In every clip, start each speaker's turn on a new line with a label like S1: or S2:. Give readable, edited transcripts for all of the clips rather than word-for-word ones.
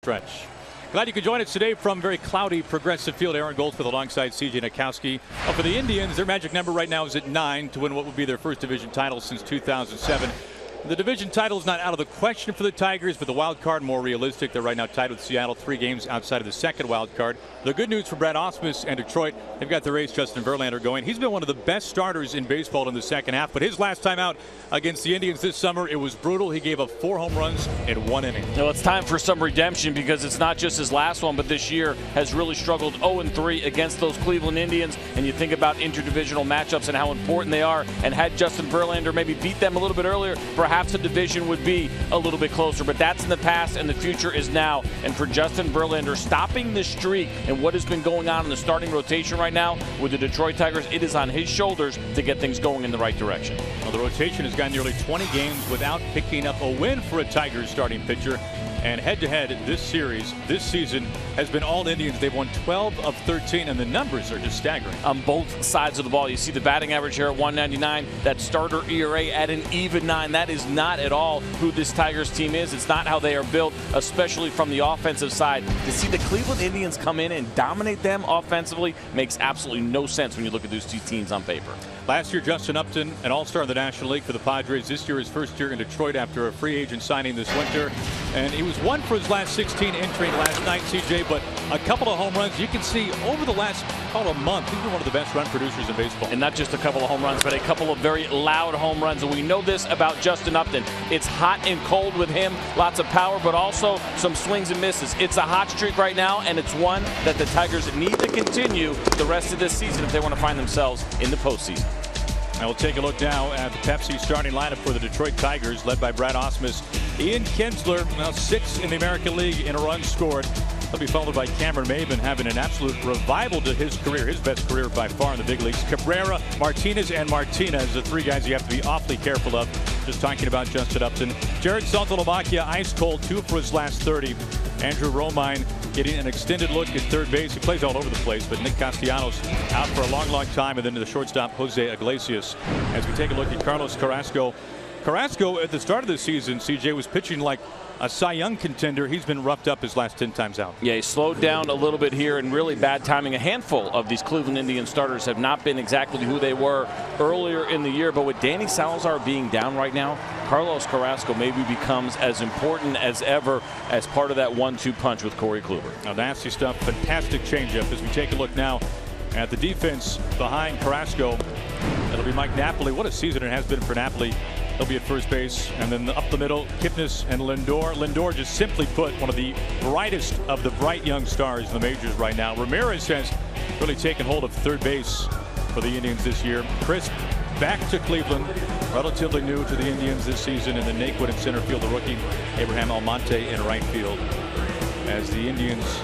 S1: Stretch. Glad you could join us today from very cloudy Progressive Field. Aaron Goldsmith alongside C.J. Nitkowski. For the Indians, their magic number right now is at 9 to win what would be their first division title since 2007. The division title is not out of the question for the Tigers, but the wild card more realistic. They're right now tied with Seattle, 3 games outside of the second wild card. The good news for Brad Ausmus and Detroit, they've got their ace Justin Verlander going. He's been one of the best starters in baseball in the second half, but his last time out against the Indians this summer, it was brutal. He gave up 4 home runs in 1 inning.
S2: Well, it's time for some redemption because it's not just his last one, but this year has really struggled 0-3 against those Cleveland Indians. And you think about interdivisional matchups and how important they are. And had Justin Verlander maybe beat them a little bit earlier, perhaps the division would be a little bit closer. But that's in the past, and the future is now. And for Justin Verlander, stopping this streak and what has been going on in the starting rotation right now with the Detroit Tigers, it is on his shoulders to get things going in the right direction.
S1: Well, the rotation has gone nearly 20 games without picking up a win for a Tigers starting pitcher. And head-to-head this series, this season, has been all Indians. They've won 12 of 13, and the numbers are just staggering.
S2: On both sides of the ball, you see the batting average here at 199, that starter ERA at an even 9. That is not at all who this Tigers team is. It's not how they are built, especially from the offensive side. To see the Cleveland Indians come in and dominate them offensively makes absolutely no sense when you look at those two teams on paper.
S1: Last year, Justin Upton, an all-star in the National League for the Padres. This year, his first year in Detroit after a free agent signing this winter. And he was 1 for his last 16 entering last night, CJ, but a couple of home runs. You can see over the last month, he's been one of the best run producers in baseball.
S2: And not just a couple of home runs, but a couple of very loud home runs. And we know this about Justin Upton. It's hot and cold with him, lots of power, but also some swings and misses. It's a hot streak right now, and it's one that the Tigers need to continue the rest of this season if they want to find themselves in the postseason.
S1: Now we'll take a look now at the Pepsi starting lineup for the Detroit Tigers, led by Brad Ausmus. Ian Kinsler, now 6 in the American League in runs scored. He'll be followed by Cameron Maybin, having an absolute revival to his career, his best career by far in the big leagues. Cabrera, Martinez, and Martinez, the 3 guys you have to be awfully careful of. Just talking about Justin Upton. Jared Saltalamacchia, ice cold, 2 for his last 30. Andrew Romine getting an extended look at third base. He plays all over the place, but Nick Castellanos out for a long time, and then to the shortstop, Jose Iglesias. As we take a look at Carlos Carrasco. Carrasco at the start of the season, CJ, was pitching like a Cy Young contender. He's been roughed up his last 10 times out.
S2: Yeah, he slowed down a little bit here and really bad timing. A handful of these Cleveland Indians starters have not been exactly who they were earlier in the year. But with Danny Salazar being down right now, Carlos Carrasco maybe becomes as important as ever as part of that 1-2 punch with Corey Kluber.
S1: Now, nasty stuff. Fantastic changeup. As we take a look now at the defense behind Carrasco, it'll be Mike Napoli. What a season it has been for Napoli. He'll be at first base, and then up the middle, Kipnis and Lindor. Lindor, just simply put, one of the brightest of the bright young stars in the majors right now. Ramirez has really taken hold of third base for the Indians this year. Crisp back to Cleveland, relatively new to the Indians this season, and then Naquin in center field, the rookie Abraham Almonte in right field. As the Indians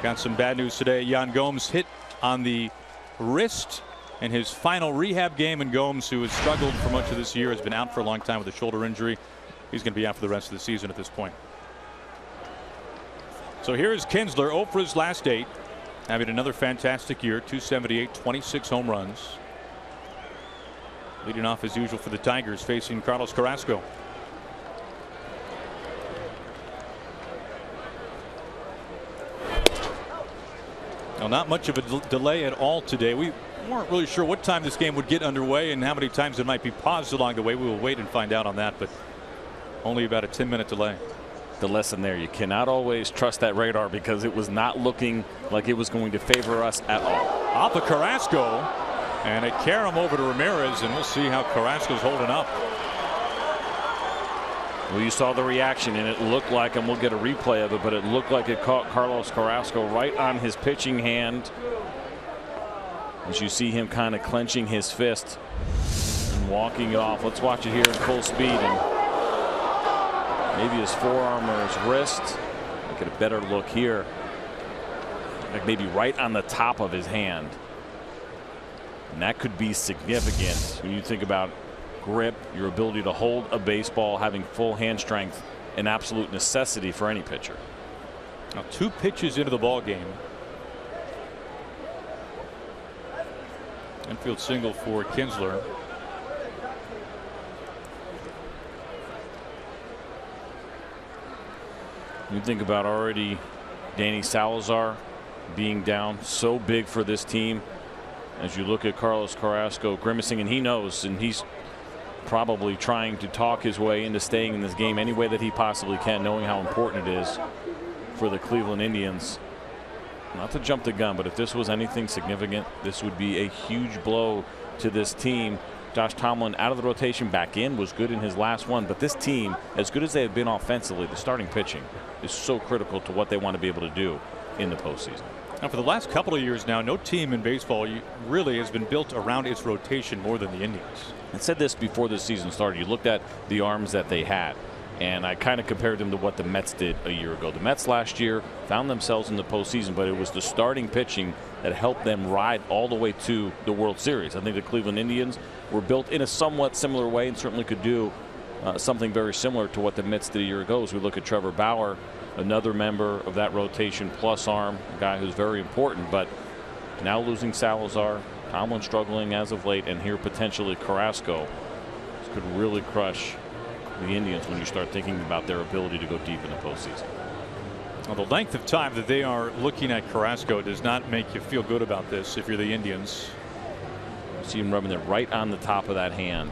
S1: got some bad news today, Yan Gomes hit on the wrist in his final rehab game, and Gomes, who has struggled for much of this year, has been out for a long time with a shoulder injury. He's going to be out for the rest of the season at this point. So here's Kinsler, 0 for his last 8, having another fantastic year, 278, 26 home runs. Leading off as usual for the Tigers, facing Carlos Carrasco. Now, not much of a delay at all today. We weren't really sure what time this game would get underway and how many times it might be paused along the way. We will wait and find out on that, but only about a 10-minute delay.
S2: The lesson there, you cannot always trust that radar because it was not looking like it was going to favor us at all.
S1: Off of Carrasco, and a carom over to Ramirez, and we'll see how Carrasco's holding up.
S2: Well, you saw the reaction, and it looked like, and we'll get a replay of it, but it looked like it caught Carlos Carrasco right on his pitching hand. As you see him kind of clenching his fist and walking it off. Let's watch it here in full speed. And maybe his forearm or his wrist. Look at a better look here. Like maybe right on the top of his hand. And that could be significant when you think about grip, your ability to hold a baseball, having full hand strength, an absolute necessity for any pitcher.
S1: Now 2 pitches into the ball game. Infield single for Kinsler.
S2: You think about already Danny Salazar being down, so big for this team. As you look at Carlos Carrasco grimacing, and he knows, and he's probably trying to talk his way into staying in this game any way that he possibly can, knowing how important it is for the Cleveland Indians. Not to jump the gun, but if this was anything significant, this would be a huge blow to this team. Josh Tomlin out of the rotation, back in, was good in his last one, but this team, as good as they have been offensively, the starting pitching is so critical to what they want to be able to do in the postseason.
S1: Now, for the last couple of years now, no team in baseball really has been built around its rotation more than the Indians.
S2: I said this before the season started. You looked at the arms that they had, and I kind of compared them to what the Mets did a year ago. The Mets last year found themselves in the postseason, but it was the starting pitching that helped them ride all the way to the World Series. I think the Cleveland Indians were built in a somewhat similar way and certainly could do something very similar to what the Mets did a year ago. As we look at Trevor Bauer, another member of that rotation plus arm, a guy who's very important, but now losing Salazar, Tomlin struggling as of late, and here potentially Carrasco. This could really crush the Indians when you start thinking about their ability to go deep in the postseason.
S1: Well, the length of time that they are looking at Carrasco does not make you feel good about this if you're the Indians.
S2: See him rubbing it right on the top of that hand.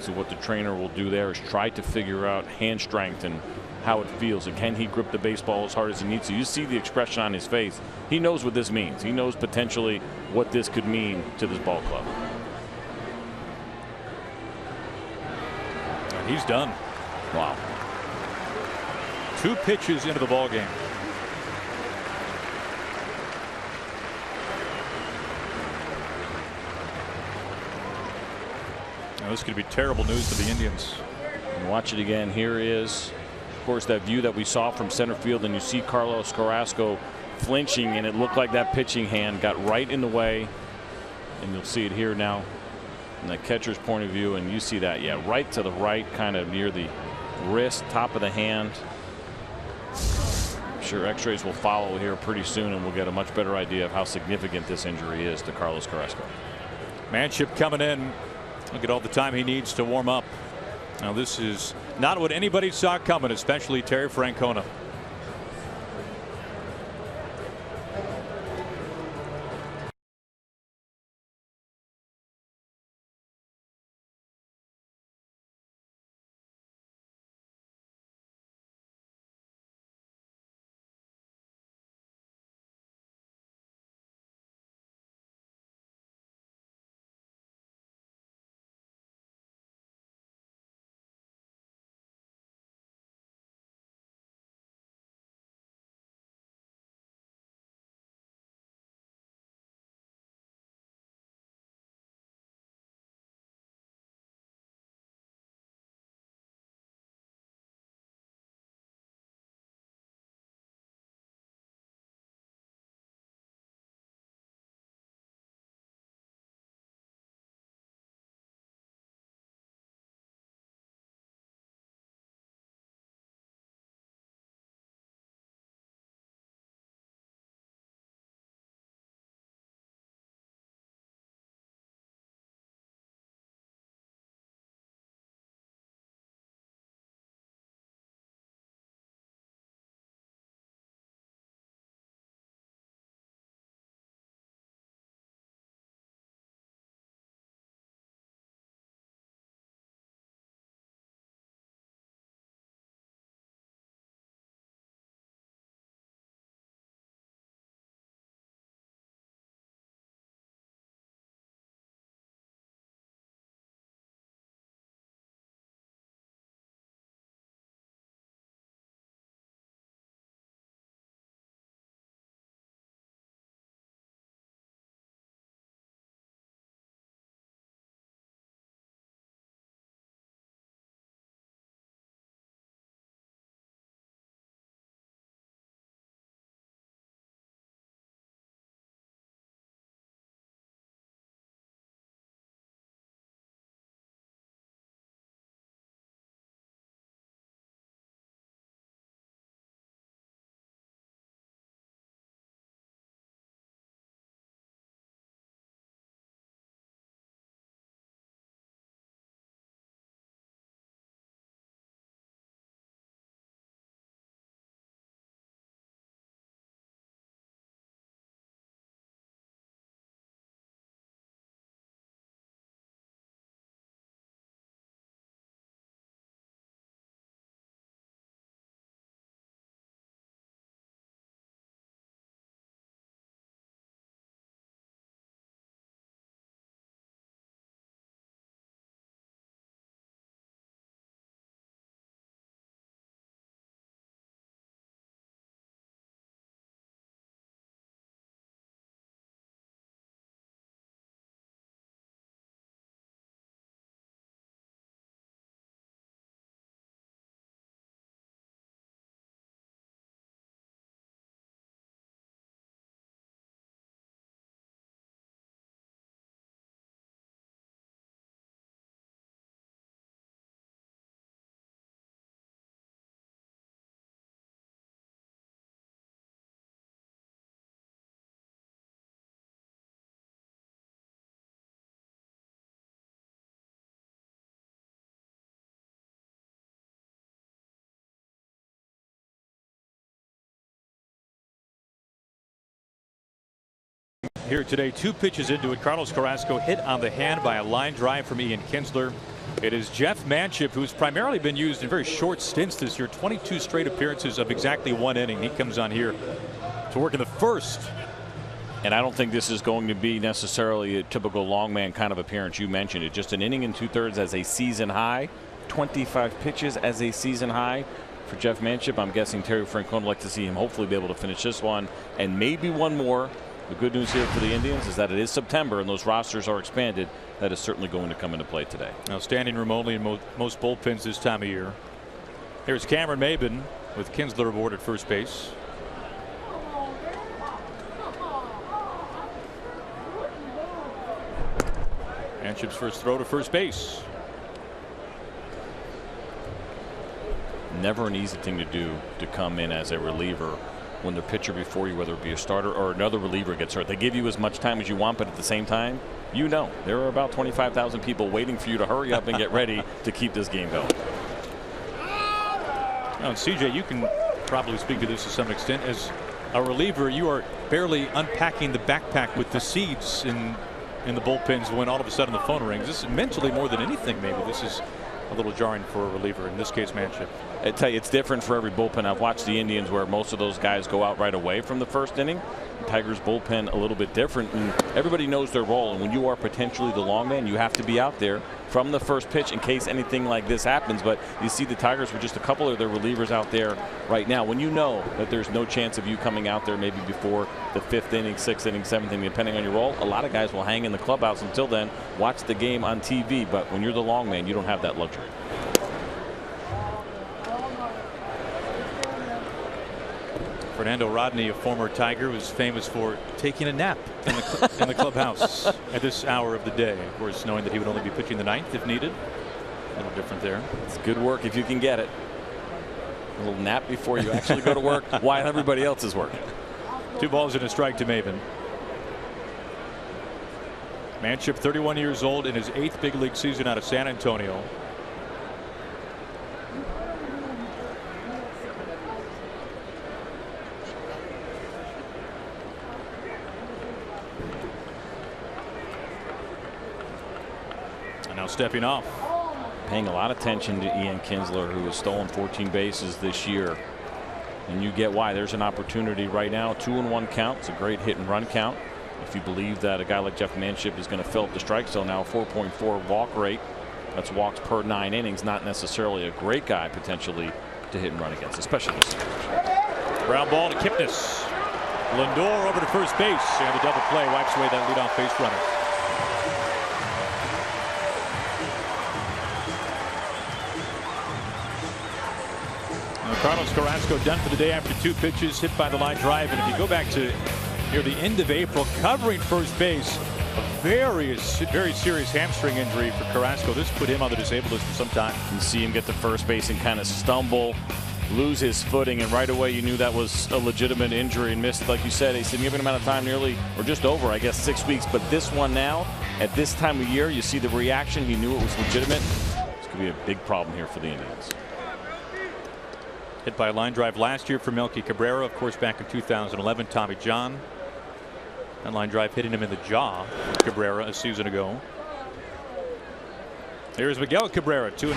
S2: So what the trainer will do there is try to figure out hand strength and how it feels, and can he grip the baseball as hard as he needs to. You see the expression on his face. He knows what this means. He knows potentially what this could mean to this ball club.
S1: And he's done.
S2: Wow.
S1: 2 pitches into the ball game. Now, this could be terrible news for the Indians.
S2: And watch it again. Here is, of course, that view that we saw from center field, and you see Carlos Carrasco flinching, and it looked like that pitching hand got right in the way. And you'll see it here now from the catcher's point of view, and you see that, yeah, right to the right, kind of near the wrist, top of the hand. I'm sure x-rays will follow here pretty soon, and we'll get a much better idea of how significant this injury is to Carlos Carrasco.
S1: Manship coming in. Look at all the time he needs to warm up. Now, this is not what anybody saw coming, especially Terry Francona. here today. 2 pitches into it. Carlos Carrasco hit on the hand by a line drive from Ian Kinsler. It is Jeff Manship, who's primarily been used in very short stints this year. 22 straight appearances of exactly 1 inning. He comes on here to work in the first.
S2: And I don't think this is going to be necessarily a typical long man kind of appearance. You mentioned it. Just an inning and 2/3 as a season high. 25 pitches as a season high for Jeff Manship. I'm guessing Terry Francona would like to see him hopefully be able to finish this one and maybe one more. The good news here for the Indians is that it is September and those rosters are expanded. That is certainly going to come into play today.
S1: Now standing room only in most bullpens this time of year. Here's Cameron Maybin with Kinsler aboard at first base. Manship's first throw to first base.
S2: Never an easy thing to do to come in as a reliever when the pitcher before you, whether it be a starter or another reliever, gets hurt. They give you as much time as you want, but at the same time, you know there are about 25,000 people waiting for you to hurry up and get ready to keep this game going.
S1: Now, CJ, you can probably speak to this to some extent. As a reliever, you are barely unpacking the backpack with the seeds in the bullpens when all of a sudden the phone rings. This is mentally more than anything. Maybe this is a little jarring for a reliever, in this case Manship.
S2: I tell you, it's different for every bullpen. I've watched the Indians where most of those guys go out right away from the first inning. Tigers bullpen a little bit different, and everybody knows their role. And when you are potentially the long man, you have to be out there from the first pitch in case anything like this happens. But you see the Tigers with just a couple of their relievers out there right now. When you know that there's no chance of you coming out there maybe before the 5th inning, 6th inning, 7th inning, depending on your role, a lot of guys will hang in the clubhouse until then, watch the game on TV. But when you're the long man, you don't have that luxury.
S1: Fernando Rodney, a former Tiger, was famous for taking a nap in the clubhouse at this hour of the day. Of course, knowing that he would only be pitching the 9th if needed. A little different there.
S2: It's good work if you can get it. A little nap before you actually go to work while everybody else is working.
S1: 2 balls and a strike to Maybin. Manship, 31 years old, in his 8th big league season out of San Antonio. Now stepping off.
S2: Paying a lot of attention to Ian Kinsler, who has stolen 14 bases this year. And you get why. There's an opportunity right now. 2-1 count. It's a great hit and run count. If you believe that a guy like Jeff Manship is going to fill up the strike zone now, 4.4 walk rate. That's walks per 9 innings. Not necessarily a great guy potentially to hit and run against, especially this situation.
S1: Ground ball to Kipnis. Lindor over to first base, and the double play wipes away that leadoff base runner. Carlos Carrasco done for the day after 2 pitches, hit by the line drive. And if you go back to near the end of April, covering first base, a very serious hamstring injury for Carrasco. This put him on the disabled list for some time.
S2: You see him get to first base and kind of stumble, lose his footing, and right away you knew that was a legitimate injury and missed, like you said, a significant amount of time, nearly or just over, I guess, 6 weeks. But this one now, at this time of year, you see the reaction. He knew it was legitimate. This could be a big problem here for the Indians.
S1: Hit by a line drive last year for Melky Cabrera, of course, back in 2011. Tommy John. That line drive hitting him in the jaw, Cabrera, a season ago. Here's Miguel Cabrera, 2-0.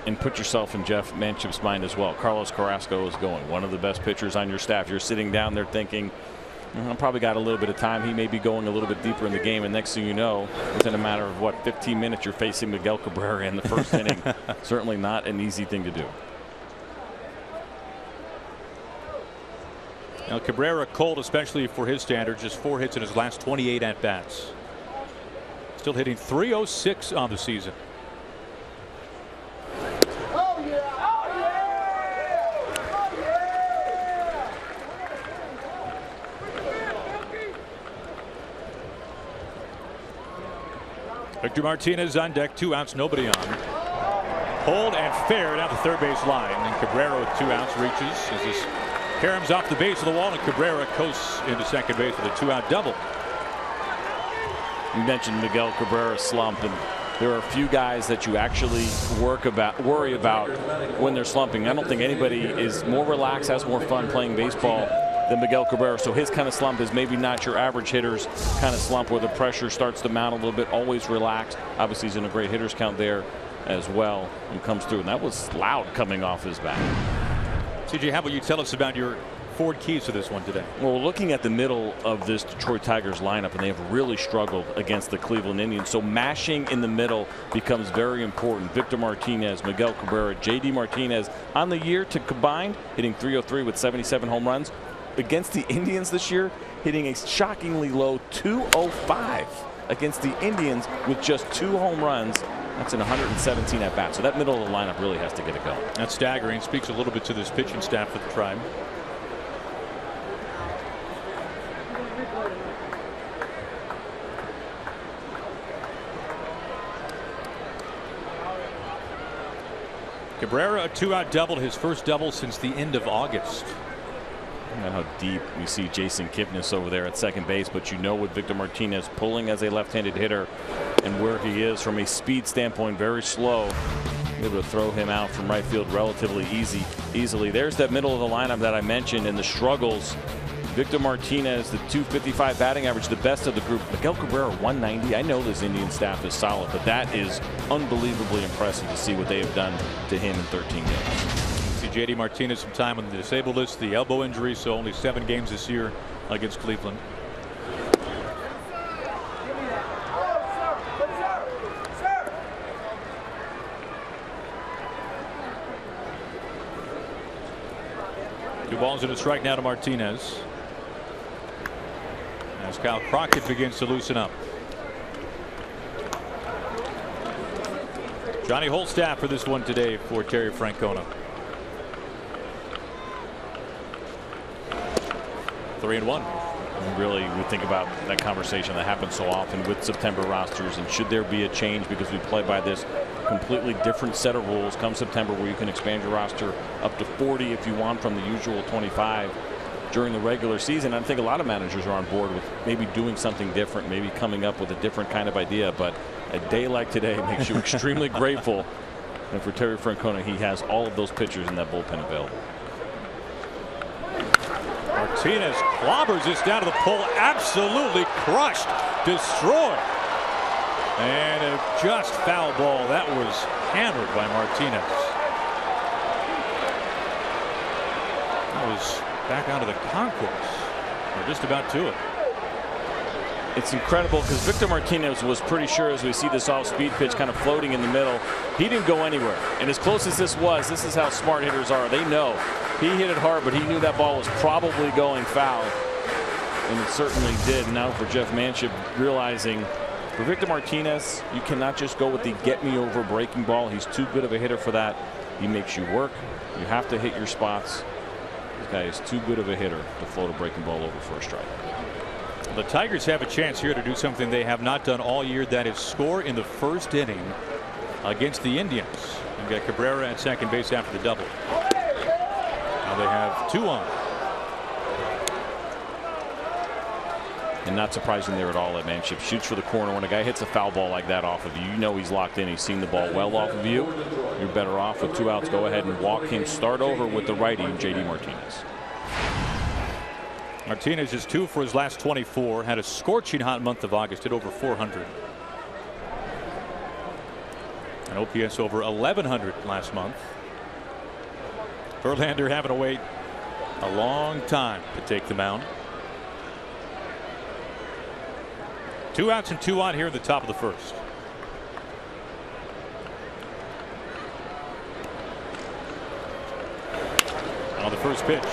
S2: And put yourself in Jeff Manship's mind as well. Carlos Carrasco is going, one of the best pitchers on your staff. You're sitting down there thinking, I probably got a little bit of time. He may be going a little bit deeper in the game, and next thing you know, within a matter of 15 minutes, you're facing Miguel Cabrera in the first inning. Certainly not an easy thing to do.
S1: Now Cabrera cold, especially for his standards, just 4 hits in his last 28 at bats. Still hitting .306 on the season.
S3: Oh yeah! Oh yeah! Oh yeah!
S1: Victor Martinez on deck, 2 outs, nobody on. Hold and fair down the third base line, and Cabrera with 2 outs reaches as this caroms off the base of the wall, and Cabrera coasts into second base with a 2-out double.
S2: You mentioned Miguel Cabrera's slump, and there are a few guys that you actually worry about when they're slumping. I don't think anybody is more relaxed, has more fun playing baseball than Miguel Cabrera. So his kind of slump is maybe not your average hitter's kind of slump where the pressure starts to mount a little bit, always relaxed. Obviously, he's in a great hitter's count there as well and comes through. And that was loud coming off his bat.
S1: CJ, how about you tell us about your Ford keys to this one today?
S2: Well, looking at the middle of this Detroit Tigers lineup, and they have really struggled against the Cleveland Indians. So mashing in the middle becomes very important. Victor Martinez, Miguel Cabrera, JD Martinez on the year to combined hitting .303 with 77 home runs. Against the Indians this year, hitting a shockingly low .205 against the Indians with just 2 home runs. That's in 117 at bats. So that middle of the lineup really has to get it going.
S1: That's staggering. Speaks a little bit to this pitching staff for the Tribe. Cabrera, a 2-out double, his first double since the end of August.
S2: And how deep you see Jason Kipnis over there at second base, but you know with Victor Martinez pulling as a left-handed hitter and where he is from a speed standpoint, very slow, able to throw him out from right field relatively easily. There's that middle of the lineup that I mentioned and the struggles. Victor Martinez, the .255 batting average, the best of the group. Miguel Cabrera, 190. I know this Indian staff is solid, but that is unbelievably impressive to see what they have done to him in 13 games.
S1: See JD Martinez some time on the disabled list, the elbow injury, so only 7 games this year against Cleveland. Two balls and a strike now to Martinez. As Kyle Crockett begins to loosen up. Johnny Holstaff for this one today for Terry Francona. 3-1.
S2: Really, we think about that conversation that happens so often with September rosters, and should there be a change because we play by this completely different set of rules come September where you can expand your roster up to 40 if you want from the usual 25 during the regular season. I think a lot of managers are on board with maybe doing something different, maybe coming up with a different kind of idea, but a day like today makes you extremely grateful. And for Terry Francona, he has all of those pitchers in that bullpen available.
S1: Martinez clobbers this down to the pole, absolutely crushed, destroyed. And a just foul ball. That was hammered by Martinez. That was back onto the concourse, or just about to it.
S2: It's incredible because Victor Martinez was pretty sure, as we see this off-speed pitch kind of floating in the middle, he didn't go anywhere. And as close as this was, this is how smart hitters are. They know he hit it hard, but he knew that ball was probably going foul, and it certainly did. Now for Jeff Manship, realizing for Victor Martinez, you cannot just go with the get-me-over breaking ball. He's too good of a hitter for that. He makes you work. You have to hit your spots. This guy is too good of a hitter to float a breaking ball over for a strike.
S1: The Tigers have a chance here to do something they have not done all year. That is score in the first inning against the Indians. You've got Cabrera at second base after the double. Now they have 2 on.
S2: And not surprising there at all that Manship shoots for the corner. When a guy hits a foul ball like that off of you, you know he's locked in. He's seen the ball well off of you. You're better off with 2 outs. Go ahead and walk him. Start over with the righty, JD Martinez.
S1: Martinez is 2 for his last 24. Had a scorching hot month of August. Hit over 400. An OPS over 1100 last month. Verlander having to wait a long time to take the mound. 2 outs and 2 on here in the top of the first. On the first pitch,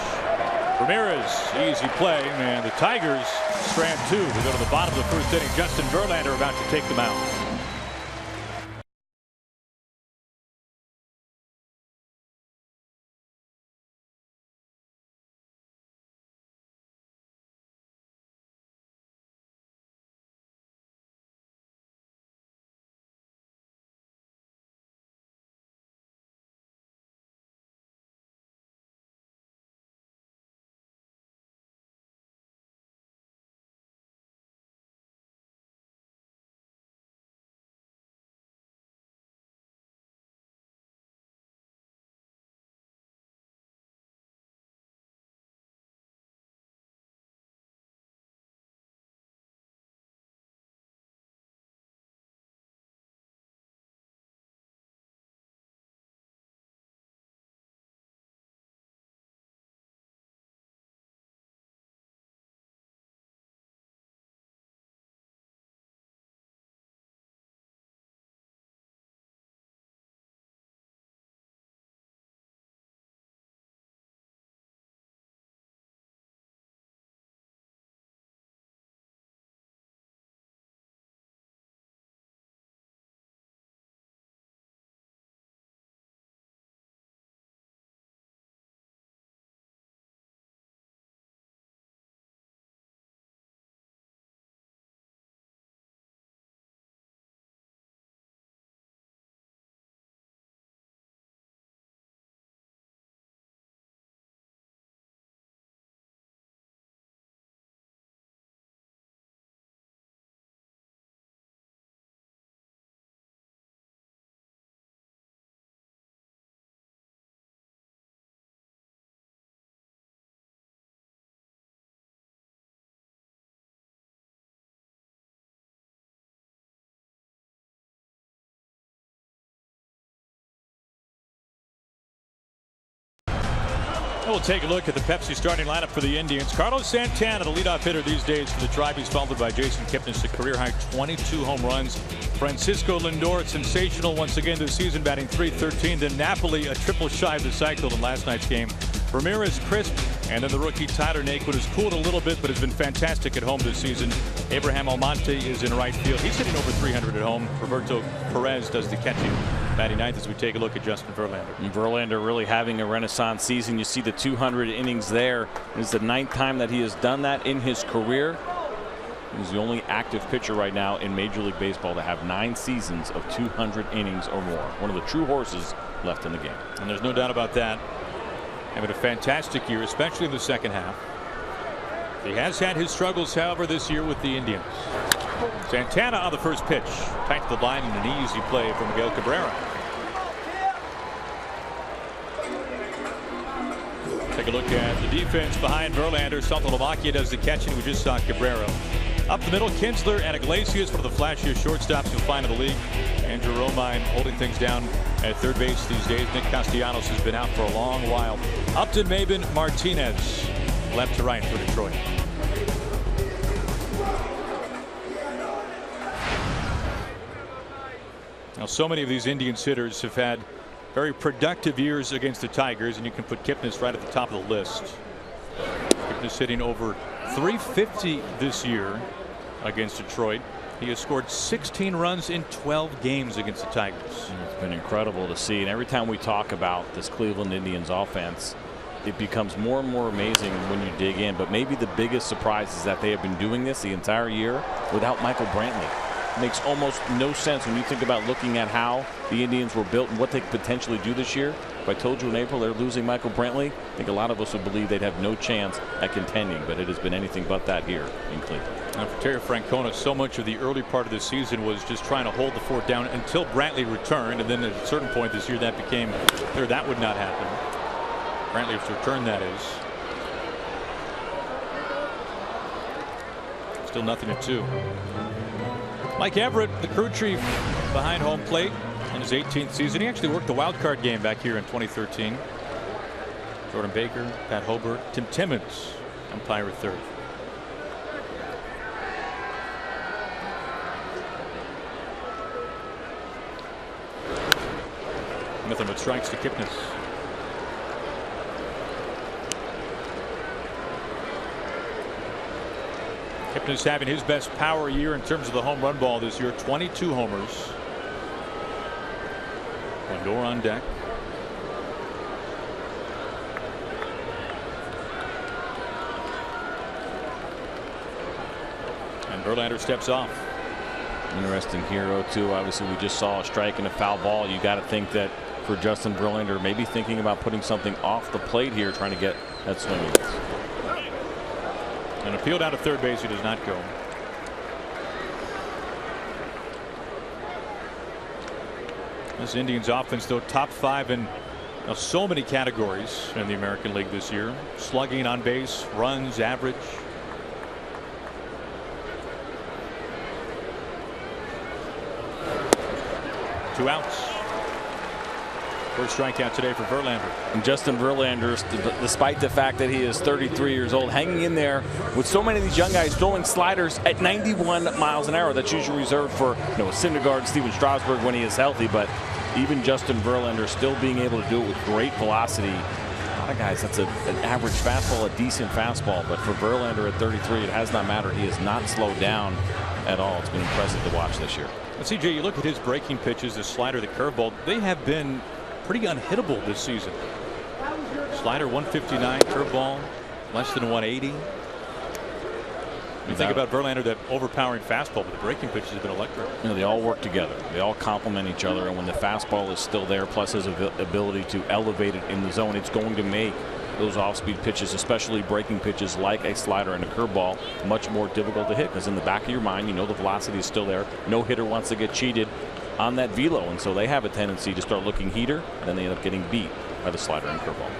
S1: Ramirez, easy play, and the Tigers strand 2 to go to the bottom of the first inning. Justin Verlander about to take the mound. We'll take a look at the Pepsi starting lineup for the Indians. Carlos Santana, the leadoff hitter these days for the Tribe. He's followed by Jason Kipnis, a career-high 22 home runs. Francisco Lindor, sensational once again this season, batting .313. Then Napoli, a triple shy of the cycle in last night's game. Ramirez crisp, and then the rookie Tyler Naquin has cooled a little bit, but has been fantastic at home this season. Abraham Almonte is in right field. He's hitting over 300 at home. Roberto Perez does the catching, batting ninth as we take a look at Justin Verlander.
S2: And Verlander really having a renaissance season. You see the 200 innings there. It's the 9th time that he has done that in his career. He's the only active pitcher right now in Major League Baseball to have 9 seasons of 200 innings or more. One of the true horses left in the game.
S1: And there's no doubt about that. Having a fantastic year, especially in the second half. He has had his struggles, however, this year with the Indians. Santana on the first pitch. Tight to the line and an easy play from Miguel Cabrera. Take a look at the defense behind Verlander. Saltalamacchia does the catching. We just saw Cabrera. Up the middle, Kinsler and Iglesias, one of the flashiest shortstops you'll find in the league. Andrew Romine holding things down at third base these days. Nick Castellanos has been out for a long while. Upton, Maben, Martinez, left to right for Detroit. Now, so many of these Indians hitters have had very productive years against the Tigers, and you can put Kipnis right at the top of the list. Kipnis hitting over .350 this year against Detroit. He has scored 16 runs in 12 games against the Tigers.
S2: It's been incredible to see, and every time we talk about this Cleveland Indians offense, it becomes more and more amazing when you dig in. But maybe the biggest surprise is that they have been doing this the entire year without Michael Brantley. It makes almost no sense when you think about looking at how the Indians were built and what they could potentially do this year. If I told you in April they're losing Michael Brantley, I think a lot of us would believe they'd have no chance at contending, but it has been anything but that here in Cleveland.
S1: And for Terry Francona, so much of the early part of the season was just trying to hold the fort down until Brantley returned, and then at a certain point this year that became clear that would not happen. Brantley's return, that is. Still 0-2. Mike Everett, the crew chief behind home plate in his 18th season. He actually worked the wild card game back here in 2013. Jordan Baker, Pat Hobert, Tim Timmons, umpire at third. Nothing but strikes to Kipnis. Kipnis having his best power year in terms of the home run ball this year. 22 homers. Lindor on deck. And Verlander steps off.
S2: Interesting here, 0-2. Obviously, we just saw a strike and a foul ball. You got to think that for Justin Verlander, maybe thinking about putting something off the plate here, trying to get that swing.
S1: And appealed out of third base. He does not go. This Indians offense, though, top 5 in so many categories in the American League this year. Slugging, on base, runs, average. Two outs. First strikeout today for Verlander.
S2: And Justin Verlander, despite the fact that he is 33 years old, hanging in there with so many of these young guys throwing sliders at 91 miles an hour. That's usually reserved for Syndergaard, Steven Strasburg when he is healthy. But even Justin Verlander still being able to do it with great velocity. A lot of guys, that's an average fastball, a decent fastball. But for Verlander at 33, it has not mattered. He has not slowed down at all. It's been impressive to watch this year.
S1: CJ, you look at his breaking pitches, the slider, the curveball, they have been pretty unhittable this season. Slider 159, curveball less than 180. You think about Verlander, that overpowering fastball, but the breaking pitches have been electric.
S2: They all work together. They all complement each other, and when the fastball is still there, plus his ability to elevate it in the zone, it's going to make those off-speed pitches, especially breaking pitches like a slider and a curveball, much more difficult to hit, because in the back of your mind, the velocity is still there. No hitter wants to get cheated on that velo, and so they have a tendency to start looking heater, and then they end up getting beat by the slider and curveball.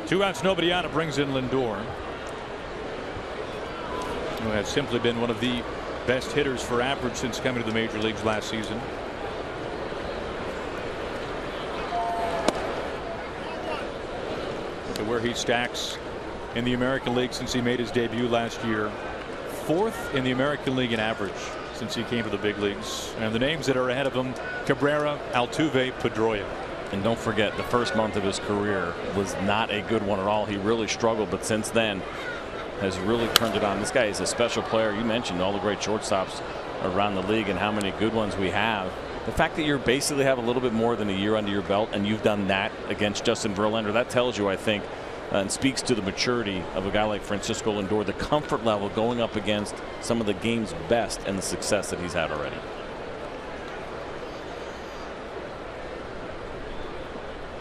S1: 2 outs, nobody out. It brings in Lindor, who has simply been one of the best hitters for average since coming to the major leagues last season. to where he stacks in the American League since he made his debut last year. 4th in the American League in average since he came to the big leagues. And the names that are ahead of him: Cabrera, Altuve, Pedroia.
S2: And don't forget, the first month of his career was not a good one at all. He really struggled, but since then has really turned it on. This guy is a special player. You mentioned all the great shortstops around the league and how many good ones we have. The fact that you basically have a little bit more than a year under your belt and you've done that against Justin Verlander, that tells you, I think, and speaks to the maturity of a guy like Francisco Lindor, the comfort level going up against some of the game's best and the success that he's had already.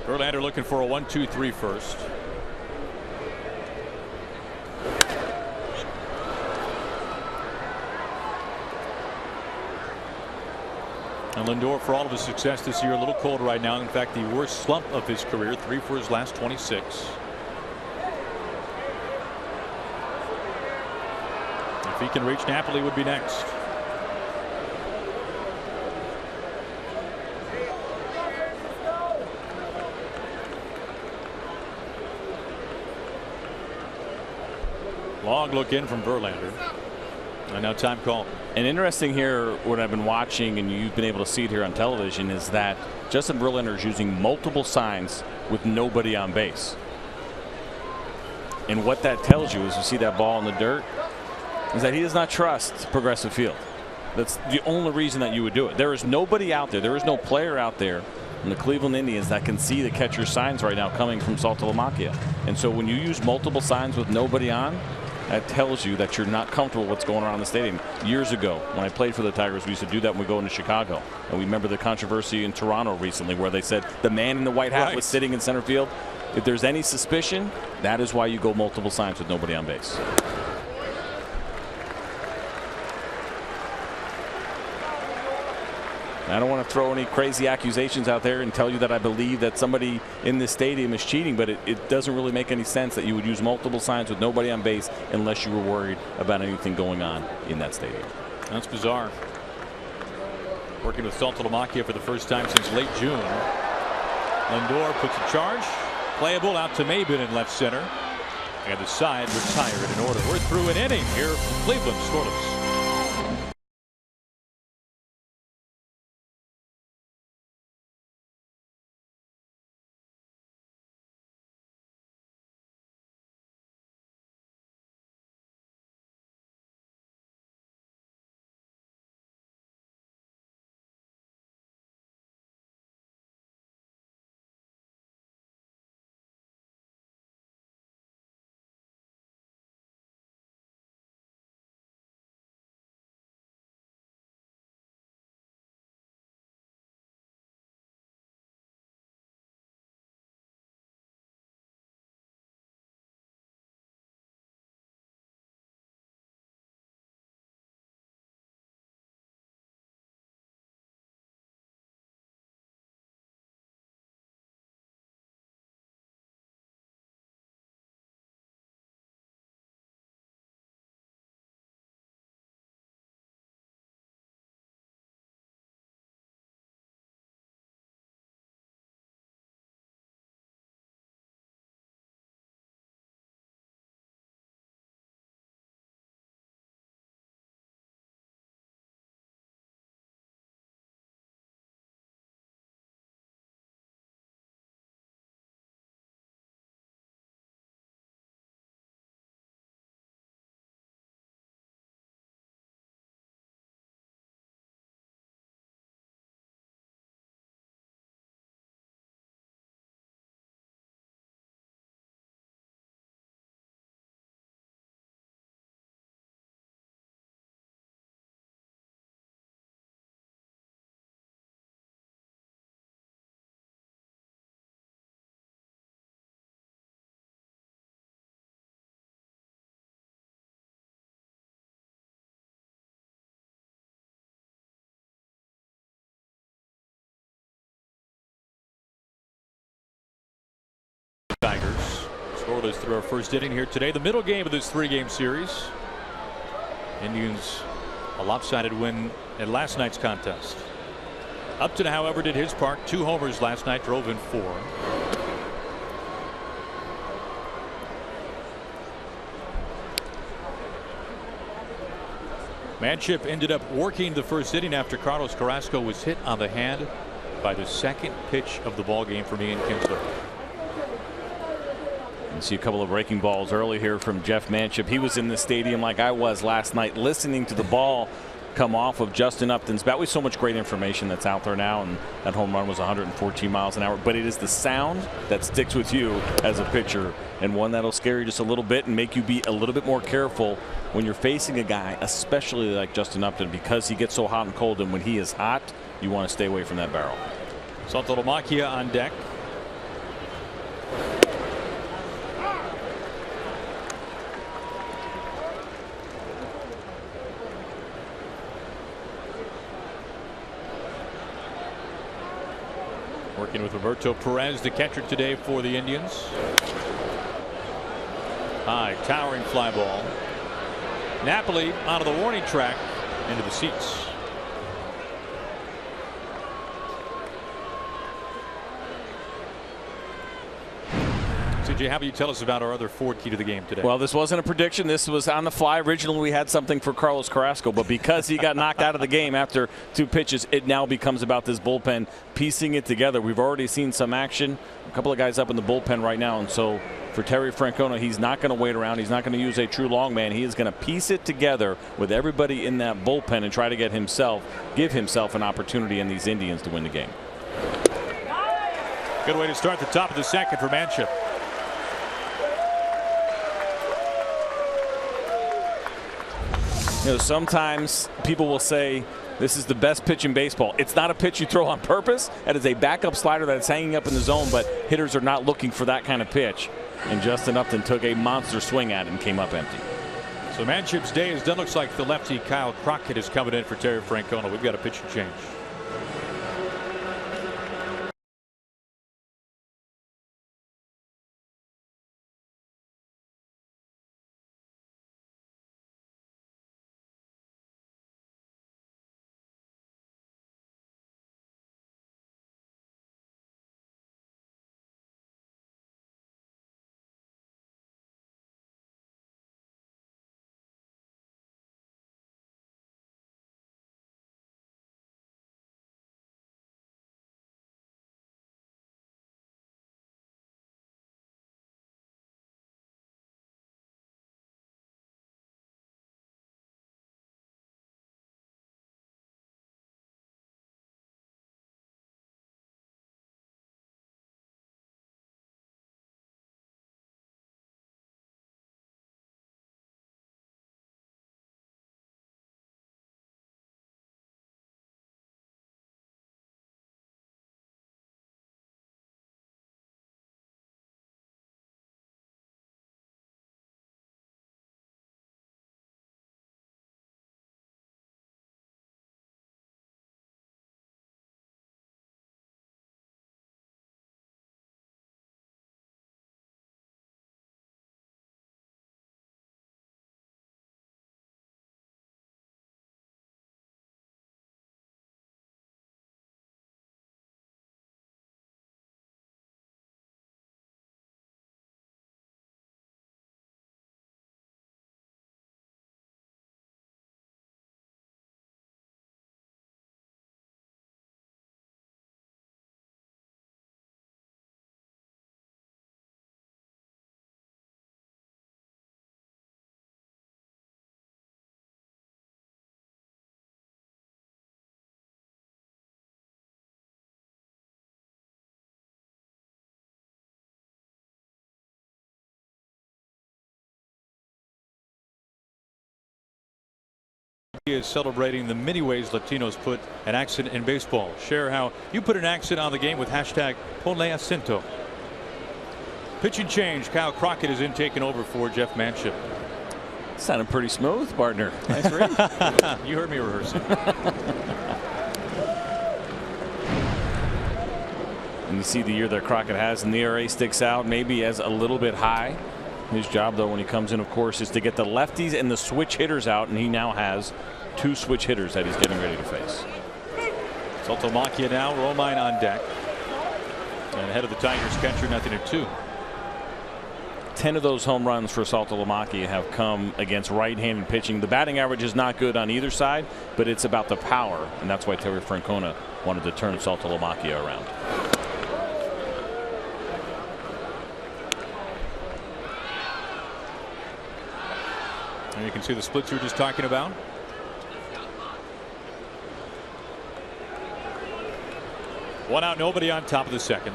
S1: Verlander looking for a 1-2-3 first. And Lindor, for all of his success this year, a little cold right now. In fact, the worst slump of his career, 3 for his last 26. If he can reach Napoli, would be next. Long look in from Verlander. And now time call.
S2: And interesting here, what I've been watching, and you've been able to see it here on television, is that Justin Verlander is using multiple signs with nobody on base. And what that tells you is, you see that ball in the dirt, is that he does not trust Progressive Field. That's the only reason that you would do it. There is nobody out there. There is no player out there in the Cleveland Indians that can see the catcher's signs right now coming from Saltalamacchia. And so when you use multiple signs with nobody on, that tells you that you're not comfortable with what's going on in the stadium. Years ago, when I played for the Tigers, we used to do that when we go into Chicago. And we remember the controversy in Toronto recently where they said the man in the white hat was sitting in center field. If there's any suspicion, that is why you go multiple signs with nobody on base. I don't want to throw any crazy accusations out there and tell you that I believe that somebody in this stadium is cheating, but it doesn't really make any sense that you would use multiple signs with nobody on base unless you were worried about anything going on in that stadium.
S1: That's bizarre. Working with Saltalamacchia for the first time since late June. Lindor puts a charge. Playable out to Maybin in left center. And the side retired in order. We're through an inning here from Cleveland, scoreless. Tigers scoreless through our first inning here today. The middle game of this 3-game series. Indians a lopsided win in last night's contest. Upton, however, did his part. 2 homers last night, drove in 4. Manship ended up working the first inning after Carlos Carrasco was hit on the hand by the second pitch of the ball game from Ian Kinsler.
S2: You see a couple of breaking balls early here from Jeff Manship. He was in the stadium like I was last night, listening to the ball come off of Justin Upton's bat. With so much great information that's out there now, and that home run was 114 miles an hour. But it is the sound that sticks with you as a pitcher, and one that'll scare you just a little bit and make you be a little bit more careful when you're facing a guy, especially like Justin Upton, because he gets so hot and cold, and when he is hot, you want to stay away from that barrel.
S1: Saltalamacchia on deck. Working with Roberto Perez, the catcher today for the Indians. High, towering fly ball. Napoli out of the warning track into the seats. CJ, how about you tell us about our other Ford key to the game today?
S2: Well, this wasn't a prediction. This was on the fly. Originally, we had something for Carlos Carrasco, but because he got knocked out of the game after 2 pitches, it now becomes about this bullpen piecing it together. We've already seen some action. A couple of guys up in the bullpen right now, and so for Terry Francona, he's not going to wait around. He's not going to use a true long man. He is going to piece it together with everybody in that bullpen and try to give himself an opportunity in these Indians to win the game.
S1: Good way to start the top of the second for Manship.
S2: You know, sometimes people will say this is the best pitch in baseball. It's not a pitch you throw on purpose. That is a backup slider that's hanging up in the zone, but hitters are not looking for that kind of pitch. And Justin Upton took a monster swing at it and came up empty.
S1: So Manship's day is done. Looks like the lefty Kyle Crockett is coming in for Terry Francona. We've got a pitching change. He is celebrating the many ways Latinos put an accent in baseball. Share how you put an accent on the game with hashtag Ponle Acento. Pitching change. Kyle Crockett is in, taking over for Jeff Manship.
S2: Sounded pretty smooth, partner. Nice read.
S1: You heard me rehearsing.
S2: And you see the year that Crockett has, and the ERA sticks out maybe as a little bit high. His job, though, when he comes in, of course, is to get the lefties and the switch hitters out, and he now has 2 switch hitters that he's getting ready to face.
S1: Saltalamacchia now, Romine on deck. And ahead of the Tigers catcher, 0-2.
S2: 10 of those home runs for Saltalamacchia have come against right-handed pitching. The batting average is not good on either side, but it's about the power, and that's why Terry Francona wanted to turn Saltalamacchia around.
S1: And you can see the splits you were just talking about. One out, nobody on top of the second.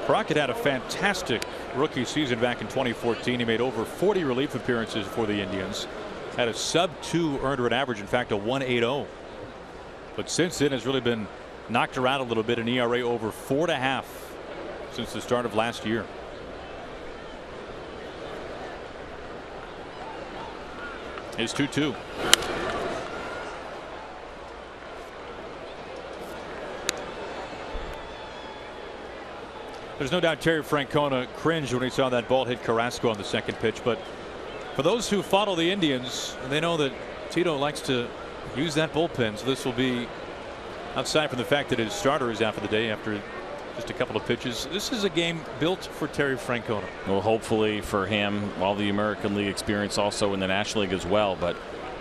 S1: Crockett had a fantastic rookie season back in 2014. He made over 40 relief appearances for the Indians. Had a sub-2 earned run average, in fact a 1.80. But since then has really been knocked around a little bit, an ERA over 4.5 since the start of last year. Is 2-2. There's no doubt Terry Francona cringed when he saw that ball hit Carrasco on the second pitch, but for those who follow the Indians, they know that Tito likes to use that bullpen, so this will be, outside from the fact that his starter is out for the day after just a couple of pitches, this is a game built for Terry Francona.
S2: Well, hopefully for him, all the American League experience also in the National League as well. But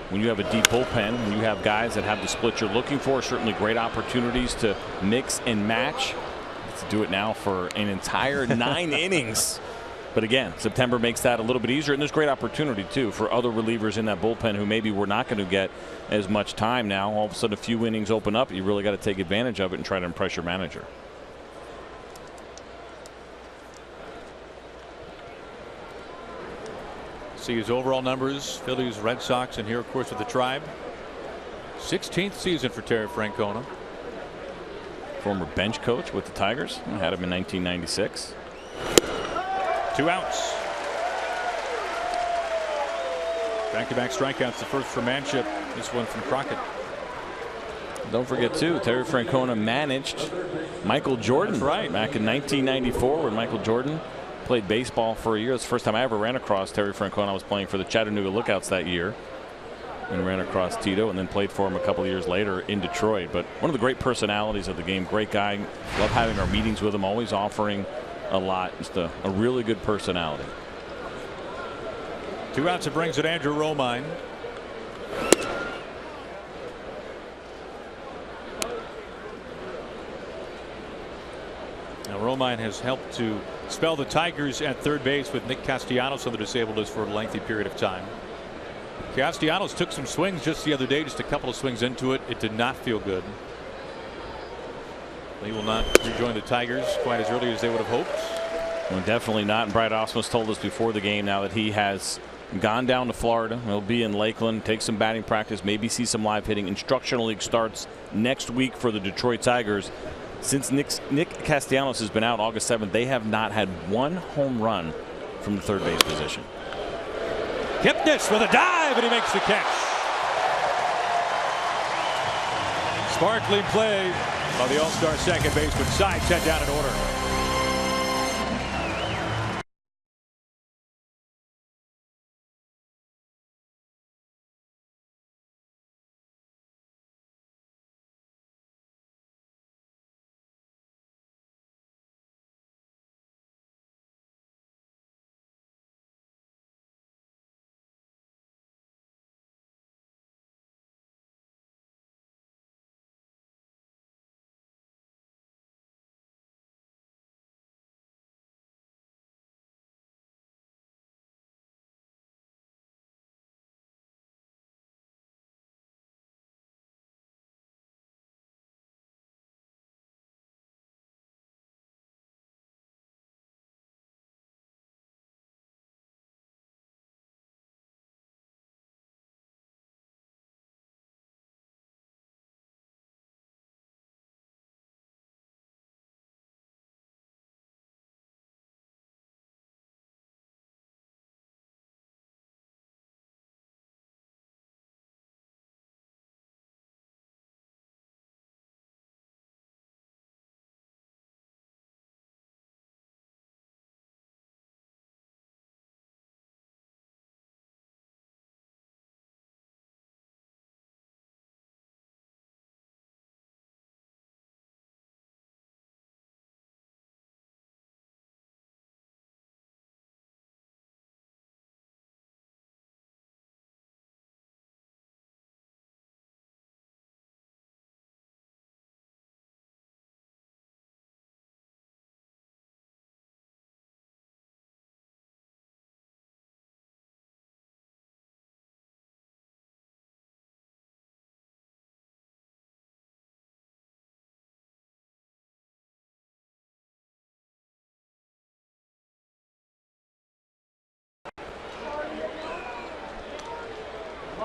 S2: when you have a deep bullpen, when you have guys that have the split you're looking for, certainly great opportunities to mix and match. Let's do it now for an entire 9 innings. But again, September makes that a little bit easier, and there's great opportunity too for other relievers in that bullpen who maybe were not going to get as much time. Now all of a sudden a few innings open up, you really got to take advantage of it and try to impress your manager.
S1: See his overall numbers, Phillies, Red Sox, and here of course with the Tribe. 16th season for Terry Francona.
S2: Former bench coach with the Tigers. I had him in 1996.
S1: 2 outs. Back-to-back strikeouts, the first for Manship, this one from Crockett.
S2: Don't forget too, Terry Francona managed Michael Jordan.
S1: That's right.
S2: Back in 1994 when Michael Jordan played baseball for a year. It's the first time I ever ran across Terry Francona. I was playing for the Chattanooga Lookouts that year and ran across Tito, and then played for him a couple of years later in Detroit. But one of the great personalities of the game, great guy. Love having our meetings with him, always offering a lot. Just a really good personality.
S1: 2 outs, it brings it Andrew Romine. Now Romine has helped to spell the Tigers at third base with Nick Castellanos on the disabled list for a lengthy period of time. Castellanos took some swings just the other day, just a couple of swings into it. It did not feel good. He will not rejoin the Tigers quite as early as they would have hoped.
S2: Well, definitely not. And Brad Ausmus told us before the game now that he has gone down to Florida. He'll be in Lakeland, take some batting practice, maybe see some live hitting. Instructional league starts next week for the Detroit Tigers. Since Nick Castellanos has been out August 7th, they have not had 1 home run from the third base position.
S1: Kipnis with a dive, and he makes the catch. Sparkling play by the All-Star second baseman. Side set down in order.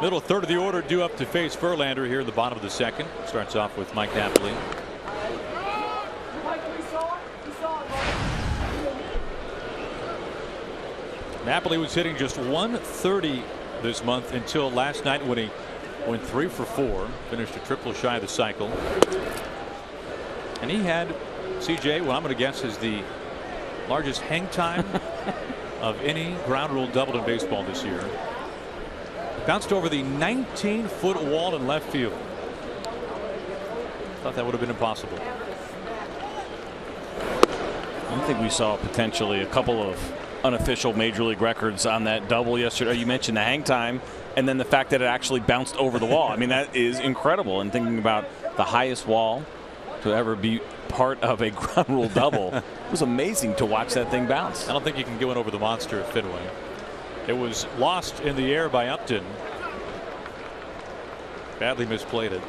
S1: Middle third of the order due up to face Verlander here in the bottom of the second. Starts off with Mike Napoli. Napoli was hitting just 130 this month until last night when he went 3 for 4. Finished a triple shy of the cycle. And he had CJ, what I'm going to guess is the largest hang time of any ground rule double in baseball this year. Bounced over the 19-foot wall in left field. Thought that would have been impossible.
S2: I think we saw potentially a couple of unofficial major league records on that double yesterday. You mentioned the hang time and then the fact that it actually bounced over the wall. I mean, that is incredible. And thinking about the highest wall to ever be part of a ground rule double, it was amazing to watch that thing bounce.
S1: I don't think you can go in over the monster at Fenway. It was lost in the air by Upton. Badly misplayed it.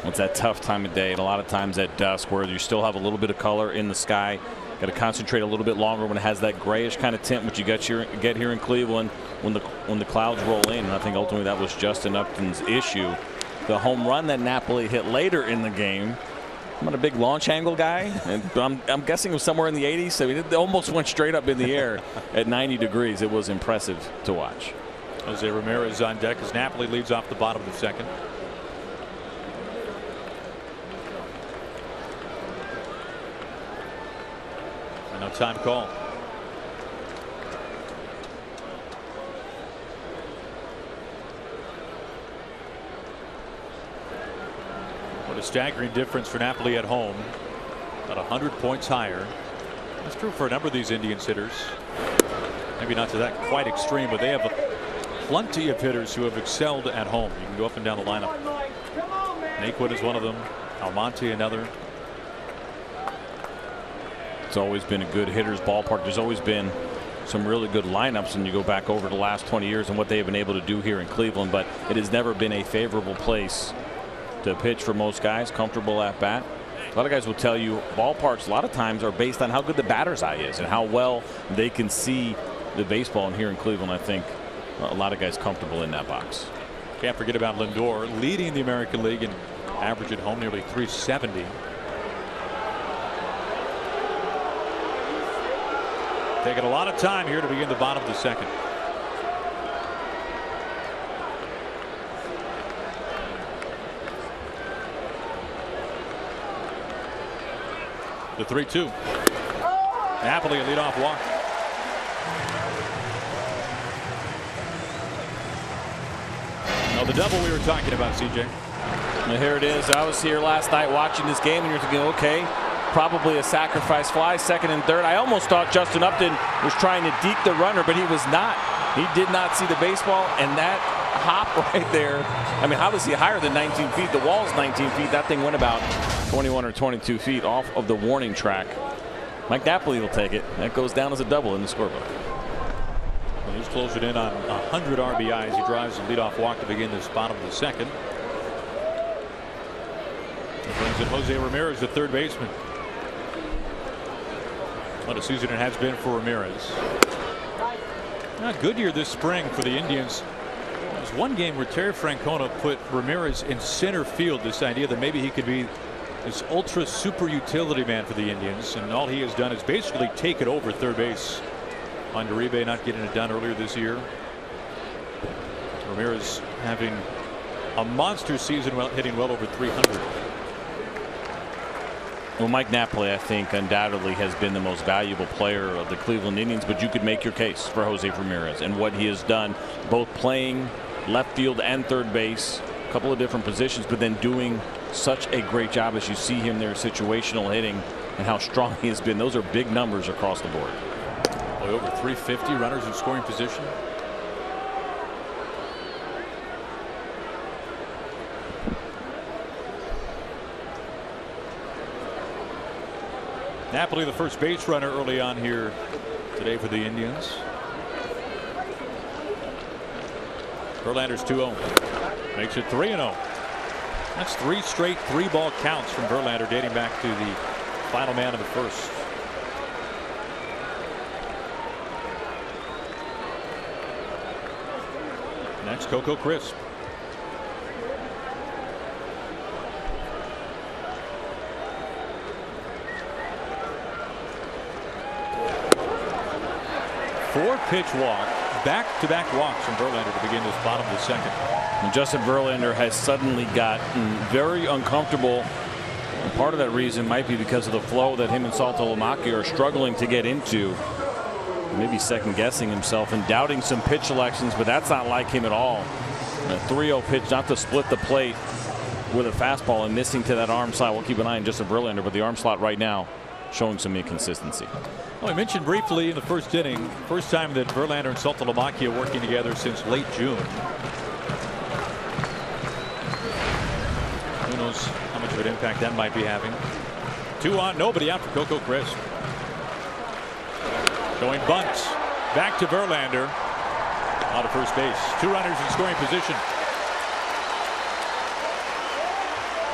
S2: It's that tough time of day, and a lot of times at dusk where you still have a little bit of color in the sky. Got to concentrate a little bit longer when it has that grayish kind of tint, which you get here in Cleveland when the clouds roll in. And I think ultimately that was Justin Upton's issue. The home run that Napoli hit later in the game. I'm not a big launch angle guy, and I'm guessing it was somewhere in the 80s, so it almost went straight up in the air at 90 degrees. It was impressive to watch.
S1: Jose Ramirez on deck as Napoli leads off the bottom of the second. And no time call. What a staggering difference for Napoli at home. About 100 points higher. That's true for a number of these Indians hitters. Maybe not to that quite extreme, but they have plenty of hitters who have excelled at home. You can go up and down the lineup. Naquin is one of them. Almonte another.
S2: It's always been a good hitter's ballpark. There's always been some really good lineups, and you go back over the last 20 years and what they have been able to do here in Cleveland, but it has never been a favorable place to pitch for most guys. Comfortable at bat. A lot of guys will tell you ballparks a lot of times are based on how good the batter's eye is and how well they can see the baseball. And here in Cleveland, I think a lot of guys comfortable in that box.
S1: Can't forget about Lindor leading the American League in average at home, nearly 370. Taking a lot of time here to begin the bottom of the second. The 3-2. Napoli a leadoff walk. Now the double we were talking about, CJ.
S2: And here it is. I was here last night watching this game, and you're thinking, okay, probably a sacrifice fly, second and third. I almost thought Justin Upton was trying to deke the runner, but he was not. He did not see the baseball, and that hop right there. I mean, how was he higher than 19 feet? The wall's 19 feet. That thing went about 21 or 22 feet off of the warning track. Mike Napoli will take it. That goes down as a double in the scorebook.
S1: Well, he's closing in on 100 RBIs. He drives the leadoff walk to begin this bottom of the second. He brings in Jose Ramirez, the third baseman. What a season it has been for Ramirez. A good year this spring for the Indians. There was one game where Terry Francona put Ramirez in center field. This idea that maybe he could be this ultra super utility man for the Indians, and all he has done is basically take it over third base on Uribe not getting it done earlier this year. Ramirez having a monster season, hitting well over 300.
S2: Well, Mike Napoli, I think, undoubtedly has been the most valuable player of the Cleveland Indians, but you could make your case for Jose Ramirez and what he has done, both playing left field and third base, a couple of different positions, but then doing such a great job as you see him there, situational hitting, and how strong he has been. Those are big numbers across the board.
S1: Boy, over 350 runners in scoring position. Napoli, the first base runner early on here today for the Indians. Verlander's 2-0. Makes it 3-0. That's 3 straight 3-ball counts from Verlander dating back to the final man of the first. Giants, Coco Crisp. Four-pitch walk, back-to-back walks from Verlander to begin this bottom of the second.
S2: And Justin Verlander has suddenly gotten very uncomfortable. And part of that reason might be because of the flow that him and Saltalamacchia are struggling to get into. Maybe second-guessing himself and doubting some pitch selections, but that's not like him at all. A 3-0 pitch, not to split the plate with a fastball and missing to that arm slot. We'll keep an eye on Justin Verlander, but the arm slot right now showing some inconsistency.
S1: Well, I mentioned briefly in the first inning, first time that Verlander and Saltalamacchia working together since late June. Who knows how much of an impact that might be having. 2 on, nobody out for Coco Crisp. Going bunts. Back to Verlander. Out of first base. 2 runners in scoring position.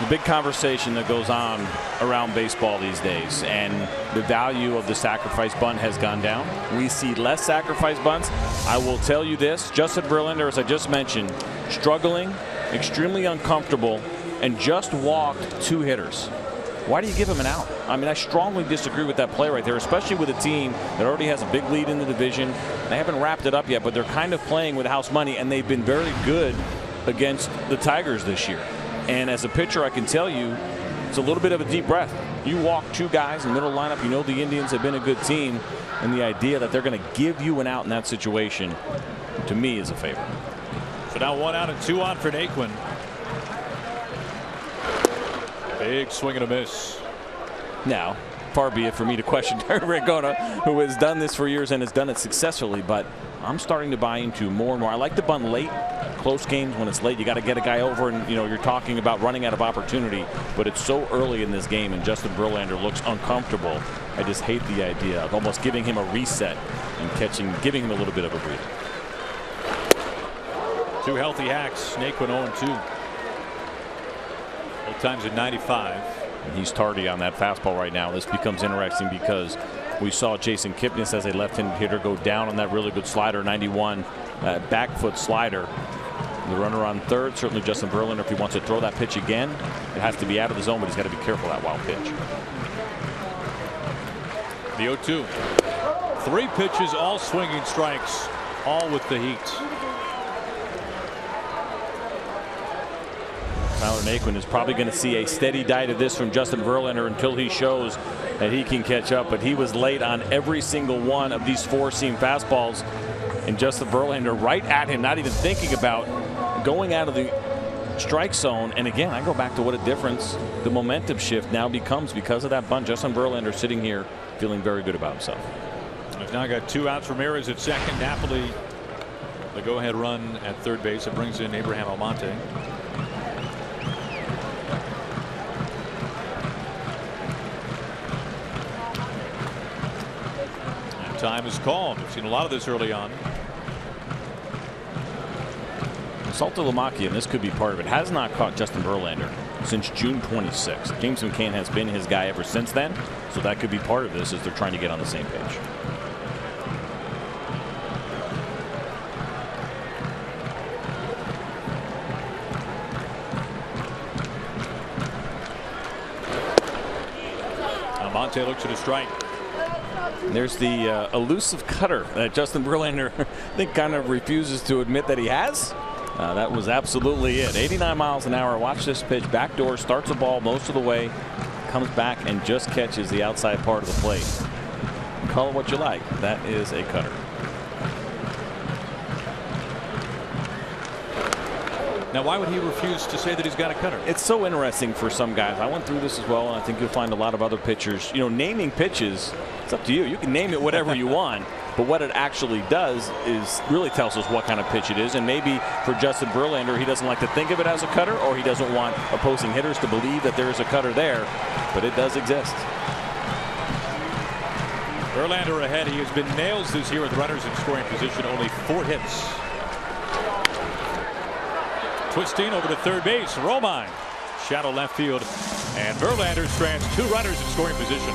S2: The big conversation that goes on around baseball these days, and the value of the sacrifice bunt has gone down. We see less sacrifice bunts. I will tell you this, Justin Verlander, as I just mentioned, struggling, extremely uncomfortable, and just walked 2 hitters. Why do you give him an out? I mean, I strongly disagree with that play right there, especially with a team that already has a big lead in the division. They haven't wrapped it up yet, but they're kind of playing with house money, and they've been very good against the Tigers this year. And as a pitcher, I can tell you, it's a little bit of a deep breath. You walk 2 guys in the middle lineup. You know the Indians have been a good team, and the idea that they're going to give you an out in that situation, to me, is a favor.
S1: So now 1 out and 2 on for Naquin. Big swing and a miss.
S2: Now, far be it for me to question Terry Francona, who has done this for years and has done it successfully, but I'm starting to buy into more and more. I like the bunt late. Close games, when it's late, you got to get a guy over, and you're talking about running out of opportunity, but it's so early in this game, and Justin Verlander looks uncomfortable. I just hate the idea of almost giving him a reset and giving him a little bit of a breather.
S1: 2 healthy hacks. Naquin 0-2. Both times at 95.
S2: And he's tardy on that fastball right now. This becomes interesting because we saw Jason Kipnis, as a left-handed hitter, go down on that really good slider, 91 back foot slider. The runner on third, certainly Justin Verlander, if he wants to throw that pitch again, it has to be out of the zone, but he's got to be careful of that wild pitch.
S1: The 0-2. 3 pitches, all swinging strikes, all with the heat.
S2: Tyler Naquin is probably going to see a steady diet of this from Justin Verlander until he shows that he can catch up, but he was late on every single one of these 4-seam fastballs, and Justin Verlander right at him, not even thinking about going out of the strike zone. And again, I go back to what a difference the momentum shift now becomes because of that bunt. Justin Verlander sitting here feeling very good about himself.
S1: We've now got 2 outs. Ramirez at second. Napoli the go-ahead run at third base. It brings in Abraham Almonte. And time is called. We've seen a lot of this early on.
S2: Saltalamacchia, and this could be part of it, has not caught Justin Verlander since June 26th. James McCann has been his guy ever since then, so that could be part of this as they're trying to get on the same page.
S1: Almonte looks at a strike.
S2: There's the elusive cutter that Justin Verlander, I think, kind of refuses to admit that he has. That was absolutely it. 89 miles an hour. Watch this pitch. Backdoor, starts the ball most of the way, comes back and just catches the outside part of the plate. Call it what you like. That is a cutter.
S1: Now, why would he refuse to say that he's got a cutter?
S2: It's so interesting for some guys. I went through this as well, and I think you'll find a lot of other pitchers. Naming pitches, it's up to you. You can name it whatever you want. But what it actually does is really tells us what kind of pitch it is. And maybe for Justin Verlander, he doesn't like to think of it as a cutter, or he doesn't want opposing hitters to believe that there is a cutter there. But it does exist.
S1: Verlander ahead. He has been nails this year with runners in scoring position. Only 4 hits. Twisting over to third base. Romine. Shadow left field. And Verlander strands 2 runners in scoring position.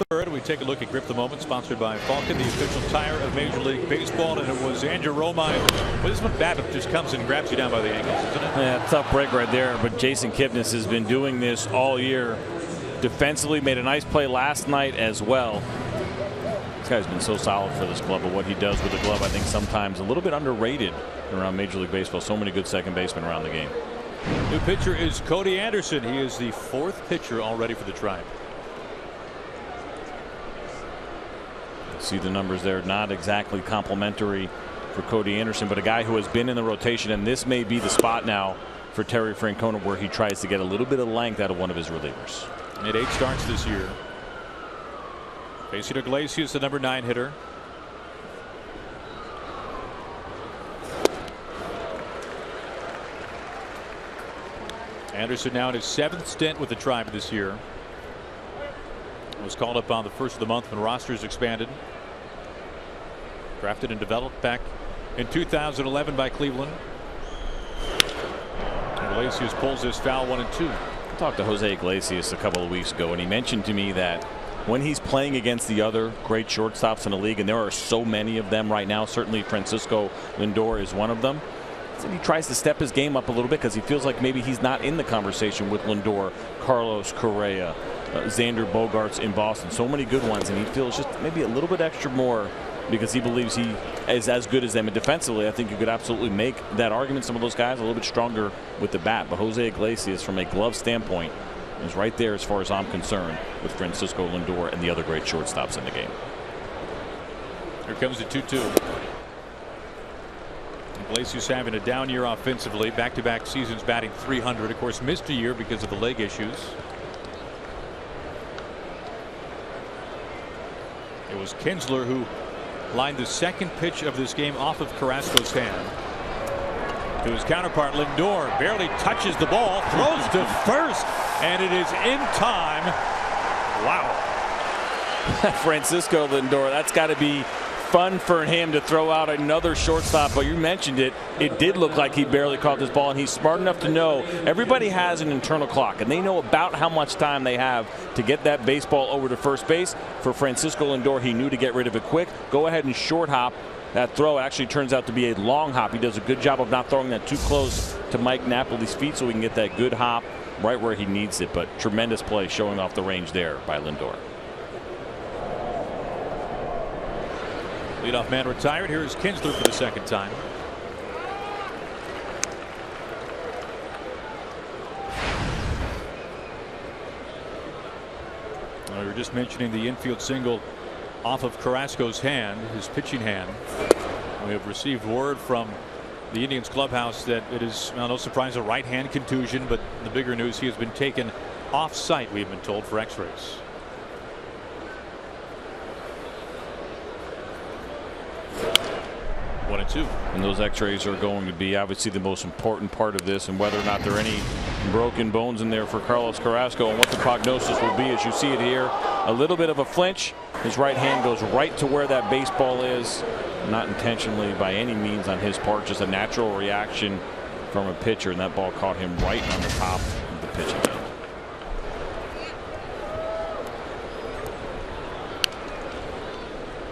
S1: third. We take a look at Grip the Moment, sponsored by Falcon, the official tire of Major League Baseball. And it was Andrew Romine. Well, this one Babbitt just comes and grabs you down by the ankles, isn't it?
S2: Yeah, tough break right there. But Jason Kipnis has been doing this all year. Defensively, made a nice play last night as well. This guy's been so solid for this club, but what he does with the glove, I think sometimes a little bit underrated around Major League Baseball. So many good second basemen around the game.
S1: New pitcher is Cody Anderson. He is the 4th pitcher already for the Tribe.
S2: See the numbers there, not exactly complimentary for Cody Anderson, but a guy who has been in the rotation, and this may be the spot now for Terry Francona where he tries to get a little bit of length out of one of his relievers.
S1: Made 8 starts this year. Facing Iglesias, the number 9 hitter. Anderson now in his 7th stint with the Tribe this year. Was called up on the 1st of the month when rosters expanded. Drafted and developed back in 2011 by Cleveland. Iglesias pulls this foul 1-2.
S2: I talked to Jose Iglesias a couple of weeks ago, and he mentioned to me that when he's playing against the other great shortstops in the league, and there are so many of them right now, certainly Francisco Lindor is one of them, he tries to step his game up a little bit because he feels like maybe he's not in the conversation with Lindor, Carlos Correa, Xander Bogaerts in Boston. So many good ones, and he feels just maybe a little bit extra more because he believes he is as good as them. And defensively, I think you could absolutely make that argument. Some of those guys a little bit stronger with the bat, but Jose Iglesias, from a glove standpoint, is right there as far as I'm concerned with Francisco Lindor and the other great shortstops in the game.
S1: Here comes the 2-2. Iglesias having a down year offensively, back-to-back seasons batting .300. Of course, missed a year because of the leg issues. It was Kinsler who lined the 2nd pitch of this game off of Carrasco's hand. To his counterpart, Lindor barely touches the ball, throws to first, and it is in time. Wow.
S2: Francisco Lindor, that's got to be fun for him to throw out another shortstop, but you mentioned it. It did look like he barely caught this ball, and he's smart enough to know everybody has an internal clock, and they know about how much time they have to get that baseball over to first base. For Francisco Lindor, he knew to get rid of it quick. Go ahead and short hop that throw. It actually turns out to be a long hop. He does a good job of not throwing that too close to Mike Napoli's feet so he can get that good hop right where he needs it. But tremendous play showing off the range there by Lindor.
S1: Leadoff man retired. Here is Kinsler for the 2nd time. We were just mentioning the infield single off of Carrasco's hand, his pitching hand. We have received word from the Indians clubhouse that it is, well, no surprise, a right hand contusion, but the bigger news, he has been taken off site, we've been told, for x-rays.
S2: And those x-rays are going to be obviously the most important part of this, and whether or not there are any broken bones in there for Carlos Carrasco and what the prognosis will be. As you see it here, a little bit of a flinch. His right hand goes right to where that baseball is, not intentionally by any means on his part, just a natural reaction from a pitcher, and that ball caught him right on the top of the pitching end.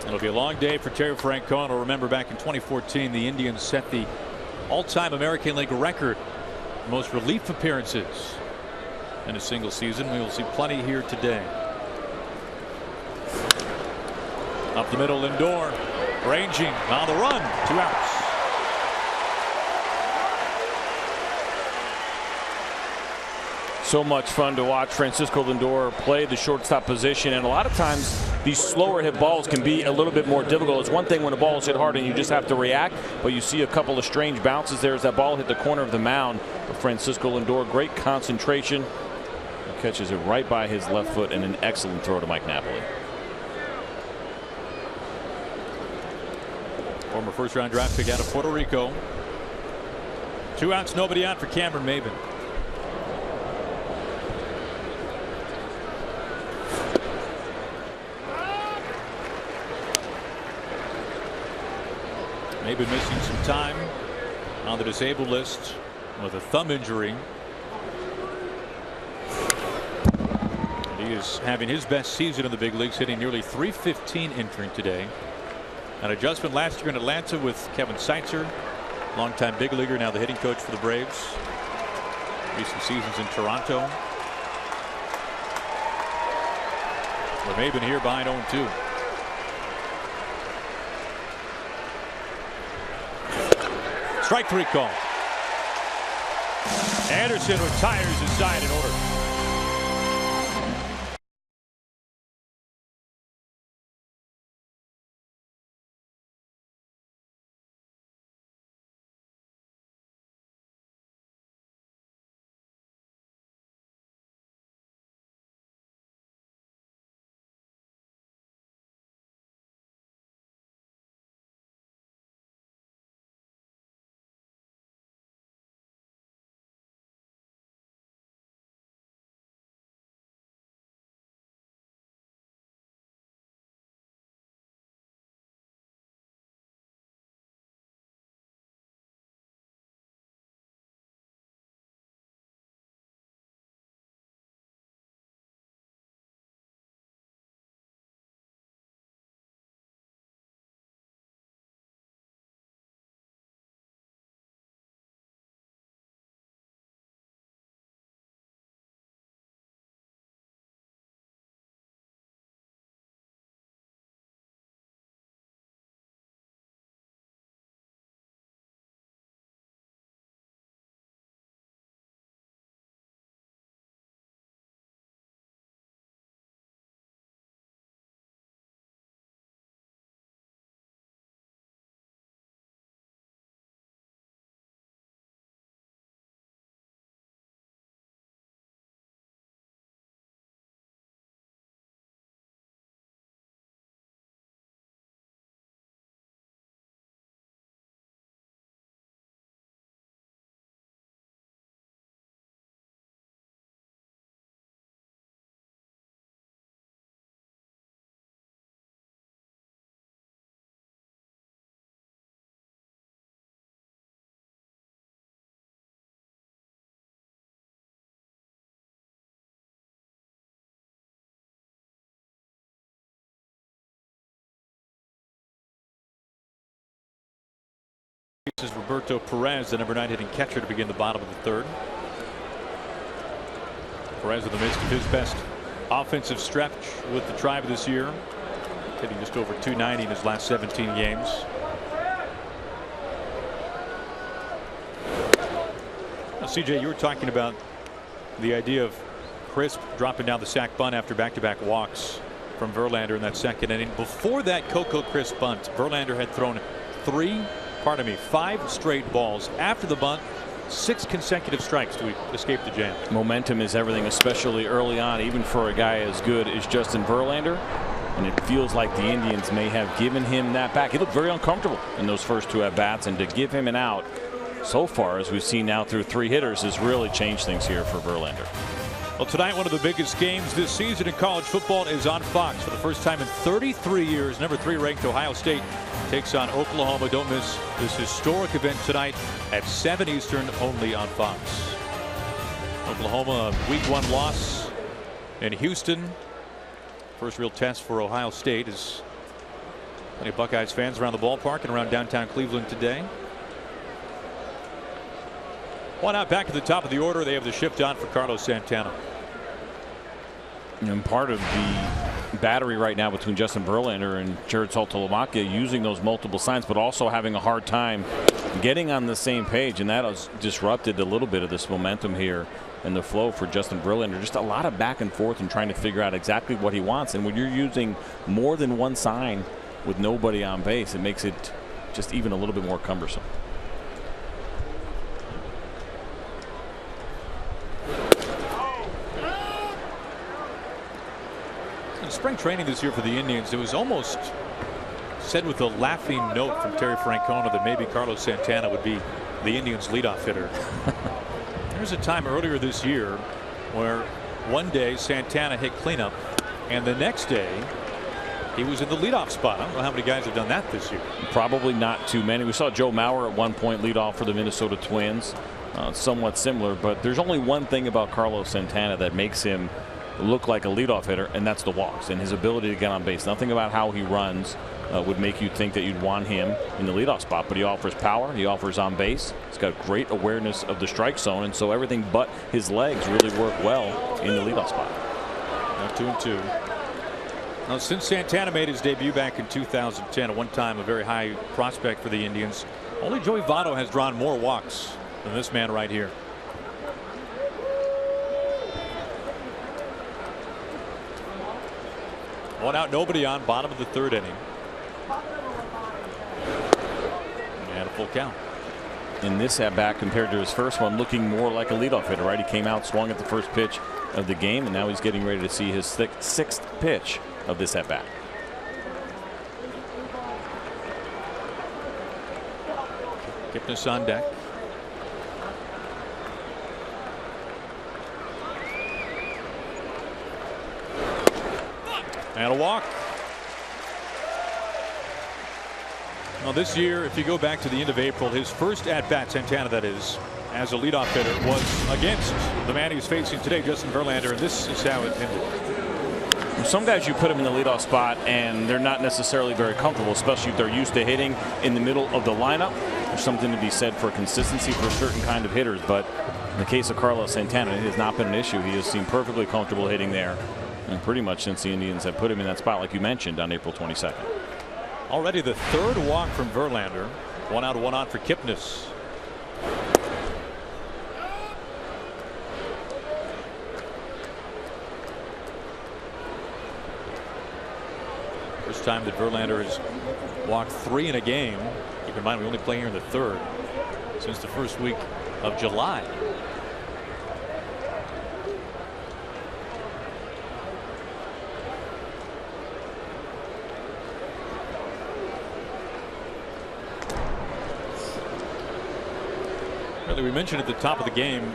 S1: It'll be a long day for Terry Francona. Remember, back in 2014, the Indians set the all-time American League record for most relief appearances in a single season. We will see plenty here today. Up the middle, Lindor ranging on the run. 2 outs.
S2: So much fun to watch Francisco Lindor play the shortstop position, and a lot of times these slower hit balls can be a little bit more difficult. It's one thing when a ball is hit hard and you just have to react, but you see a couple of strange bounces there as that ball hit the corner of the mound. But Francisco Lindor, great concentration, he catches it right by his left foot, and an excellent throw to Mike Napoli.
S1: Former first-round draft pick out of Puerto Rico. 2 outs, nobody out for Cameron Maybin. Maybin missing some time on the disabled list with a thumb injury. And He is having his best season in the big leagues, hitting nearly .315 entering today. An adjustment last year in Atlanta with Kevin Seitzer, longtime big leaguer, now the hitting coach for the Braves. Recent seasons in Toronto. LeMahieu here behind 0-2. Strike 3 call. Anderson retires his side in order. This is Roberto Perez, the #9 hitting catcher, to begin the bottom of the third. Perez in the midst of his best offensive stretch with the Tribe this year, hitting just over .290 in his last 17 games. Now, CJ, you were talking about the idea of Crisp dropping down the sac bunt after back-to-back walks from Verlander in that second inning. Before that Coco Crisp bunt, Verlander had thrown 5 straight balls. After the bunt, 6 consecutive strikes to escape the jam.
S2: Momentum is everything, especially early on, even for a guy as good as Justin Verlander. And it feels like the Indians may have given him that back. He looked very uncomfortable in those first 2 at-bats, and to give him an out so far, as we've seen now through 3 hitters, has really changed things here for Verlander.
S1: Well, tonight, one of the biggest games this season in college football is on Fox. For the first time in 33 years, #3 ranked Ohio State takes on Oklahoma. Don't miss this historic event tonight at 7 Eastern, only on Fox. Oklahoma, a Week 1 loss in Houston. First real test for Ohio State, as plenty of Buckeyes fans around the ballpark and around downtown Cleveland today. One out, back at the top of the order. They have the shift on for Carlos Santana.
S2: And part of the battery right now between Justin Verlander and Jared Saltalamacchia, using those multiple signs, but also having a hard time getting on the same page, and that has disrupted a little bit of this momentum here and the flow for Justin Verlander. Just a lot of back and forth and trying to figure out exactly what he wants. And when you're using more than one sign with nobody on base, it makes it just even a little bit more cumbersome.
S1: In spring training this year for the Indians, it was almost said with a laughing note from Terry Francona that maybe Carlos Santana would be the Indians' leadoff hitter. There's a time earlier this year where one day Santana hit cleanup, and the next day he was in the leadoff spot. I don't know how many guys have done that this year.
S2: Probably not too many. We saw Joe Mauer at one point lead off for the Minnesota Twins. Somewhat similar, but there's only one thing about Carlos Santana that makes him look like a leadoff hitter, and that's the walks and his ability to get on base. Nothing about how he runs would make you think that you'd want him in the leadoff spot, but he offers power, he offers on base, he's got great awareness of the strike zone, and so everything but his legs really work well in the leadoff spot.
S1: Now 2-2. Now, since Santana made his debut back in 2010, at one time a very high prospect for the Indians, only Joey Votto has drawn more walks than this man right here. One out, nobody on, bottom of the third inning. And a full count.
S2: In this at bat compared to his first one, looking more like a leadoff hitter, right? He came out, swung at the first pitch of the game, and now he's getting ready to see his sixth pitch of this at bat.
S1: Kipnis on deck. And a walk. Now this year, if you go back to the end of April, his first at bat, Santana that is, as a leadoff hitter was against the man he's facing today, Justin Verlander, and this is how it ended.
S2: Some guys, you put them in the leadoff spot and they're not necessarily very comfortable, especially if they're used to hitting in the middle of the lineup. There's something to be said for consistency for certain kind of hitters, but in the case of Carlos Santana, it has not been an issue. He has seemed perfectly comfortable hitting there, and pretty much since the Indians have put him in that spot, like you mentioned, on April 22nd.
S1: Already the third walk from Verlander. One out, one on for Kipnis. First time that Verlander has walked 3 in a game. Keep in mind, we only play here in the third since the first week of July. We mentioned at the top of the game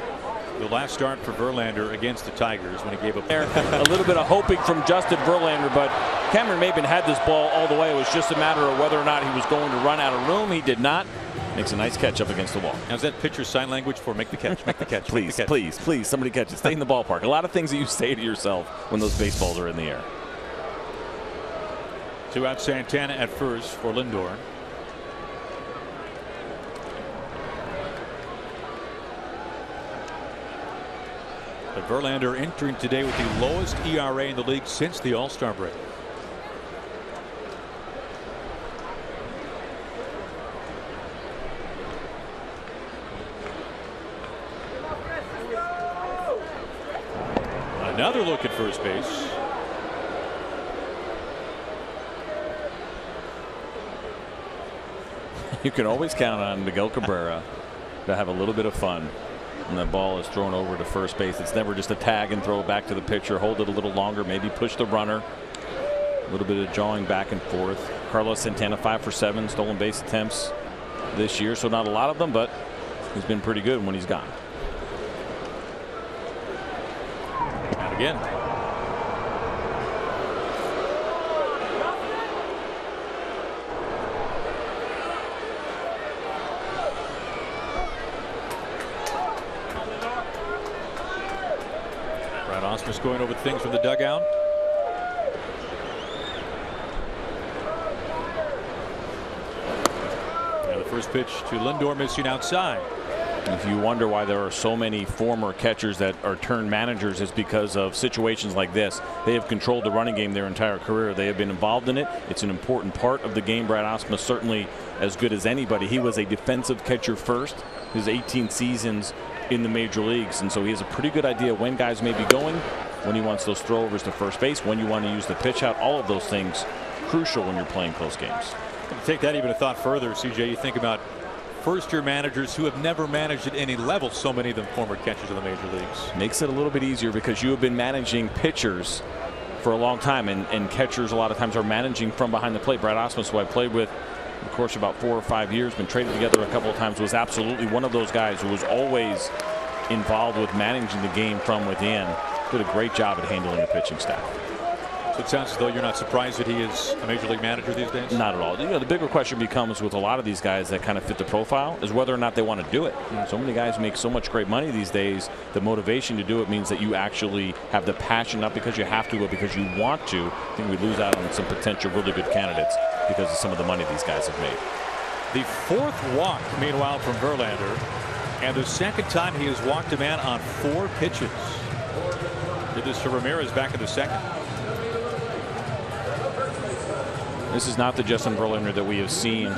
S1: the last start for Verlander against the Tigers when he gave up
S2: a little bit of hoping from Justin Verlander, but Cameron Maybin had this ball all the way. It was just a matter of whether or not he was going to run out of room. He did not. Makes a nice catch up against the wall.
S1: Now, is that pitcher's sign language for make the catch, make the catch?
S2: Please,
S1: the catch.
S2: please, somebody catch it. Stay in the ballpark. A lot of things that you say to yourself when those baseballs are in the air.
S1: 2 out, Santana at first for Lindor. But Verlander entering today with the lowest ERA in the league since the All-Star break. Another look at first base.
S2: You can always count on Miguel Cabrera to have a little bit of fun. And the ball is thrown over to first base. It's never just a tag and throw it back to the pitcher. Hold it a little longer, maybe push the runner. A little bit of jawing back and forth. Carlos Santana 5 for 7 stolen base attempts this year, so not a lot of them, but he's been pretty good when he's gone.
S1: And again. Osmer's going over things from the dugout. And the first pitch to Lindor missing outside.
S2: If you wonder why there are so many former catchers that are turned managers, it's because of situations like this. They have controlled the running game their entire career. They have been involved in it. It's an important part of the game. Brad Ausmus certainly as good as anybody. He was a defensive catcher first. His 18 seasons in the major leagues, and so he has a pretty good idea when guys may be going, when he wants those throwovers to first base, when you want to use the pitch out. All of those things crucial when you're playing close games.
S1: To take that even a thought further, CJ, you think about first-year managers who have never managed at any level, so many of them former catchers in the major leagues.
S2: Makes it a little bit easier because you have been managing pitchers for a long time, and catchers a lot of times are managing from behind the plate. Brad Ausmus, who I played with of course about 4 or 5 years, been traded together a couple of times, was absolutely one of those guys who was always involved with managing the game from within. Did a great job at handling the pitching staff.
S1: So It sounds as though you're not surprised that he is a major league manager these days.
S2: Not at all. You know, the bigger question becomes with a lot of these guys that kind of fit the profile is whether or not they want to do it. So many guys make so much great money these days. The motivation to do it means that you actually have the passion, not because you have to, but because you want to. I think we lose out on some potential really good candidates because of some of the money these guys have made.
S1: The fourth walk, meanwhile, from Verlander, and the second time he has walked a man on 4 pitches. Did this to Ramirez back in the second.
S2: This is not the Justin Verlander that we have seen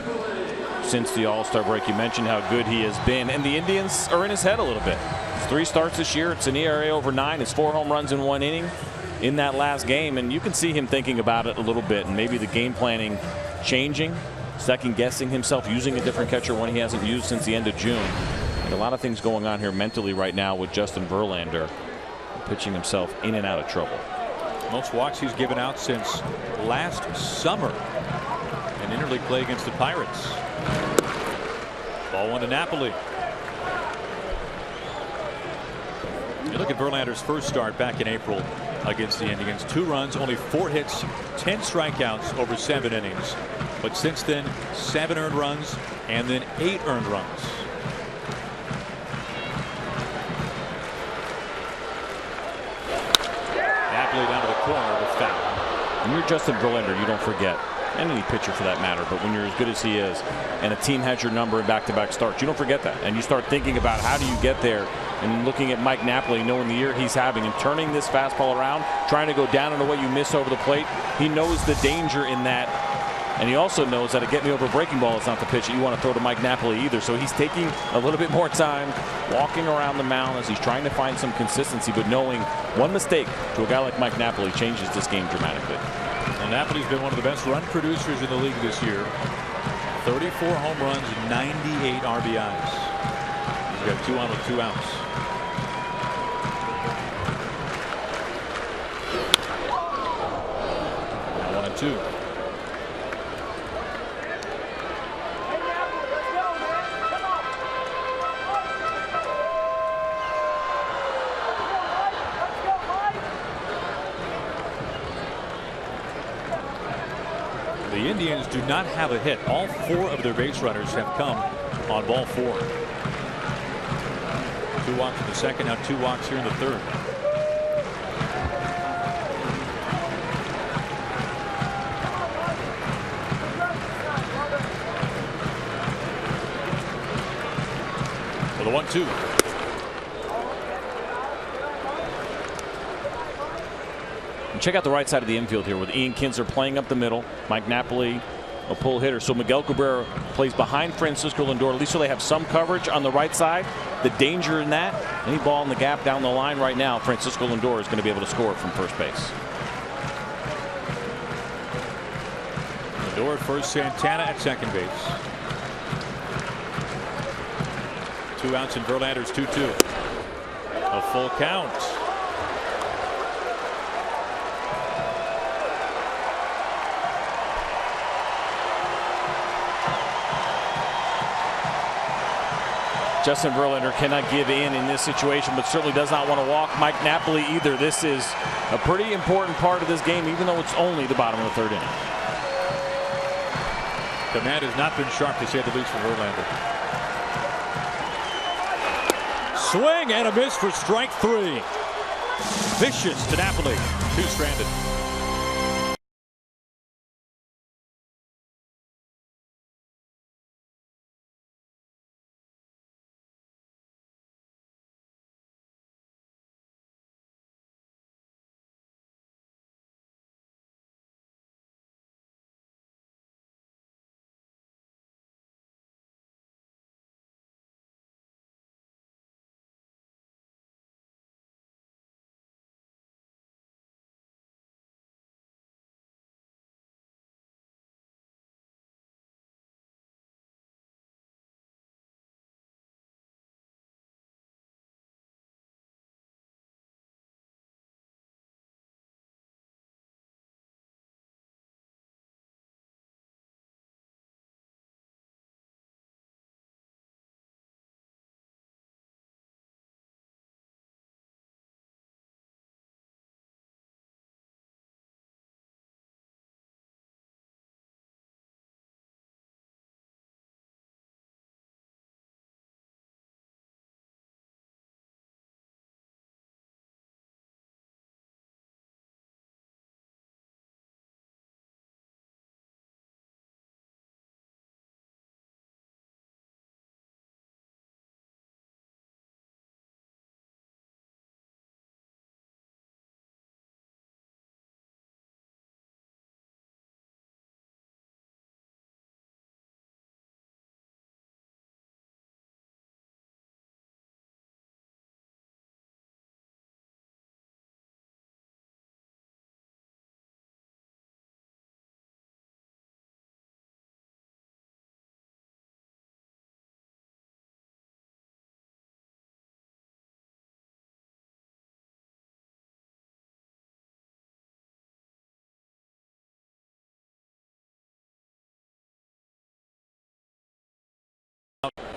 S2: since the All-Star break. You mentioned how good he has been, and the Indians are in his head a little bit. It's 3 starts this year. It's an ERA over 9. It's 4 home runs in 1 inning in that last game, and you can see him thinking about it a little bit, and maybe the game planning changing, second-guessing himself, using a different catcher when he hasn't used since the end of June. And a lot of things going on here mentally right now with Justin Verlander, pitching himself in and out of trouble.
S1: Most walks he's given out since last summer in interleague play against the Pirates. Ball 1 to Napoli. You look at Verlander's first start back in April against the Indians. 2 runs, only 4 hits, 10 strikeouts over 7 innings. But since then, 7 earned runs and then 8 earned runs. Napoli down to the corner with foul.
S2: When you're Justin Verlander, you don't forget, and any pitcher for that matter, but when you're as good as he is and a team has your number in back-to-back starts, you don't forget that, and you start thinking about how do you get there, and looking at Mike Napoli, knowing the year he's having and turning this fastball around, trying to go down in a way you miss over the plate. He knows the danger in that, and he also knows that a get me over breaking ball is not the pitch that you want to throw to Mike Napoli either. So he's taking a little bit more time walking around the mound as he's trying to find some consistency, but knowing one mistake to a guy like Mike Napoli changes this game dramatically.
S1: Well, Napoli's been one of the best run producers in the league this year. 34 home runs, 98 RBIs. He's got 2 on with 2 outs. Now 1 and 2. The Indians do not have a hit. All 4 of their base runners have come on ball 4. 2 walks in the second, now 2 walks here in the third. For the 1-2.
S2: Check out the right side of the infield here with Ian Kinsler playing up the middle. Mike Napoli, a pull hitter. So Miguel Cabrera plays behind Francisco Lindor, at least so they have some coverage on the right side. The danger in that, any ball in the gap down the line right now, Francisco Lindor is going to be able to score from first base.
S1: Lindor at first, Santana at second base. 2 outs in Verlander's 2-2. A full count.
S2: Justin Verlander cannot give in this situation, but certainly does not want to walk Mike Napoli either. This is a pretty important part of this game, even though it's only the bottom of the 3rd inning.
S1: The man has not been sharp, to say the least, for Verlander. Swing and a miss for strike 3. Vicious to Napoli. 2 stranded.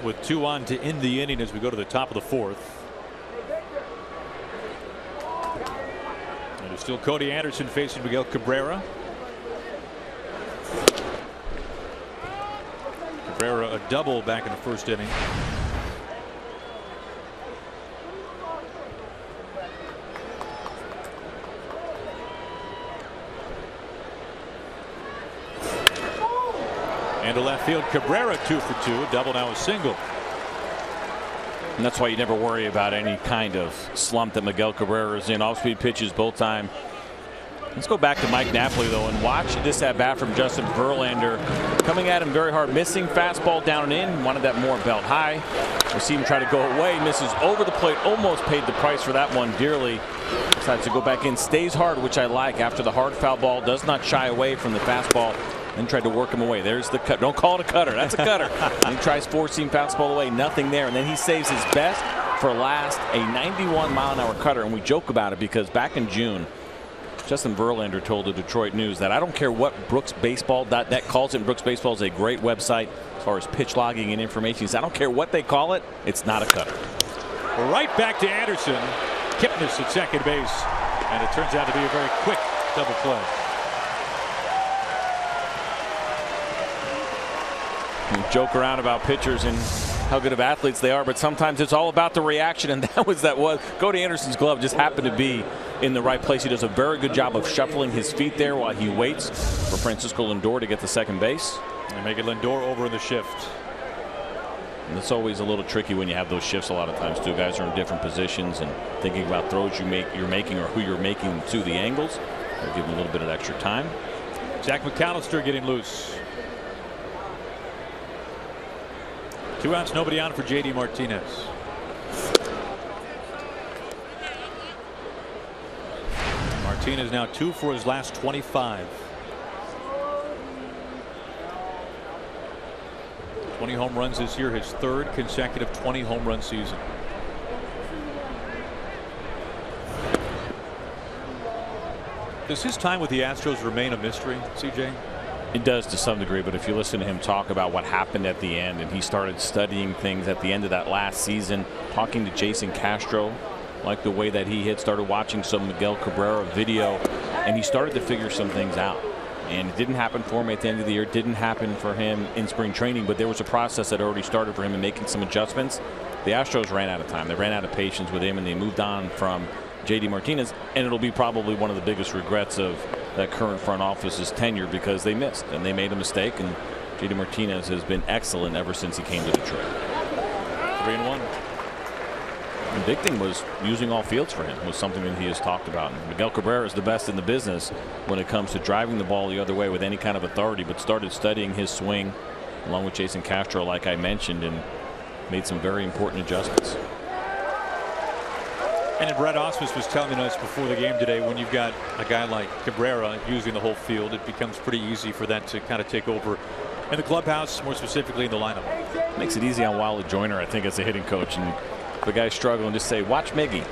S1: with 2 on to end the inning as we go to the top of the 4th. And it's still Cody Anderson facing Miguel Cabrera. Cabrera a double back in the 1st inning. And to left field, Cabrera 2 for 2, double, now a single.
S2: And that's why you never worry about any kind of slump that Miguel Cabrera is in. Off-speed pitches both time. Let's go back to Mike Napoli, though, and watch this at-bat from Justin Verlander. Coming at him very hard, missing fastball down and in. Wanted that more belt high. We see him try to go away, misses over the plate, almost paid the price for that one dearly. Decides to go back in, stays hard, which I like. After the hard foul ball, does not shy away from the fastball. Then tried to work him away. There's the cut. Don't call it a cutter. That's a cutter. And he tries four-seam fastball away. Nothing there. And then he saves his best for last, a 91-mile-an-hour cutter. And we joke about it because back in June, Justin Verlander told the Detroit News that I don't care what BrooksBaseball.net calls it. Brooks Baseball is a great website as far as pitch logging and information. He said, I don't care what they call it. It's not a cutter.
S1: Right back to Anderson. Kipnis at second base. And it turns out to be a very quick double play.
S2: We joke around about pitchers and how good of athletes they are, but sometimes it's all about the reaction, and that was Cody Anderson's glove just happened to be in the right place. He does a very good job of shuffling his feet there while he waits for Francisco Lindor to get to second base.
S1: And make it Lindor over in the shift.
S2: And it's always a little tricky when you have those shifts a lot of times too. Guys are in different positions and thinking about throws you're making or who you're making to the angles. They'll give them a little bit of extra time.
S1: Zach McAllister getting loose. 2 outs, nobody on for JD Martinez. Martinez now 2 for his last 25. 20 home runs this year, his 3rd consecutive 20 home run season. Does his time with the Astros remain a mystery, CJ?
S2: It does to some degree, but if you listen to him talk about what happened at the end, and he started studying things at the end of that last season, talking to Jason Castro, like the way that he had started watching some Miguel Cabrera video, and he started to figure some things out. And it didn't happen for him at the end of the year. It didn't happen for him in spring training, but there was a process that already started for him in making some adjustments. The Astros ran out of time. They ran out of patience with him, and they moved on from JD Martinez, and it'll be probably one of the biggest regrets of that current front office's tenure because they missed and they made a mistake, and JD Martinez has been excellent ever since he came to Detroit.
S1: 3-1.
S2: The big thing was using all fields for him was something that he has talked about. And Miguel Cabrera is the best in the business when it comes to driving the ball the other way with any kind of authority, but started studying his swing along with Jason Castro, like I mentioned, and made some very important adjustments.
S1: And Brett Ausmus was telling us before the game today, when you've got a guy like Cabrera using the whole field, it becomes pretty easy for that to kind of take over in the clubhouse, more specifically in the lineup.
S2: Makes it easy on Wally Joyner, I think, as a hitting coach. And if the guy's struggling, just say, watch Miggy.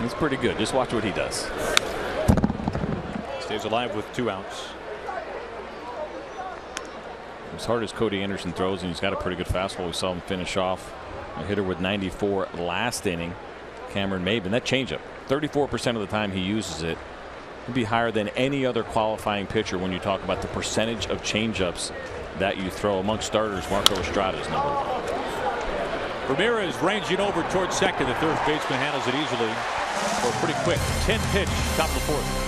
S2: He's pretty good. Just watch what he does.
S1: Stays alive with 2 outs.
S2: As hard as Cody Anderson throws, and he's got a pretty good fastball. We saw him finish off a hitter with 94 last inning. Cameron Maybin, that changeup, 34% of the time he uses it. It'd be higher than any other qualifying pitcher when you talk about the percentage of changeups that you throw. Amongst starters, Marco Estrada is number 1.
S1: Ramirez ranging over towards second. The third baseman handles it easily for a pretty quick 10-pitch top of the 4th.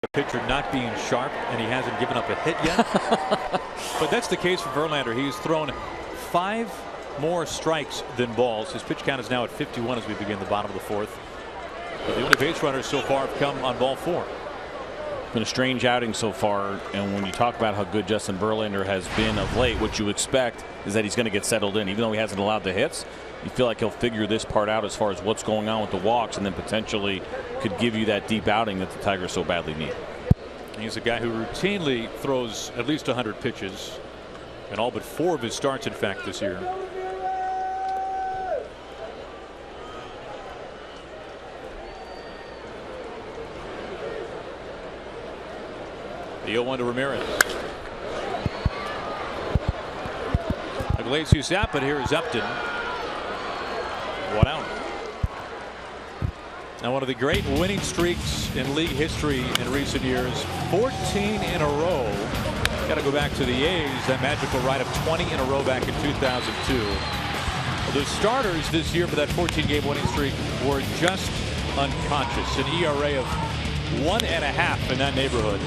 S1: The pitcher not being sharp, and he hasn't given up a hit yet. But that's the case for Verlander. He's thrown 5 more strikes than balls. His pitch count is now at 51 as we begin the bottom of the 4th. But the only base runners so far have come on ball 4.
S2: Been a strange outing so far, and when you talk about how good Justin Verlander has been of late, what you expect is that he's going to get settled in. Even though he hasn't allowed the hits, you feel like he'll figure this part out as far as what's going on with the walks, and then potentially could give you that deep outing that the Tigers so badly need.
S1: He's a guy who routinely throws at least 100 pitches in all but 4 of his starts, in fact, this year. The 0-1 to Ramirez. Iglesias out, but here is Upton. 1 out. Now, one of the great winning streaks in league history in recent years, 14 in a row. Got to go back to the A's, that magical ride of 20 in a row back in 2002. Well, the starters this year for that 14-game winning streak were just unconscious. An ERA of 1.5 in that neighborhood.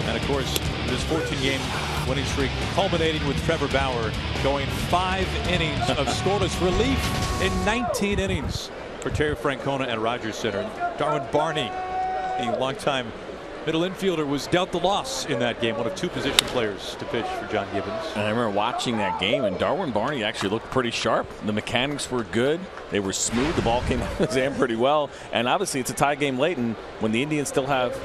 S1: And of course, this 14-game winning streak culminating with Trevor Bauer going 5 innings of scoreless relief in 19 innings for Terry Francona at Rogers Center. Darwin Barney, a longtime middle infielder, was dealt the loss in that game. One of 2 position players to pitch for John Gibbons.
S2: And I remember watching that game, and Darwin Barney actually looked pretty sharp. The mechanics were good. They were smooth. The ball came out of his hand pretty well. And obviously, it's a tie game late, and when the Indians still have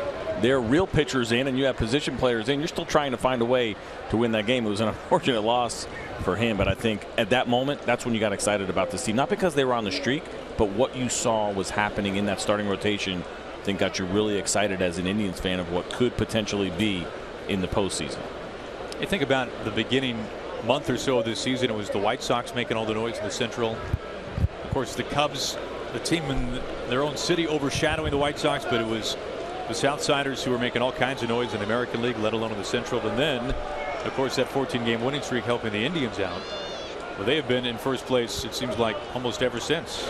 S2: their real pitchers in and you have position players in, you're still trying to find a way to win that game. It was an unfortunate loss for him, but I think at that moment, that's when you got excited about this team. Not because they were on the streak, but what you saw was happening in that starting rotation, I think got you really excited as an Indians fan of what could potentially be in the postseason.
S1: You think about the beginning month or so of this season, it was the White Sox making all the noise in the Central. Of course, the Cubs, the team in their own city, overshadowing the White Sox, but it was the Southsiders who were making all kinds of noise in the American League, let alone in the Central. And then, of course, that 14-game winning streak helping the Indians out. Well, they have been in first place, it seems like, almost ever since.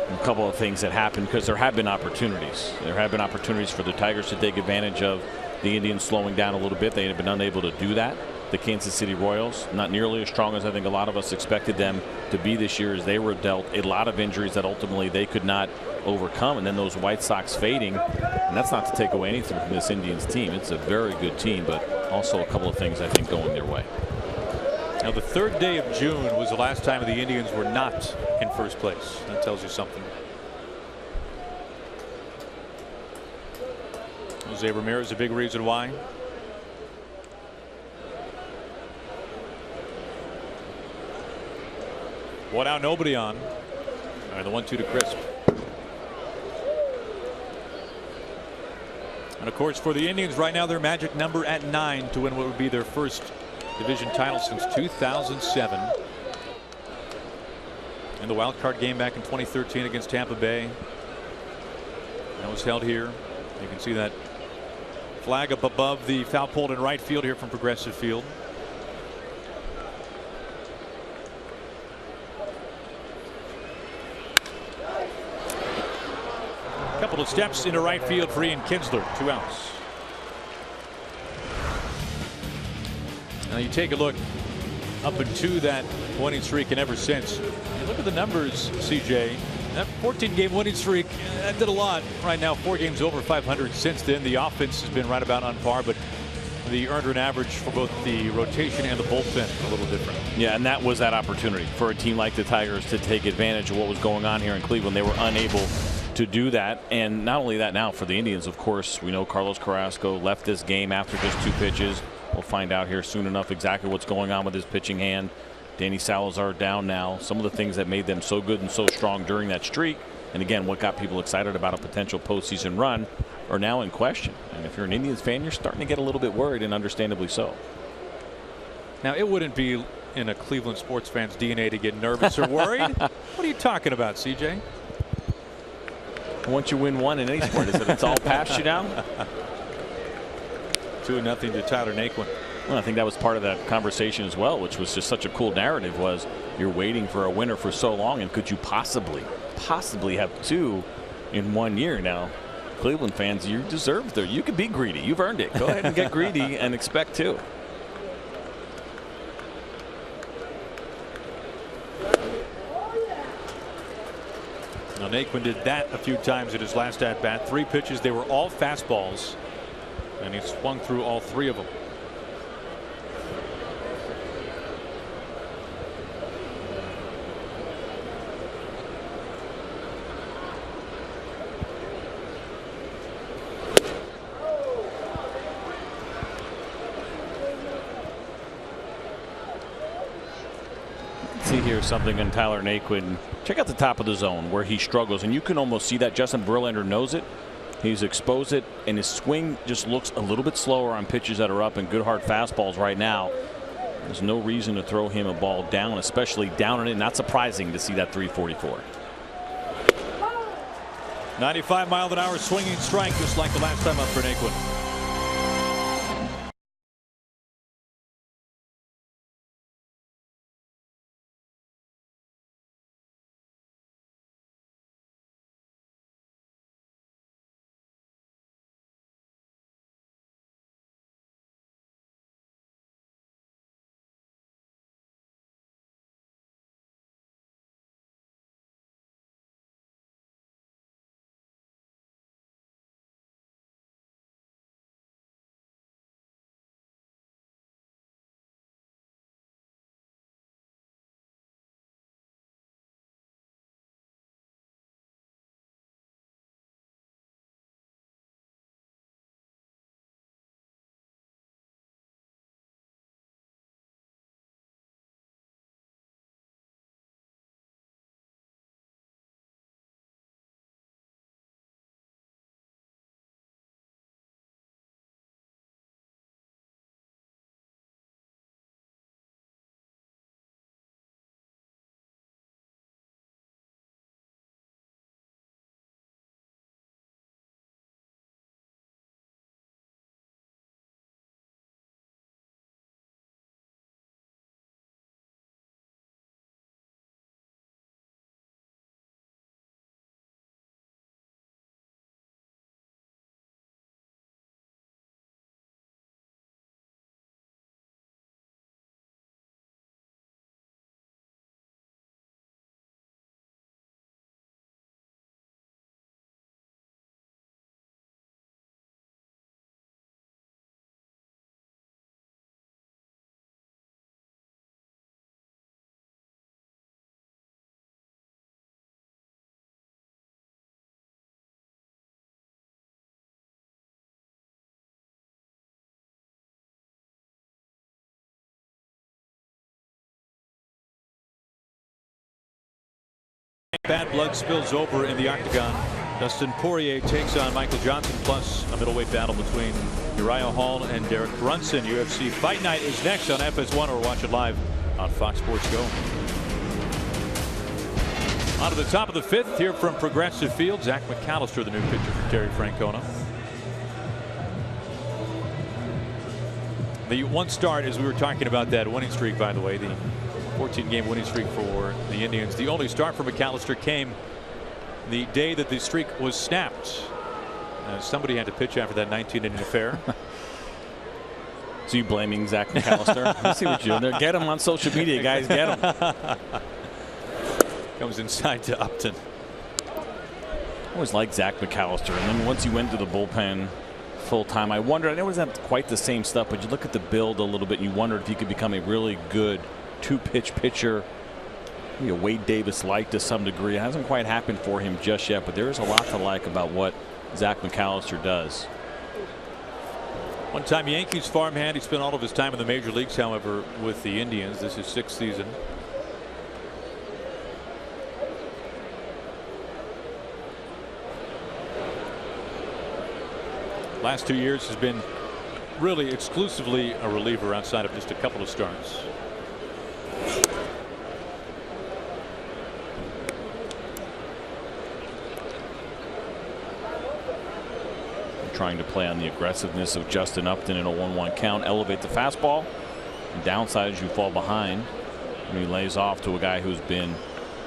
S2: A couple of things that happened because there have been opportunities. There have been opportunities for the Tigers to take advantage of the Indians slowing down a little bit. They have been unable to do that. The Kansas City Royals, not nearly as strong as I think a lot of us expected them to be this year, as they were dealt a lot of injuries that ultimately they could not overcome. And then those White Sox fading, and that's not to take away anything from this Indians team. It's a very good team, but also a couple of things I think going their way.
S1: Now, the 3rd day of June was the last time the Indians were not in first place. That tells you something. Jose Ramirez, a big reason why. One out, nobody on. All right, the 1-2 to Crisp. And of course, for the Indians right now, their magic number at 9 to win what would be their first division title since 2007. In the wild card game back in 2013 against Tampa Bay. That was held here. You can see that flag up above the foul pole in right field here from Progressive Field. Couple of steps into right field for Ian Kinsler. 2 outs. Now you take a look up into that winning streak and ever since. You look at the numbers, CJ. That 14-game winning streak, that did a lot. Right now, 4 games over 500 since then. The offense has been right about on par, but the earned run average for both the rotation and the bullpen a little different.
S2: Yeah, and that was that opportunity for a team like the Tigers to take advantage of what was going on here in Cleveland. They were unable to do that. And not only that, now for the Indians, of course, we know Carlos Carrasco left this game after just 2 pitches. We'll find out here soon enough exactly what's going on with his pitching hand. Danny Salazar down now. Some of the things that made them so good and so strong during that streak, and again, what got people excited about a potential postseason run, are now in question. And if you're an Indians fan, you're starting to get a little bit worried, and understandably so.
S1: Now, it wouldn't be in a Cleveland sports fan's DNA to get nervous or worried. What are you talking about, CJ?
S2: Once you win one in any sport, is it it's all past you now?
S1: 2-0 to Tyler Naquin.
S2: Well, I think that was part of that conversation as well, which was just such a cool narrative. Was you're waiting for a winner for so long, and could you possibly have 2 in 1 year? Now, Cleveland fans, you deserve there. You can be greedy. You've earned it. Go ahead and get greedy and expect to.
S1: Now Naquin did that a few times in his last at bat. 3 pitches, they were all fastballs, and he swung through all 3 of them.
S2: See here something in Tyler Naquin. Check out the top of the zone where he struggles, and you can almost see that. Justin Verlander knows it. He's exposed it, and his swing just looks a little bit slower on pitches that are up and good hard fastballs right now. There's no reason to throw him a ball down, especially down and in. Not surprising to see that 344.
S1: 95-mile-an-hour swinging strike, just like the last time up for Naquin. Bad blood spills over in the octagon. Dustin Poirier takes on Michael Johnson, plus a middleweight battle between Uriah Hall and Derek Brunson. UFC Fight Night is next on FS1, or watch it live on Fox Sports Go. On to the top of the 5th here from Progressive Field. Zach McAllister, the new pitcher for Terry Francona. The one start, as we were talking about that winning streak, by the way, the 14-game winning streak for the Indians. The only start for McAllister came the day that the streak was snapped. Somebody had to pitch after that 19-inning affair.
S2: So you blaming Zach McAllister? I see what you're doing there. Get him on social media, guys. Get him.
S1: Comes inside to Upton.
S2: I always liked Zach McAllister, and then once he went to the bullpen full time, I wondered. I know it wasn't quite the same stuff, but you look at the build a little bit, and you wondered if he could become a really good 2-pitch pitcher. Maybe a Wade Davis like to some degree. It hasn't quite happened for him just yet, but there is a lot to like about what Zach McAllister does.
S1: One-time Yankees farmhand. He spent all of his time in the major leagues, however, with the Indians. This is his 6th season. Last 2 years has been really exclusively a reliever outside of just a couple of starts.
S2: Trying to play on the aggressiveness of Justin Upton in a 1-1 count, elevate the fastball. And downside is you fall behind, and he lays off to a guy who's been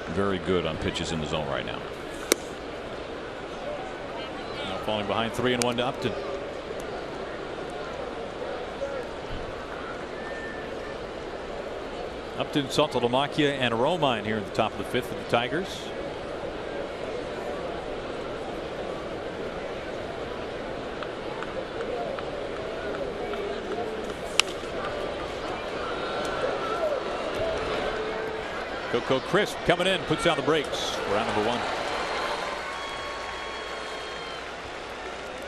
S2: very good on pitches in the zone right now.
S1: falling behind 3-1 to Upton. Upton, Saltalamacchia, and Romine here at the top of the 5th for the Tigers. Coco Crisp coming in, puts down the brakes. We're on number 1.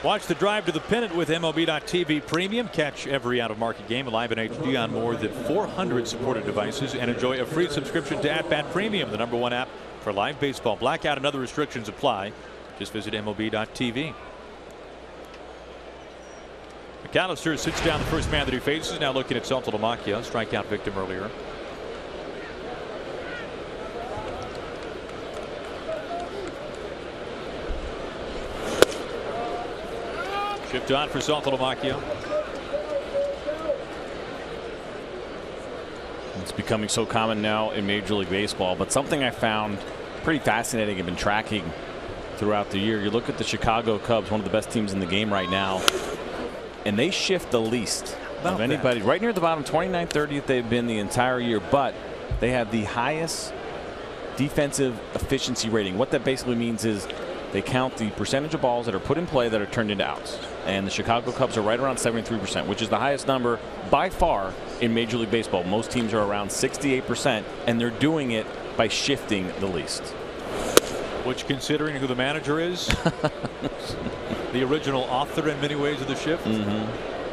S1: Watch the drive to the pennant with MLB.TV Premium. Catch every out-of-market game live in HD on more than 400 supported devices and enjoy a free subscription to At-Bat Premium, the #1 app for live baseball. Blackout and other restrictions apply. Just visit MLB.TV. McAllister sits down the first man that he faces. Now looking at Saltalamacchia, strikeout victim earlier. Shift on for Saltalamacchia.
S2: It's becoming so common now in Major League Baseball, but something I found pretty fascinating and been tracking throughout the year. You look at the Chicago Cubs, one of the best teams in the game right now, and they shift the least of anybody. Right near the bottom, 29th, 30th they've been the entire year, but they have the highest defensive efficiency rating. What that basically means is they count the percentage of balls that are put in play that are turned into outs. And the Chicago Cubs are right around 73%, which is the highest number by far in Major League Baseball. Most teams are around 68%, and they're doing it by shifting the least.
S1: Which, considering who the manager is, the original author in many ways of the shift,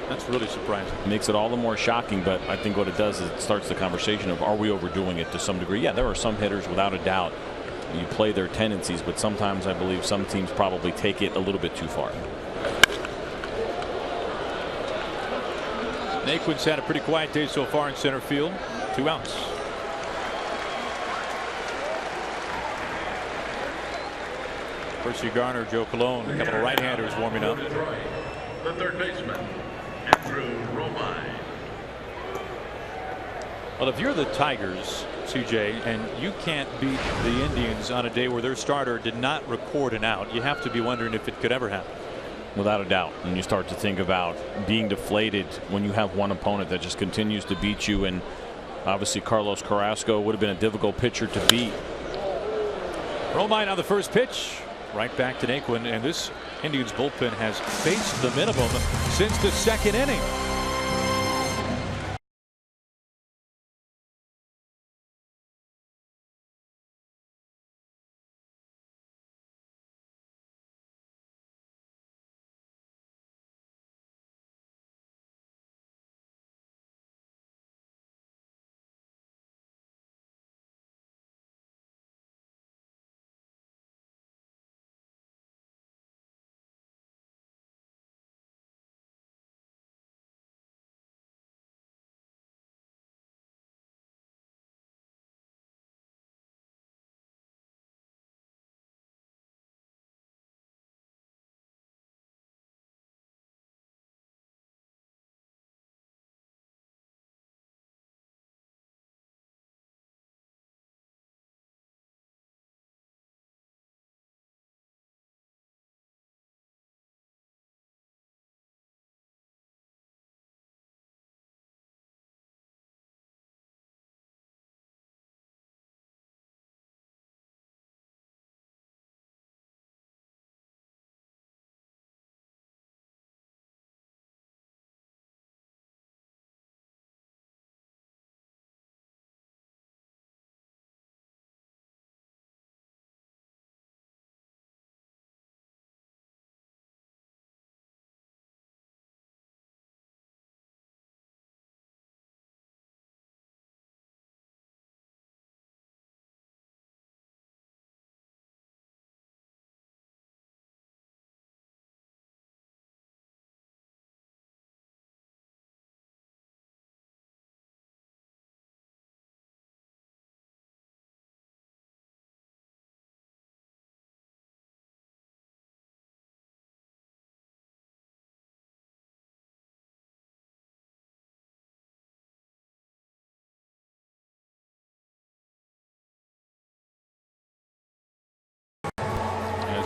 S1: that's really surprising.
S2: Makes it all the more shocking, but I think what it does is it starts the conversation of, are we overdoing it to some degree? Yeah, there are some hitters without a doubt. You play their tendencies, but sometimes I believe some teams probably take it a little bit too far.
S1: Naquin's had a pretty quiet day so far in center field. 2 outs. Percy Garner, Joe Colon, a couple of right-handers warming up.
S4: The third baseman, Andrew Romine.
S1: Well, if you're the Tigers, CJ, and you can't beat the Indians on a day where their starter did not record an out, you have to be wondering if it could ever happen.
S2: Without a doubt. And you start to think about being deflated when you have one opponent that just continues to beat you. And obviously Carlos Carrasco would have been a difficult pitcher to beat.
S1: Romine on the first pitch. Right back to Naquin. And this Indians bullpen has faced the minimum since the 2nd inning.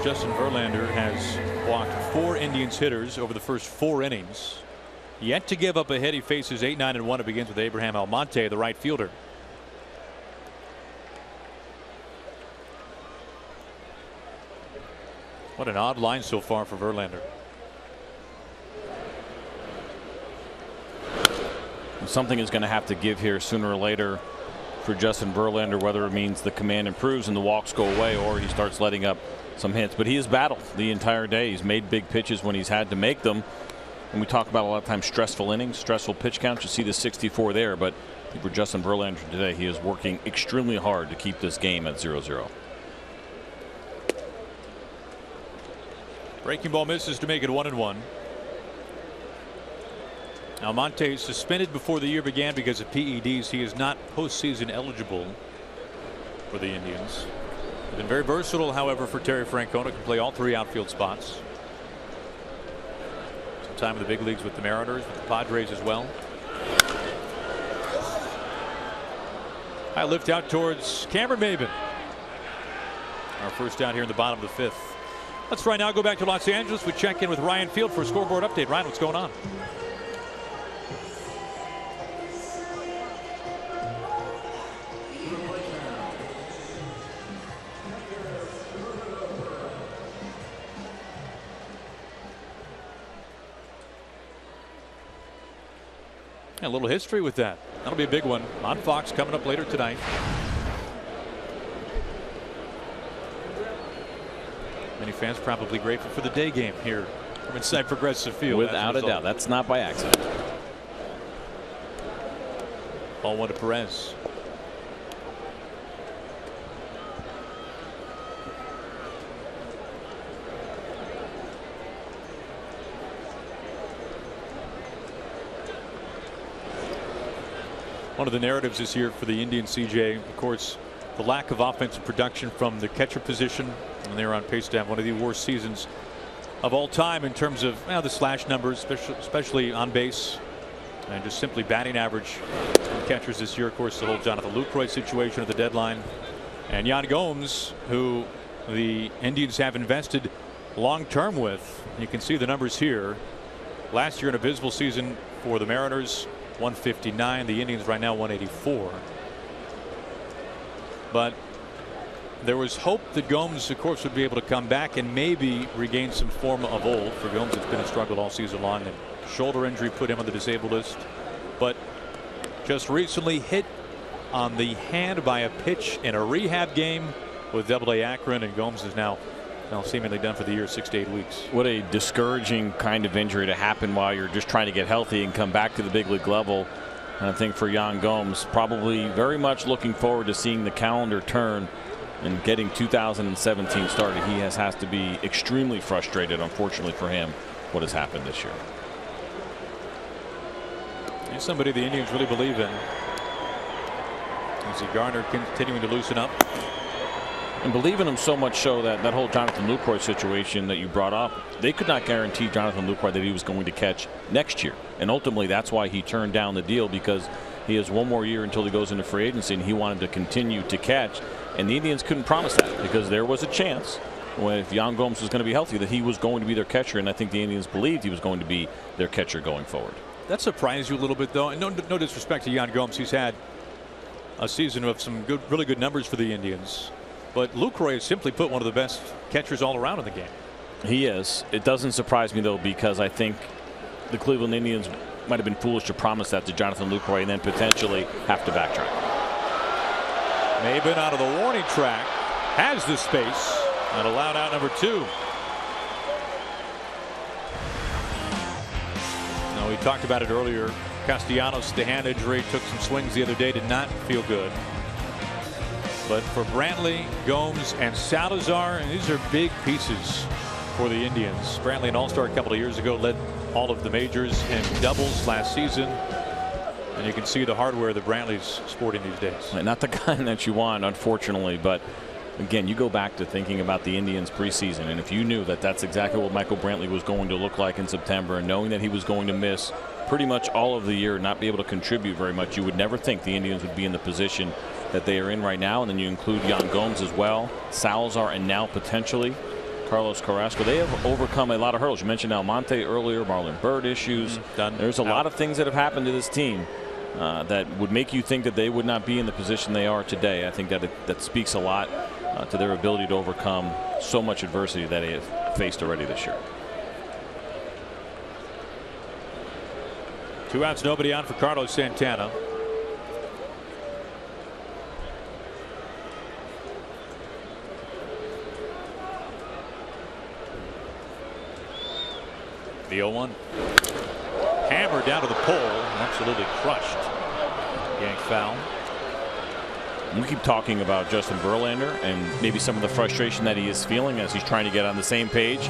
S1: Justin Verlander has walked 4 Indians hitters over the first 4 innings. Yet to give up a hit. He faces 8-9-1. It begins with Abraham Almonte, the right fielder. What an odd line so far for Verlander.
S2: Something is going to have to give here sooner or later for Justin Verlander, whether it means the command improves and the walks go away or he starts letting up some hits. But he has battled the entire day. He's made big pitches when he's had to make them. And we talk about a lot of times stressful innings, stressful pitch counts. You see the 64 there, but for Justin Verlander today, he is working extremely hard to keep this game at 0-0.
S1: Breaking ball misses to make it 1-1. Almonte suspended before the year began because of PEDs. He is not postseason eligible for the Indians. Been very versatile, however, for Terry Francona. Can play all 3 outfield spots. Some time in the big leagues with the Mariners, with the Padres as well. High lift out towards Cameron Maybin. Our first out here in the bottom of the 5th. Let's right now go back to Los Angeles. We check in with Ryan Field for a scoreboard update. Ryan, what's going on? A little history with that. That'll be a big one on Fox coming up later tonight. Many fans probably grateful for the day game here from inside Progressive Field.
S2: Without a doubt. That's not by accident.
S1: Ball 1 to Perez. One of the narratives this year for the Indians, CJ, of course, the lack of offensive production from the catcher position. And they're on pace to have one of the worst seasons of all time in terms of the slash numbers, especially on base, and just simply batting average from catchers this year. Of course, the whole Jonathan Lucroy situation at the deadline, and Yan Gomes, who the Indians have invested long term with. You can see the numbers here. Last year, an abysmal season for the Mariners. 159. The Indians right now 184. But there was hope that Gomes, of course, would be able to come back and maybe regain some form of old. For Gomes, it's been a struggle all season long, and shoulder injury put him on the disabled list. But just recently hit on the hand by a pitch in a rehab game with AA Akron, and Gomes is now seemingly done for the year, 6 to 8 weeks.
S2: What a discouraging kind of injury to happen while you're just trying to get healthy and come back to the big league level. And I think for Yan Gomes, probably very much looking forward to seeing the calendar turn and getting 2017 started. He has to be extremely frustrated, unfortunately for him, what has happened this year.
S1: He's somebody the Indians really believe in. You see Garner continuing to loosen up.
S2: And believe in him so much so that that whole Jonathan Lucroy situation that you brought up, they could not guarantee Jonathan Lucroy that he was going to catch next year. And ultimately, that's why he turned down the deal, because he has 1 more year until he goes into free agency, and he wanted to continue to catch. And the Indians couldn't promise that, because there was a chance when if Yan Gomes was going to be healthy that he was going to be their catcher, and I think the Indians believed he was going to be their catcher going forward.
S1: That surprised you a little bit, though, and no disrespect to Yan Gomes. He's had a season of some really good numbers for the Indians. But Lucroy has simply put one of the best catchers all around in the game.
S2: He is. It doesn't surprise me, though, because I think the Cleveland Indians might have been foolish to promise that to Jonathan Lucroy and then potentially have to backtrack.
S1: Maybin out of the warning track, has the space, and allowed out number 2. Now, we talked about it earlier. Castellanos, the hand injury, took some swings the other day, did not feel good. But for Brantley, Gomes, and Salazar, and these are big pieces for the Indians. Brantley, an all-star a couple of years ago, led all of the majors in doubles last season. And you can see the hardware that Brantley's sporting these days.
S2: Not the kind that you want, unfortunately, but again, you go back to thinking about the Indians preseason, and if you knew that that's exactly what Michael Brantley was going to look like in September, and knowing that he was going to miss pretty much all of the year, not be able to contribute very much, you would never think the Indians would be in the position that they are in right now. And then you include Yan Gomes as well, Salazar, and now potentially Carlos Carrasco. They have overcome a lot of hurdles. You mentioned Almonte earlier, Marlon Byrd issues. There's a lot of things that have happened to this team that would make you think that they would not be in the position they are today. I think that speaks a lot to their ability to overcome so much adversity that they have faced already this year.
S1: 2 outs, nobody on for Carlos Santana. The 0-1. Hammered down to the pole. Absolutely crushed. Yank foul.
S2: We keep talking about Justin Verlander and maybe some of the frustration that he is feeling as he's trying to get on the same page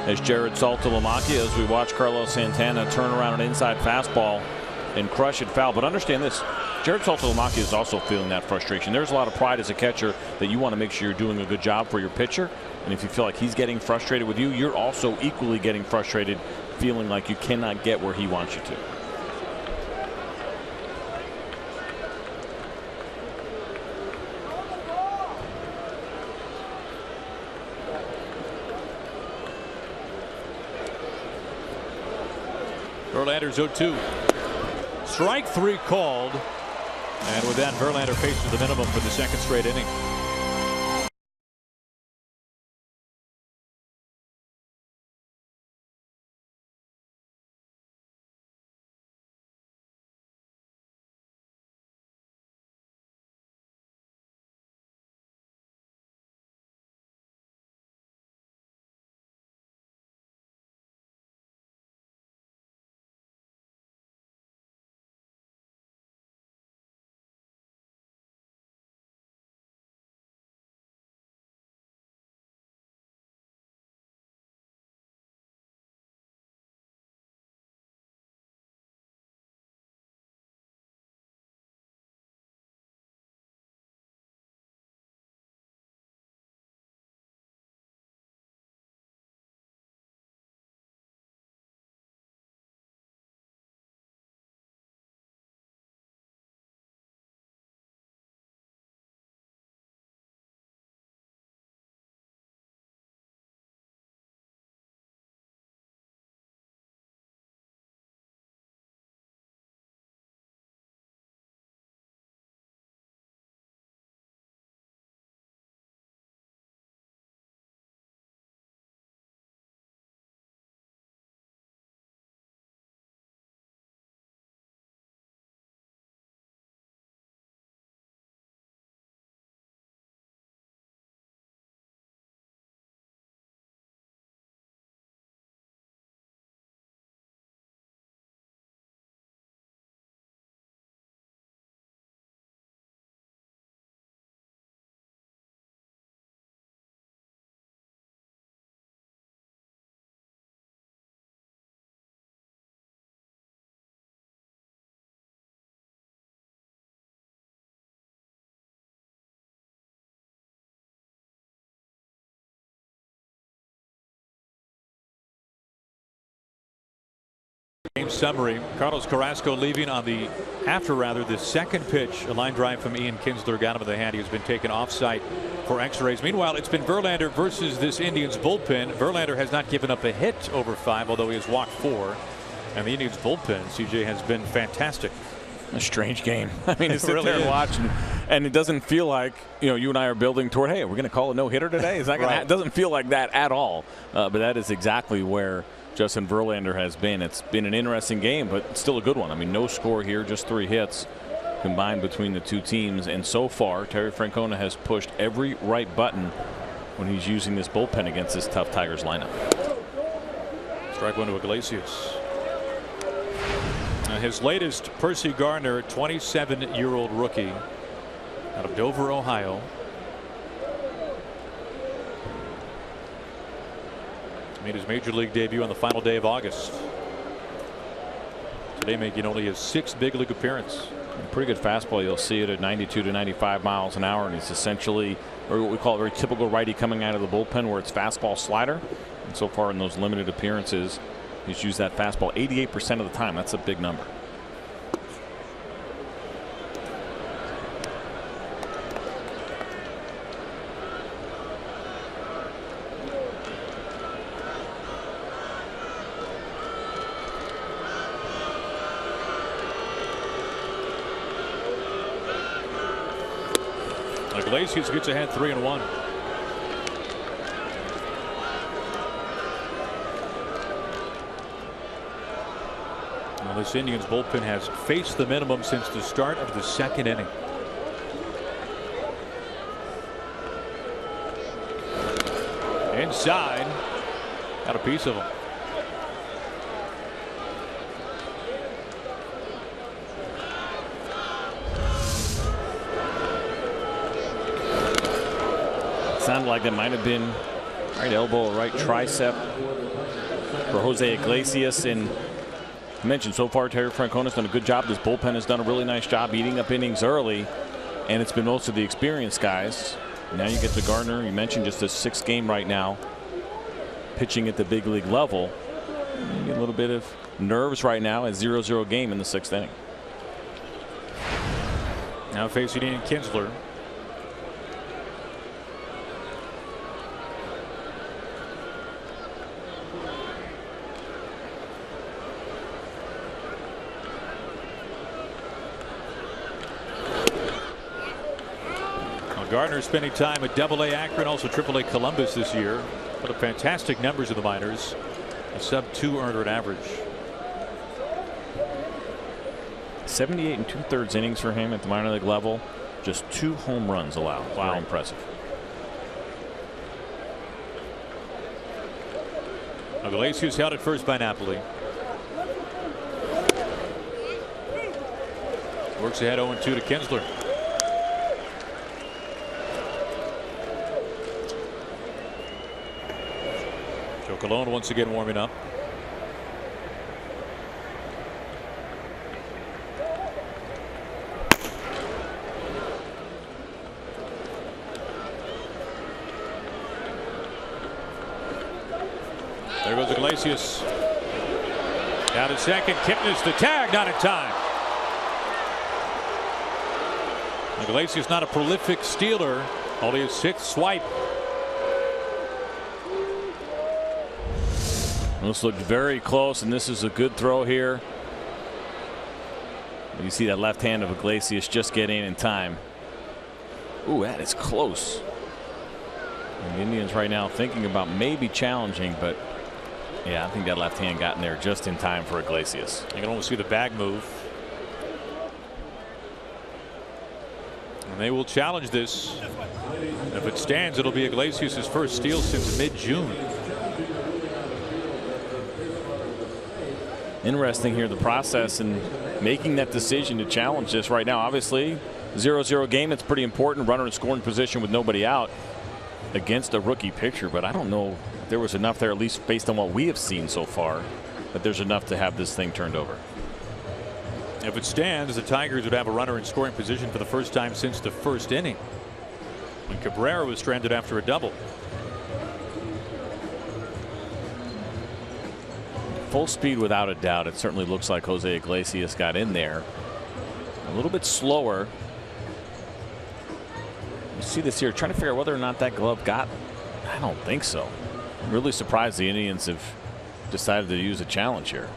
S2: as Jared Saltalamacchia as we watch Carlos Santana turn around an inside fastball and crush it foul. But understand this, Jared Saltalamacchia is also feeling that frustration. There's a lot of pride as a catcher that you want to make sure you're doing a good job for your pitcher. And if you feel like he's getting frustrated with you, you're also equally getting frustrated, feeling like you cannot get where he wants you to.
S1: Verlander's 0-2. Strike 3 called. And with that, Verlander faces the minimum for the second straight inning. Game summary. Carlos Carrasco leaving on the the second pitch. A line drive from Ian Kinsler got him in the hand. He has been taken off site for x-rays. Meanwhile, it's been Verlander versus this Indians bullpen. Verlander has not given up a hit over 5, although he has walked 4. And the Indians bullpen, CJ, has been fantastic.
S2: A strange game. I mean, to sit really there and watch, and it doesn't feel like, you and I are building toward, hey, we're going to call a no-hitter today. Is that going to? It doesn't feel like that at all. But that is exactly where Justin Verlander has been. It's been an interesting game, but still a good one. I mean, no score here, just 3 hits combined between the two teams. And so far, Terry Francona has pushed every right button when he's using this bullpen against this tough Tigers lineup.
S1: Strike 1 to Iglesias. His latest, Percy Garner, 27-year-old rookie out of Dover, Ohio. Made his major league debut on the final day of August. Today making only his 6th big league appearance.
S2: A pretty good fastball. You'll see it at 92 to 95 miles an hour, and he's essentially, or what we call a very typical righty coming out of the bullpen, where it's fastball slider. And so far in those limited appearances, he's used that fastball 88% of the time. That's a big number.
S1: Iglesias gets ahead 3-1. Well, this Indians bullpen has faced the minimum since the start of the second inning. Inside, got a piece of him.
S2: Sounded like that might have been right elbow or right tricep for Jose Iglesias. And I mentioned so far Terry Francona's done a good job. This bullpen has done a really nice job eating up innings early, and it's been most of the experienced guys. Now you get to Gardner. You mentioned just a 6th game right now, pitching at the big league level. You get a little bit of nerves right now. A 0-0 game in the 6th inning.
S1: Now facing Ian Kinsler. Gardner spending time at AA Akron, also AAA Columbus this year. What a fantastic numbers in the minors. A sub-2 earned run average.
S2: 78 2/3 innings for him at the minor league level. Just 2 home runs allowed. Wow. Very impressive.
S1: Iglesias held at first by Napoli. Works ahead 0-2 to Kinsler. Colon once again warming up. There goes Iglesias. Down to second. Kipnis the tag, not in time. Iglesias not a prolific stealer, only his 6th swipe.
S2: This looked very close, and this is a good throw here. You see that left hand of Iglesias just get in time. Ooh, that is close. And the Indians right now thinking about maybe challenging, but yeah, I think that left hand got in there just in time for Iglesias.
S1: You can almost see the bag move. And they will challenge this. If it stands, it'll be Iglesias' first steal since mid-June.
S2: Interesting here, the process and making that decision to challenge this right now. Obviously, 0-0 game. It's pretty important. Runner in scoring position with nobody out against a rookie pitcher. But I don't know if there was enough there, at least based on what we have seen so far, that there's enough to have this thing turned over.
S1: If it stands, the Tigers would have a runner in scoring position for the first time since the 1st inning, when Cabrera was stranded after a double.
S2: Full speed without a doubt. It certainly looks like Jose Iglesias got in there a little bit slower. You see this here, trying to figure out whether or not that glove got. I don't think so. I'm really surprised the Indians have decided to use a challenge here.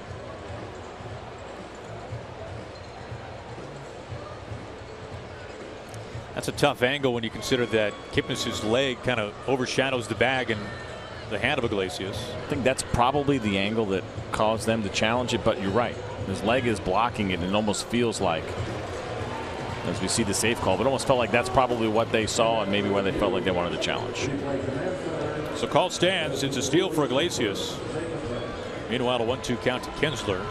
S1: That's a tough angle when you consider that Kipnis' leg kind of overshadows the bag and the hand of Iglesias.
S2: I think that's probably the angle that caused them to challenge it, but you're right. His leg is blocking it, and it almost feels like, as we see the safe call, but it almost felt like that's probably what they saw and maybe why they felt like they wanted to challenge.
S1: So call stands. It's a steal for Iglesias. Meanwhile, a 1-2 count to Kinsler.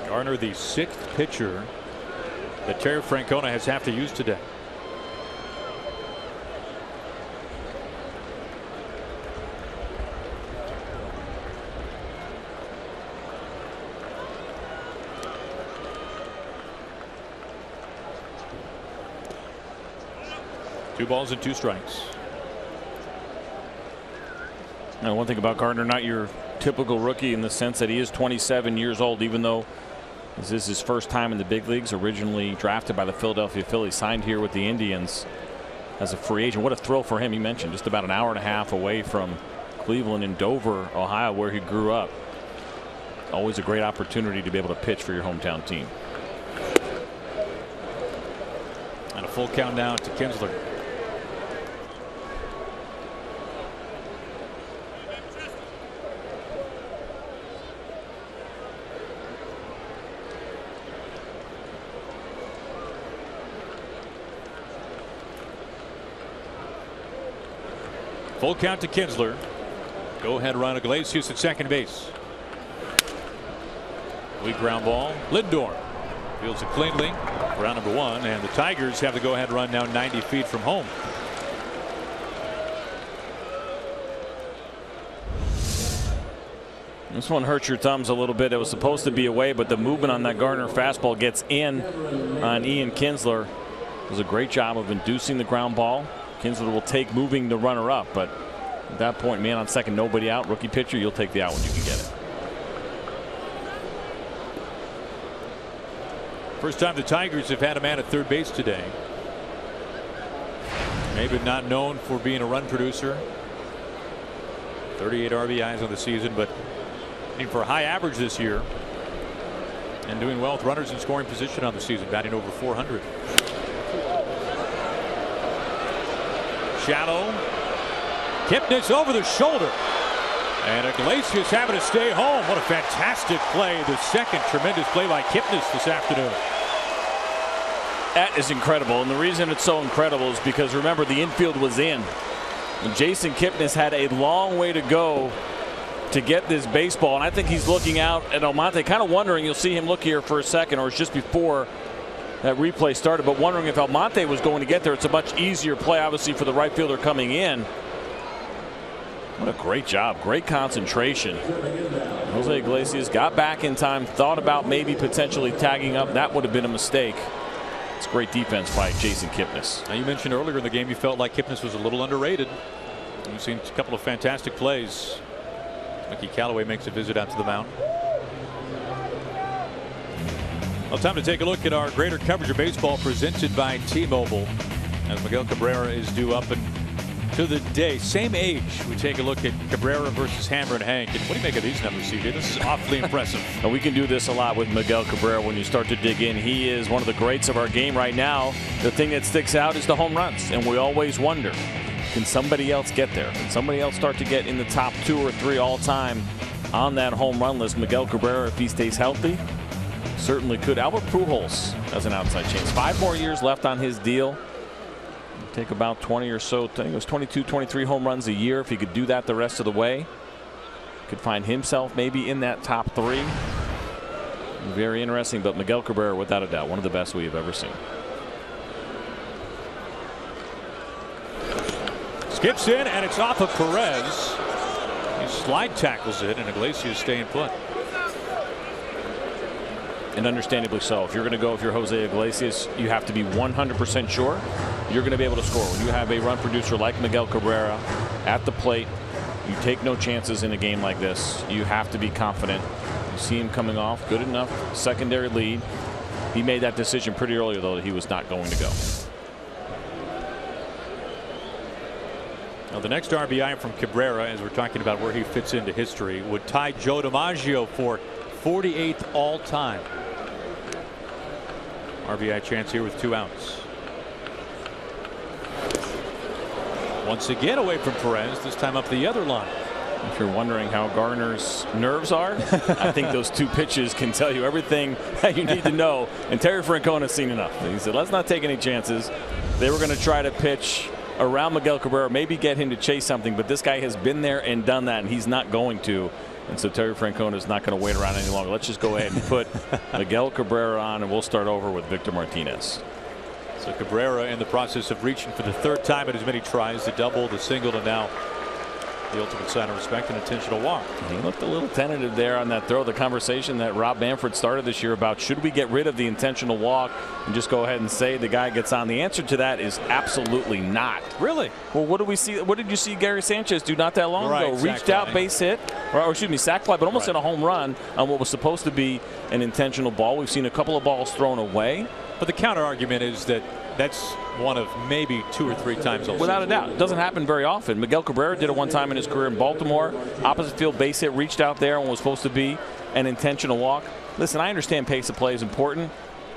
S1: Garner, the 6th pitcher that Terry Francona has have to use today. Two balls and 2 strikes.
S2: Now, one thing about Gardner, not your typical rookie in the sense that he is 27 years old, even though this is his first time in the big leagues. Originally drafted by the Philadelphia Phillies, signed here with the Indians. as a free agent. What a thrill for him. He mentioned just about an hour and a half away from Cleveland in Dover, Ohio, where he grew up. Always a great opportunity to be able to pitch for your hometown team.
S1: And a full count now to Kinsler. Full count to Kinsler. Go ahead run Iglesias at second base. Weak ground ball. Lindor fields it cleanly. Round number 1, and the Tigers have the go ahead run now 90 feet from home.
S2: This one hurts your thumbs a little bit. It was supposed to be away, but the movement on that Gardner fastball gets in on Ian Kinsler. Does a great job of inducing the ground ball. Kinsler will take moving the runner up, but at that point, man on second, nobody out. Rookie pitcher, you'll take the out when you can get it.
S1: First time the Tigers have had a man at third base today. Maybe not known for being a run producer. 38 RBIs on the season, but aiming for a high average this year. And doing well with runners in scoring position on the season, batting over 400. Shallow. Kipnis over the shoulder. And Iglesias having to stay home. What a fantastic play. The second tremendous play by Kipnis this afternoon.
S2: That is incredible. And the reason it's so incredible is because, remember, the infield was in. And Jason Kipnis had a long way to go to get this baseball. And I think he's looking out at Almonte, kind of wondering, you'll see him look here for a second, or it's just before that replay started, but wondering if Almonte was going to get there. It's a much easier play, obviously, for the right fielder coming in. What a great job. Great concentration. Jose Iglesias got back in time, thought about maybe potentially tagging up. That would have been a mistake. It's great defense by Jason Kipnis.
S1: Now, you mentioned earlier in the game you felt like Kipnis was a little underrated. We've seen a couple of fantastic plays. Mickey Callaway makes a visit out to the mound. Well, time to take a look at our greater coverage of baseball presented by T-Mobile. As Miguel Cabrera is due up and to the day. Same age. We take a look at Cabrera versus Hammer and Hank. And what do you make of these numbers, CJ? This is awfully impressive.
S2: And we can do this a lot with Miguel Cabrera when you start to dig in. He is one of the greats of our game right now. The thing that sticks out is the home runs. And we always wonder, can somebody else get there? Can somebody else start to get in the top 2 or 3 all time on that home run list? Miguel Cabrera, if he stays healthy, certainly could. Albert Pujols has an outside chance. 5 more years left on his deal. Take about 20 or so. I think it was 22, 23 home runs a year. If he could do that the rest of the way, could find himself maybe in that top 3. Very interesting. But Miguel Cabrera, without a doubt, one of the best we have ever seen.
S1: Skips in, and it's off of Perez. He slide tackles it, and Iglesias staying put.
S2: And understandably so. If you're going to go, if you're Jose Iglesias, you have to be 100% sure you're going to be able to score. When you have a run producer like Miguel Cabrera at the plate, you take no chances in a game like this. You have to be confident. You see him coming off good enough secondary lead. He made that decision pretty early, though, that he was not going to go.
S1: Now, the next RBI from Cabrera, as we're talking about where he fits into history, would tie Joe DiMaggio for 48th all time. RBI chance here with 2 outs. Once again away from Perez, this time up the other line.
S2: If you're wondering how Garner's nerves are, I think those 2 pitches can tell you everything that you need to know. And Terry Francona has seen enough. He said, let's not take any chances. They were going to try to pitch around Miguel Cabrera, maybe get him to chase something, but this guy has been there and done that, and he's not going to. And so Terry Francona is not going to wait around any longer. Let's just go ahead and put Miguel Cabrera on, and we'll start over with Victor Martinez.
S1: So Cabrera in the process of reaching for the 3rd time at as many tries, the double, the single, and now the ultimate sign of respect, and intentional walk.
S2: He looked a little tentative there on that throw. The conversation that Rob Manfred started this year about should we get rid of the intentional walk and just go ahead and say the guy gets on. The answer to that is absolutely not.
S1: Really?
S2: Well, what do we see? What did you see Gary Sanchez do not that long ago? Reached out, base hit, or excuse me, sac fly, but almost hit a home run on what was supposed to be an intentional ball. We've seen a couple of balls thrown away.
S1: But the counter argument is that That's one of maybe 2 or 3 times.
S2: Without a doubt. It doesn't happen very often. Miguel Cabrera did it one time in his career in Baltimore. Opposite field base hit, reached out there and was supposed to be an intentional walk. Listen, I understand pace of play is important.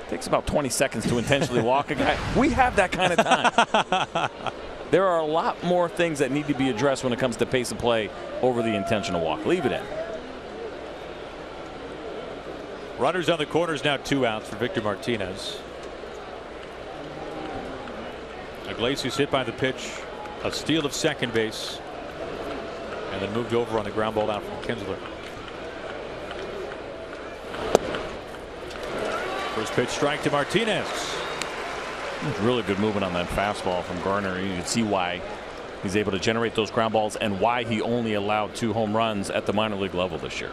S2: It takes about 20 seconds to intentionally walk a guy. We have that kind of time. There are a lot more things that need to be addressed when it comes to pace of play over the intentional walk. Leave it in.
S1: Runners on the corners now, 2 outs for Victor Martinez. Iglesias hit by the pitch, a steal of second base, and then moved over on the ground ball out from Kinsler. First pitch strike to Martinez.
S2: Really good movement on that fastball from Garner. You can see why he's able to generate those ground balls and why he only allowed 2 home runs at the minor league level this year.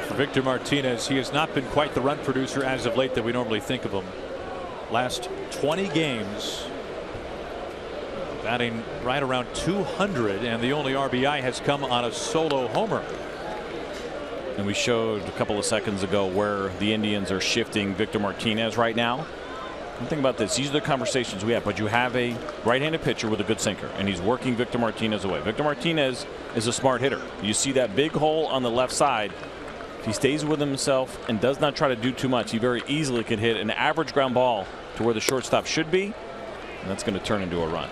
S1: For Victor Martinez, he has not been quite the run producer as of late that we normally think of him. Last 20 games, batting right around 200, and the only RBI has come on a solo homer.
S2: And we showed a couple of seconds ago where the Indians are shifting Victor Martinez right now. And think about this. These are the conversations we have, but you have a right-handed pitcher with a good sinker, and he's working Victor Martinez away. Victor Martinez is a smart hitter. You see that big hole on the left side. If he stays with himself and does not try to do too much, he very easily can hit an average ground ball to where the shortstop should be, and that's going to turn into a run.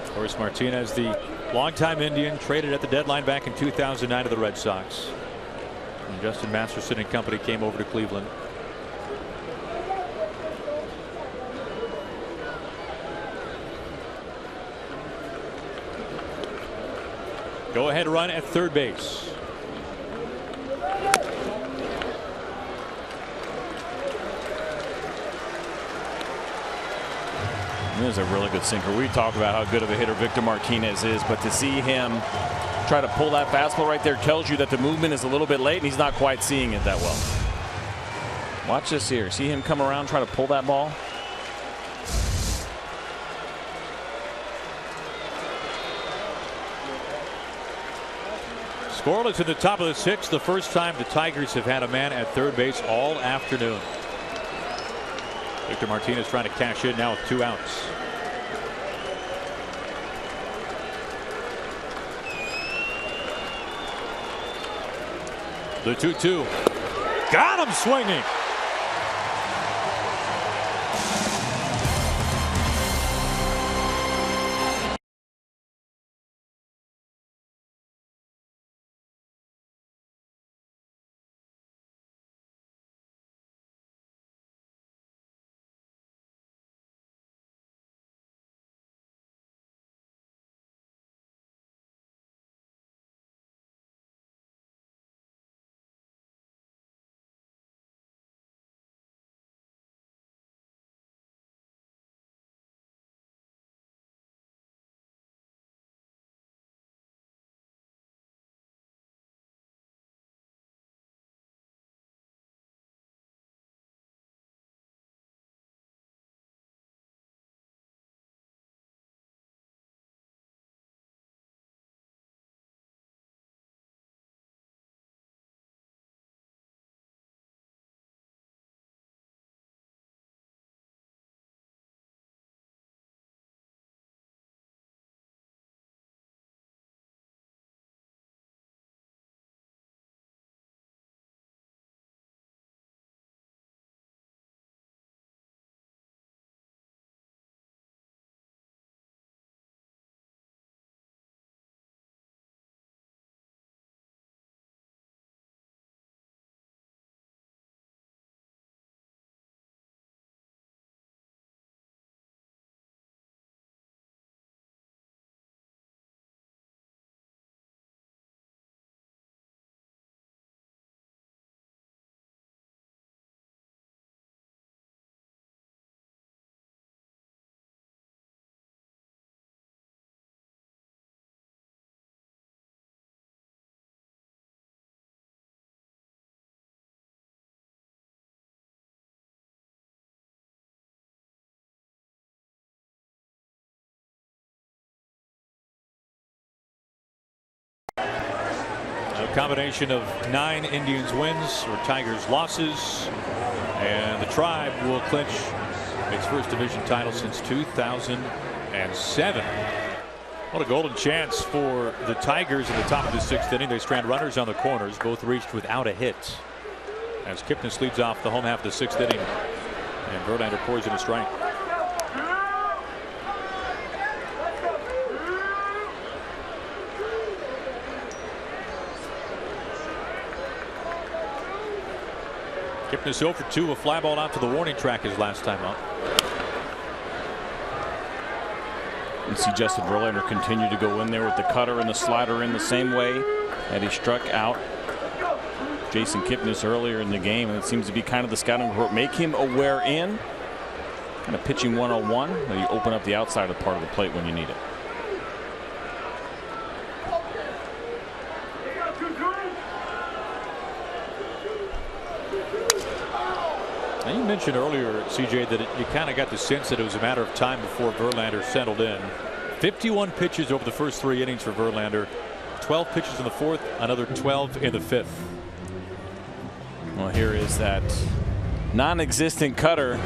S1: Of course, Martinez, the longtime Indian, traded at the deadline back in 2009 to the Red Sox. And Justin Masterson and company came over to Cleveland. Go ahead run at third base.
S2: This is a really good sinker. We talk about how good of a hitter Victor Martinez is, but to see him try to pull that fastball right there tells you that the movement is a little bit late and he's not quite seeing it that well. Watch this here. See him come around, try to pull that ball.
S1: Scoreless at the top of the 6th. The first time the Tigers have had a man at third base all afternoon. Victor Martinez trying to cash in now with 2 outs. The 2-2. Got him swinging. combination of 9 Indians wins or Tigers losses, and the Tribe will clinch its first division title since 2007. What a golden chance for the Tigers in the top of the 6th inning. They strand runners on the corners, both reached without a hit, as Kipnis leads off the home half of the 6th inning, and Verlander pours in a strike. Kipnis 0 for 2, a fly ball out to the warning track his last time up.
S2: You see Justin Verlander continue to go in there with the cutter and the slider in the same way that he struck out Jason Kipnis earlier in the game, and it seems to be kind of the scouting report. Make him aware in kind of pitching 101, where you open up the outside of part of the plate when you need it.
S1: Now, you mentioned earlier, CJ, that you kind of got the sense that it was a matter of time before Verlander settled in. 51 pitches over the first 3 innings for Verlander, 12 pitches in the 4th, another 12 in the 5th.
S2: Well, here is that non-existent cutter.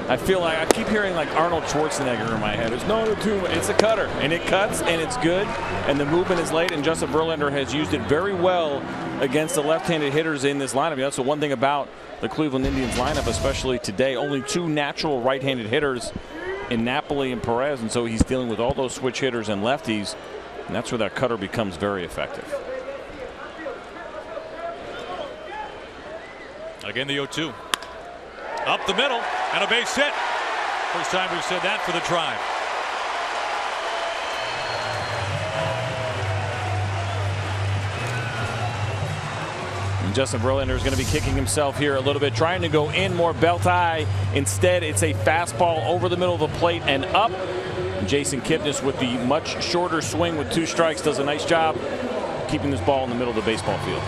S2: I feel like I keep hearing like Arnold Schwarzenegger in my head. It's no two. It's a cutter, and it cuts, and it's good, and the movement is late. And Justin Verlander has used it very well against the left-handed hitters in this lineup. That's the one thing about the Cleveland Indians lineup, especially today. Only 2 natural right-handed hitters in Napoli and Perez, and so he's dealing with all those switch hitters and lefties, and that's where that cutter becomes very effective.
S1: Again, the 0-2. Up the middle and a base hit. First time we've said that for the Tribe.
S2: And Justin Verlander is going to be kicking himself here a little bit, trying to go in more belt high. Instead, it's a fastball over the middle of the plate and up. And Jason Kipnis, with the much shorter swing with 2 strikes, does a nice job keeping this ball in the middle of the baseball field.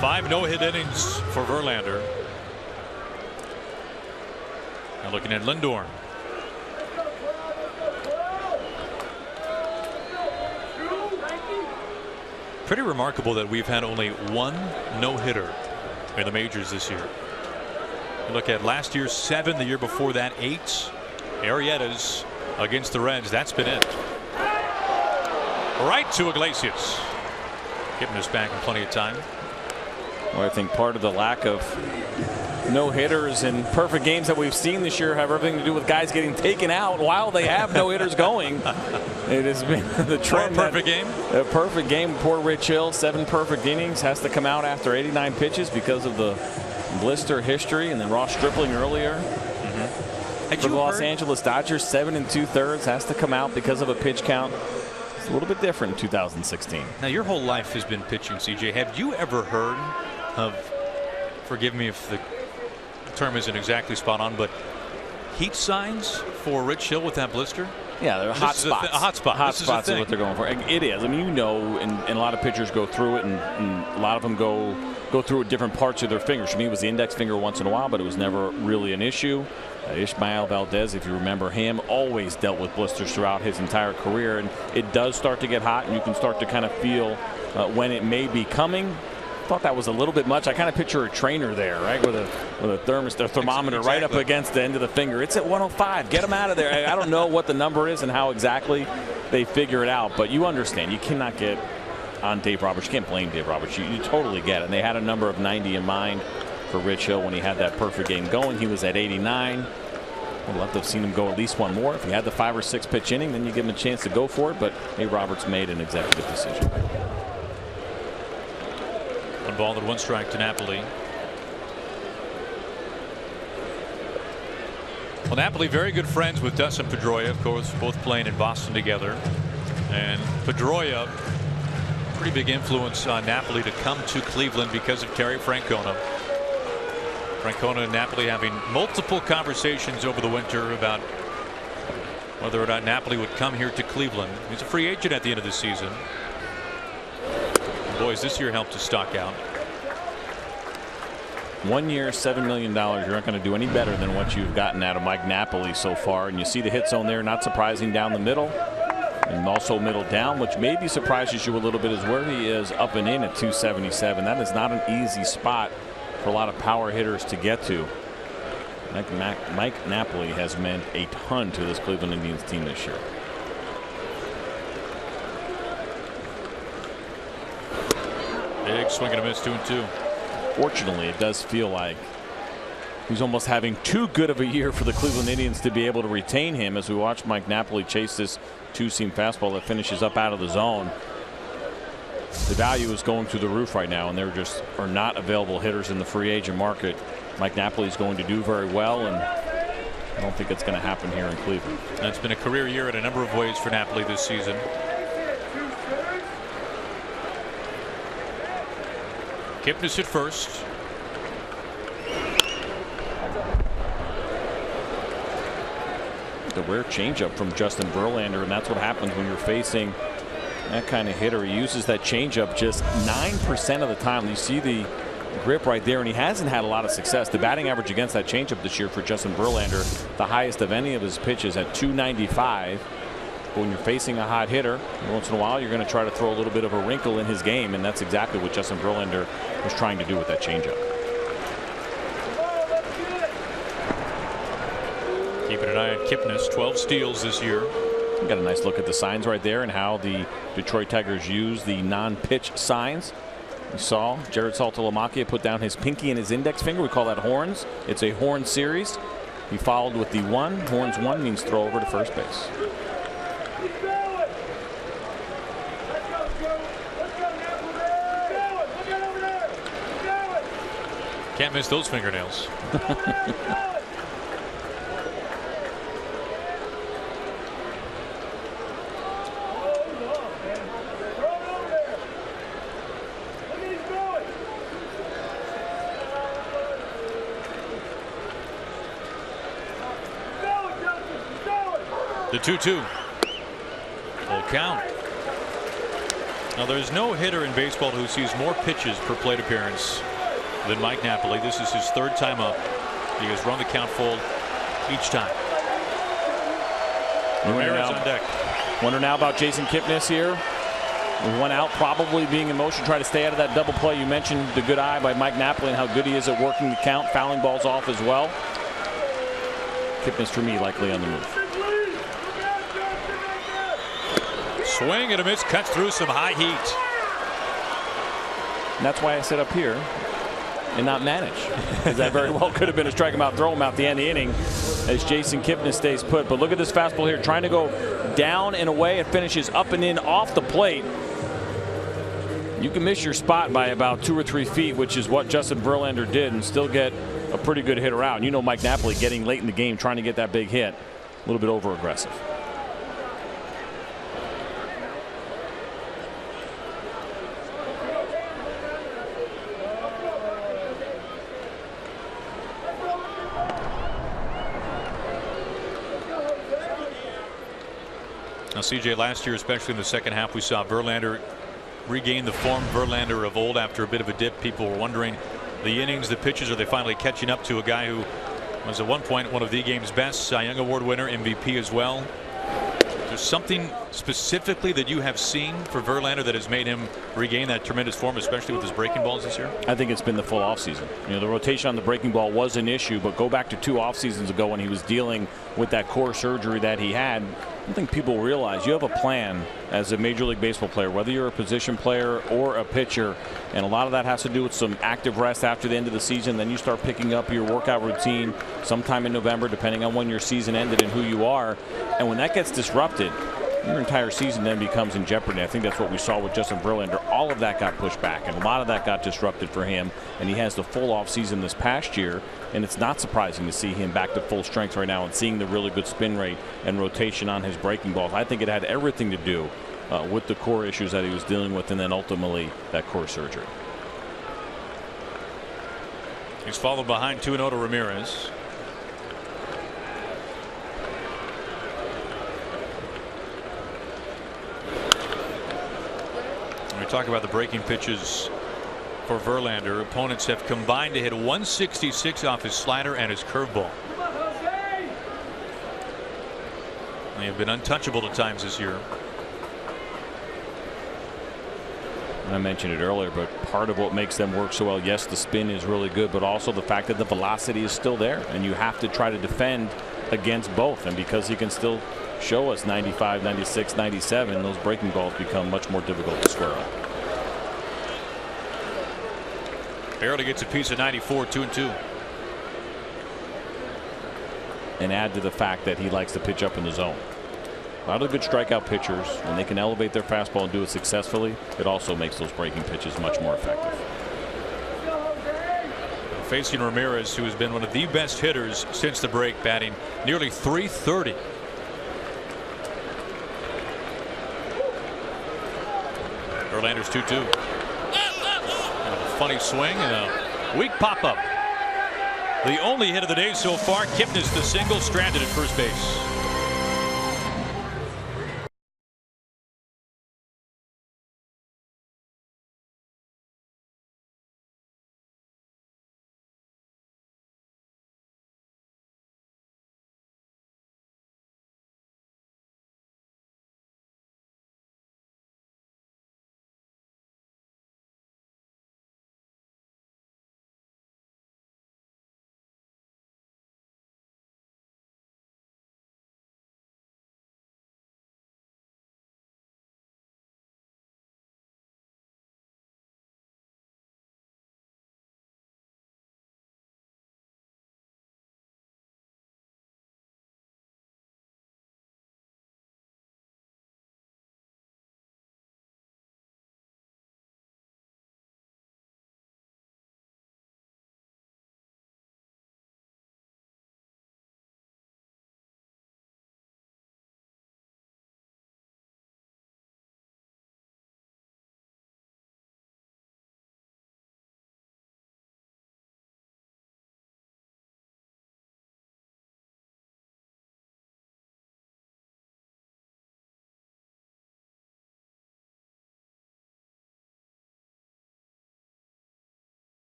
S1: Five no-hit innings for Verlander. Now looking at Lindor. Pretty remarkable that we've had only 1 no-hitter in the majors this year. You look at last year's 7, the year before that 8. Arrieta's against the Reds. That's been it. Right to Iglesias. Getting us back in plenty of time.
S2: Well, I think part of the lack of no-hitters and perfect games that we've seen this year have everything to do with guys getting taken out while they have no-hitters going. It has been the trend.
S1: Perfect game.
S2: A perfect game. Poor Rich Hill, 7 perfect innings, has to come out after 89 pitches because of the blister history, and then Ross Stripling earlier. For the Los Angeles Dodgers, 7 2/3 has to come out because of a pitch count. It's a little bit different in 2016.
S1: Now, your whole life has been pitching, CJ. Have you ever heard of, forgive me if the term isn't exactly spot on, but heat signs for Rich Hill with that blister?
S2: Yeah, they're hot spots.
S1: A hot spot.
S2: Hot spots is what they're going for. It is. I mean, you know, and a lot of pitchers go through it, and a lot of them go through different parts of their fingers. For me, it was the index finger once in a while, but it was never really an issue. Ishmael Valdez, if you remember him, always dealt with blisters throughout his entire career, and it does start to get hot, and you can start to kind of feel when it may be coming. Thought that was a little bit much. I kind of picture a trainer there, right, with a thermometer
S1: exactly.
S2: right up against the end of the finger. It's at 105. Get them out of there. I don't know what the number is and how exactly they figure it out, but you understand. You cannot get on Dave Roberts. You can't blame Dave Roberts. You totally get it. And they had a number of 90 in mind for Rich Hill when he had that perfect game going. He was at 89. We'd love to have seen him go at least one more. If he had the 5 or 6 pitch inning, then you give him a chance to go for it. But Dave Roberts made an executive decision.
S1: 1 ball and 1 strike to Napoli. Well, Napoli very good friends with Dustin Pedroia, of course, both playing in Boston together. And Pedroia, pretty big influence on Napoli to come to Cleveland because of Terry Francona. Francona and Napoli having multiple conversations over the winter about whether or not Napoli would come here to Cleveland. He's a free agent at the end of the season. The boys this year helped to stock out.
S2: 1 year, $7 million. You're not going to do any better than what you've gotten out of Mike Napoli so far. And you see the hit zone there, not surprising, down the middle. And also middle down, which maybe surprises you a little bit, is where he is up and in at 277. That is not an easy spot for a lot of power hitters to get to. Mike Napoli has meant a ton to this Cleveland Indians team this year.
S1: Big swing and a miss, 2-2.
S2: Fortunately, it does feel like he's almost having too good of a year for the Cleveland Indians to be able to retain him, as we watch Mike Napoli chase this two-seam fastball that finishes up out of the zone. The value is going through the roof right now, and there just are not available hitters in the free agent market. Mike Napoli is going to do very well, and I don't think it's going to happen here in Cleveland.
S1: That's been a career year in a number of ways for Napoli this season. Kipnis at first.
S2: The rare changeup from Justin Verlander, and that's what happens when you're facing that kind of hitter. He uses that changeup just 9% of the time. You see the grip right there, and he hasn't had a lot of success. The batting average against that changeup this year for Justin Verlander, the highest of any of his pitches at 295. When you're facing a hot hitter, once in a while you're going to try to throw a little bit of a wrinkle in his game, and that's exactly what Justin Verlander was trying to do with that changeup.
S1: Keeping an eye on Kipnis, 12 steals this year.
S2: You got a nice look at the signs right there and how the Detroit Tigers use the non-pitch signs. You saw Jared Saltalamacchia put down his pinky and his index finger. We call that horns. It's a horn series. He followed with the 1. Horns 1 means throw over to first base.
S1: Can't miss those fingernails. The 2-2. Full count. Now there's no hitter in baseball who sees more pitches per plate appearance than Mike Napoli. This is his 3rd time up. He has run the count full each time. Ramirez on deck.
S2: Wonder now about Jason Kipnis here. With 1 out, probably being in motion, try to stay out of that double play. You mentioned the good eye by Mike Napoli and how good he is at working the count, fouling balls off as well. Kipnis for me likely on the move.
S1: Swing and a miss, cuts through some high heat.
S2: And that's why I sit up here and not manage, because that very well could have been a strike him out, throw him out the end of the inning as Jason Kipnis stays put. But look at this fastball here, trying to go down and away. It finishes up and in off the plate. You can miss your spot by about 2 or 3 feet, which is what Justin Verlander did, and still get a pretty good hitter out. And you know Mike Napoli getting late in the game, trying to get that big hit, a little bit over aggressive.
S1: Now, CJ, last year, especially in the second half, we saw Verlander regain the form Verlander of old after a bit of a dip. People were wondering the innings, the pitches, are they finally catching up to a guy who was at one point one of the game's best, Cy Young Award winner, MVP as well. There's something specifically that you have seen for Verlander that has made him regain that tremendous form, especially with his breaking balls this year?
S2: I think it's been the full offseason. You know, the rotation on the breaking ball was an issue, but go back to 2 off seasons ago when he was dealing with that core surgery that he had. I don't think people realize you have a plan as a Major League Baseball player, whether you're a position player or a pitcher, and a lot of that has to do with some active rest after the end of the season. Then you start picking up your workout routine sometime in November, depending on when your season ended and who you are. And when that gets disrupted, your entire season then becomes in jeopardy. I think that's what we saw with Justin Verlander. All of that got pushed back, and a lot of that got disrupted for him, and he has the full off season this past year, and it's not surprising to see him back to full strength right now and seeing the really good spin rate and rotation on his breaking balls. I think it had everything to do with the core issues that he was dealing with, and then ultimately that core surgery.
S1: He's followed behind 2-0 to Ramirez. We talk about the breaking pitches for Verlander. Opponents have combined to hit 166 off his slider and his curveball. They have been untouchable at times this year.
S2: I mentioned it earlier, but part of what makes them work so well, yes, the spin is really good, but also the fact that the velocity is still there, and you have to try to defend against both. And because he can still show us 95, 96, 97, those breaking balls become much more difficult to square up.
S1: Barely gets a piece of 94, 2-2.
S2: And add to the fact that he likes to pitch up in the zone. A lot of good strikeout pitchers, when they can elevate their fastball and do it successfully, it also makes those breaking pitches much more effective.
S1: Facing Ramirez, who has been one of the best hitters since the break, batting nearly .330. Verlander's 2-2. Kind of a funny swing and a weak pop-up. The only hit of the day so far. Kipnis the single, stranded at first base.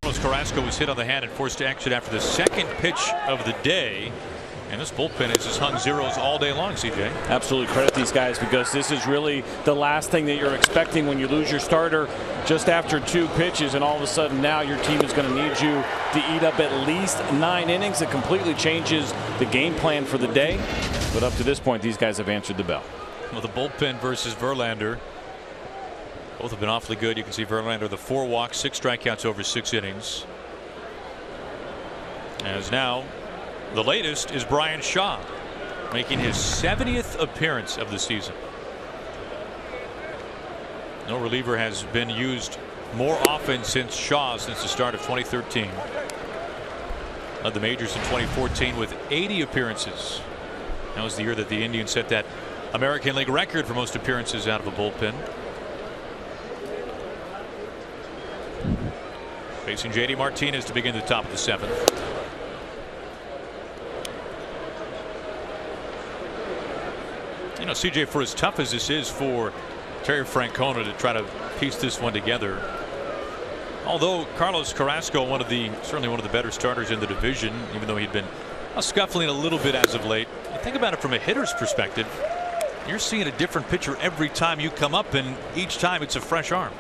S1: Carlos Carrasco was hit on the hand and forced to exit after the second pitch of the day. And this bullpen has just hung zeros all day long, CJ.
S2: Absolutely credit these guys, because this is really the last thing that you're expecting when you lose your starter just after 2 pitches, and all of a sudden now your team is going to need you to eat up at least 9 innings. It completely changes the game plan for the day. But up to this point, these guys have answered the bell.
S1: Well, the bullpen versus Verlander, both have been awfully good. You can see Verlander, the 4 walks, 6 strikeouts over 6 innings. As now, the latest is Bryan Shaw, making his 70th appearance of the season. No reliever has been used more often since Shaw, since the start of 2013. Led the majors in 2014 with 80 appearances. That was the year that the Indians set that American League record for most appearances out of a bullpen. Facing J.D. Martinez to begin the top of the 7th. You know, CJ, for as tough as this is for Terry Francona to try to piece this one together, although Carlos Carrasco, certainly one of the better starters in the division, even though he'd been scuffling a little bit as of late, you think about it from a hitter's perspective, you're seeing a different pitcher every time you come up, and each time it's a fresh arm.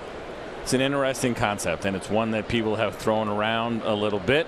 S2: It's an interesting concept, and it's one that people have thrown around a little bit.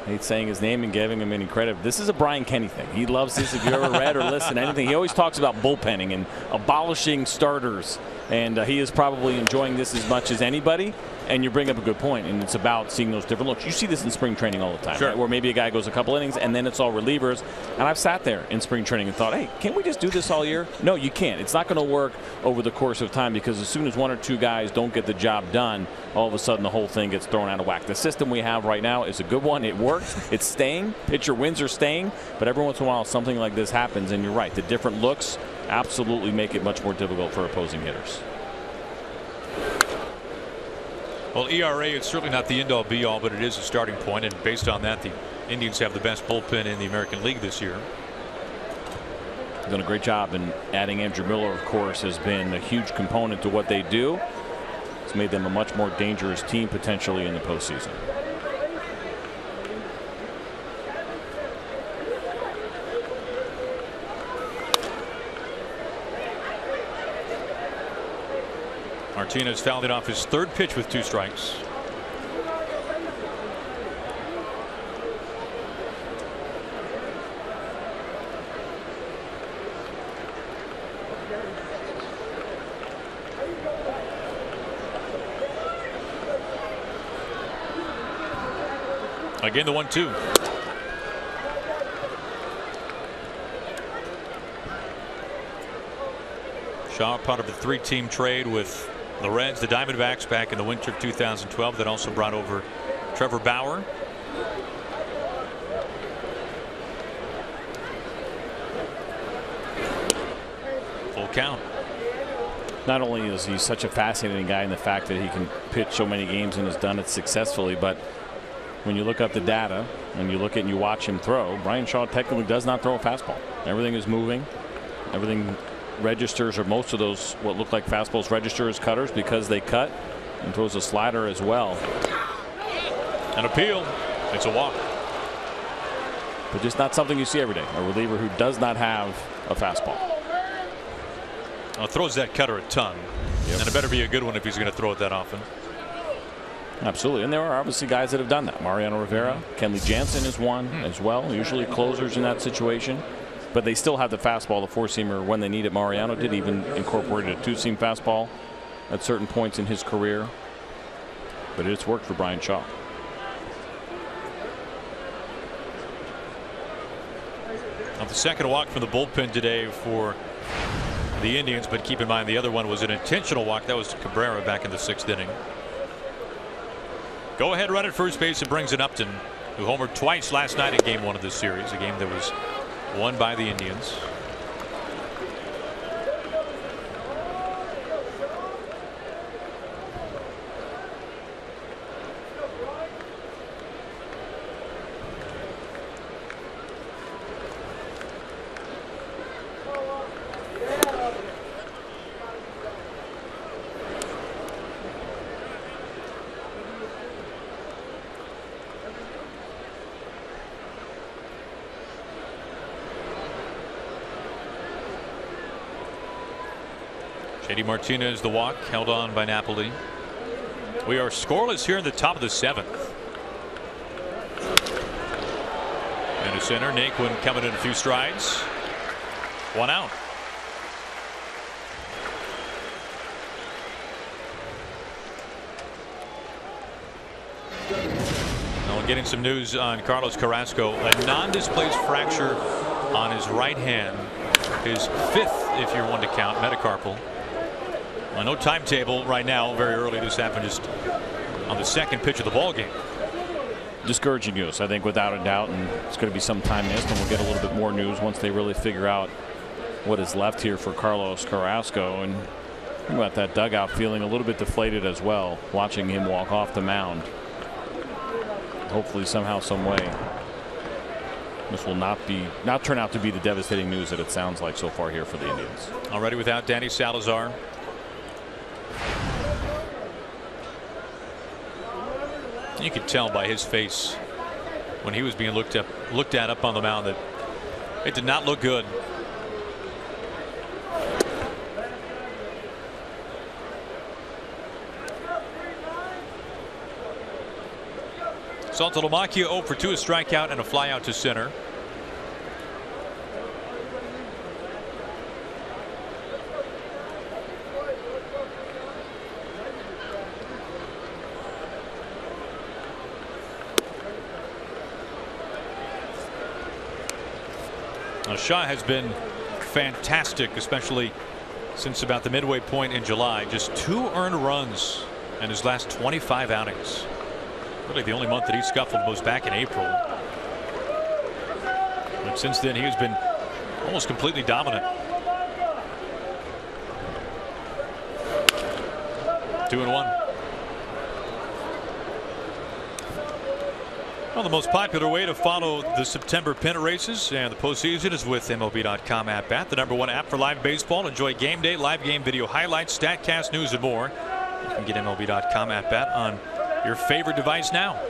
S2: I hate saying his name and giving him any credit. This is a Brian Kenny thing. He loves this. If you ever read or listened to anything, he always talks about bullpenning and abolishing starters And he is probably enjoying this as much as anybody. And you bring up a good point, and it's about seeing those different looks. You see this in spring training all the time,
S1: sure,
S2: right? Where maybe a guy goes a couple innings and then it's all relievers. And I've sat there in spring training and thought, hey, can't we just do this all year? No, you can't. It's not going to work over the course of time, because as soon as one or two guys don't get the job done, all of a sudden the whole thing gets thrown out of whack. The system we have right now is a good one. It works. It's staying. Pitcher wins are staying. But every once in a while something like this happens, and you're right. The different looks absolutely make it much more difficult for opposing hitters.
S1: Well, ERA is certainly not the end-all be-all, but it is a starting point, and based on that, the Indians have the best bullpen in the American League this year.
S2: Done a great job, and adding Andrew Miller, of course, has been a huge component to what they do. It's made them a much more dangerous team potentially in the postseason.
S1: Martinez fouled it off his third pitch with 2 strikes. Again, the 1-2. Shaw, part of a 3-team trade with the Reds, the Diamondbacks back in the winter of 2012. That also brought over Trevor Bauer. Full count.
S2: Not only is he such a fascinating guy in the fact that he can pitch so many games and has done it successfully, but when you look up the data and you look at and you watch him throw, Bryan Shaw technically does not throw a fastball. Everything is moving. Everything registers, or most of those what look like fastballs register as cutters because they cut, and throws a slider as well.
S1: An appeal. It's a walk.
S2: But just not something you see every day. A reliever who does not have a fastball.
S1: Well, throws that cutter a ton. Yep. And it better be a good one if he's going to throw it that often.
S2: Absolutely. And there are obviously guys that have done that. Mariano Rivera, Kenley Jansen is one as well. Usually closers in that situation. But they still have the fastball, the 4-seamer, when they need it. Mariano did even incorporate a 2-seam fastball at certain points in his career. But it's worked for Bryan Shaw.
S1: Now the second walk from the bullpen today for the Indians, but keep in mind the other one was an intentional walk. That was to Cabrera back in the 6th inning. Go ahead run at first base. It brings in Upton, who homered twice last night in game 1 of this series, a game that was won by the Indians. JD Martinez, the walk, held on by Napoli. We are scoreless here in the top of the 7th. And to center, Naquin coming in a few strides. 1 out. Now we're getting some news on Carlos Carrasco. A non-displaced fracture on his right hand. His 5th, if you're one to count, metacarpal. Well, no timetable right now. Very early. This happened just on the 2nd pitch of the ball game.
S2: Discouraging news, I think, without a doubt, and it's going to be some time missed, and we'll get a little bit more news once they really figure out what is left here for Carlos Carrasco. And think about that dugout feeling a little bit deflated as well, watching him walk off the mound. Hopefully, somehow, some way, this will not turn out to be the devastating news that it sounds like so far here for the Indians.
S1: Already without Danny Salazar. You could tell by his face when he was being looked at up on the mound that it did not look good. Saltalamacchia 0 for 2, a strikeout and a fly out to center. Now, Shaw has been fantastic, especially since about the midway point in July. Just 2 earned runs in his last 25 outings. Really the only month that he scuffled was back in April. But since then he has been almost completely dominant. 2-1. Well, the most popular way to follow the September pennant races and the postseason is with MLB.com app. The #1 app for live baseball. Enjoy game day, live game video highlights, StatCast news, and more. You can get MLB.com app on your favorite device now.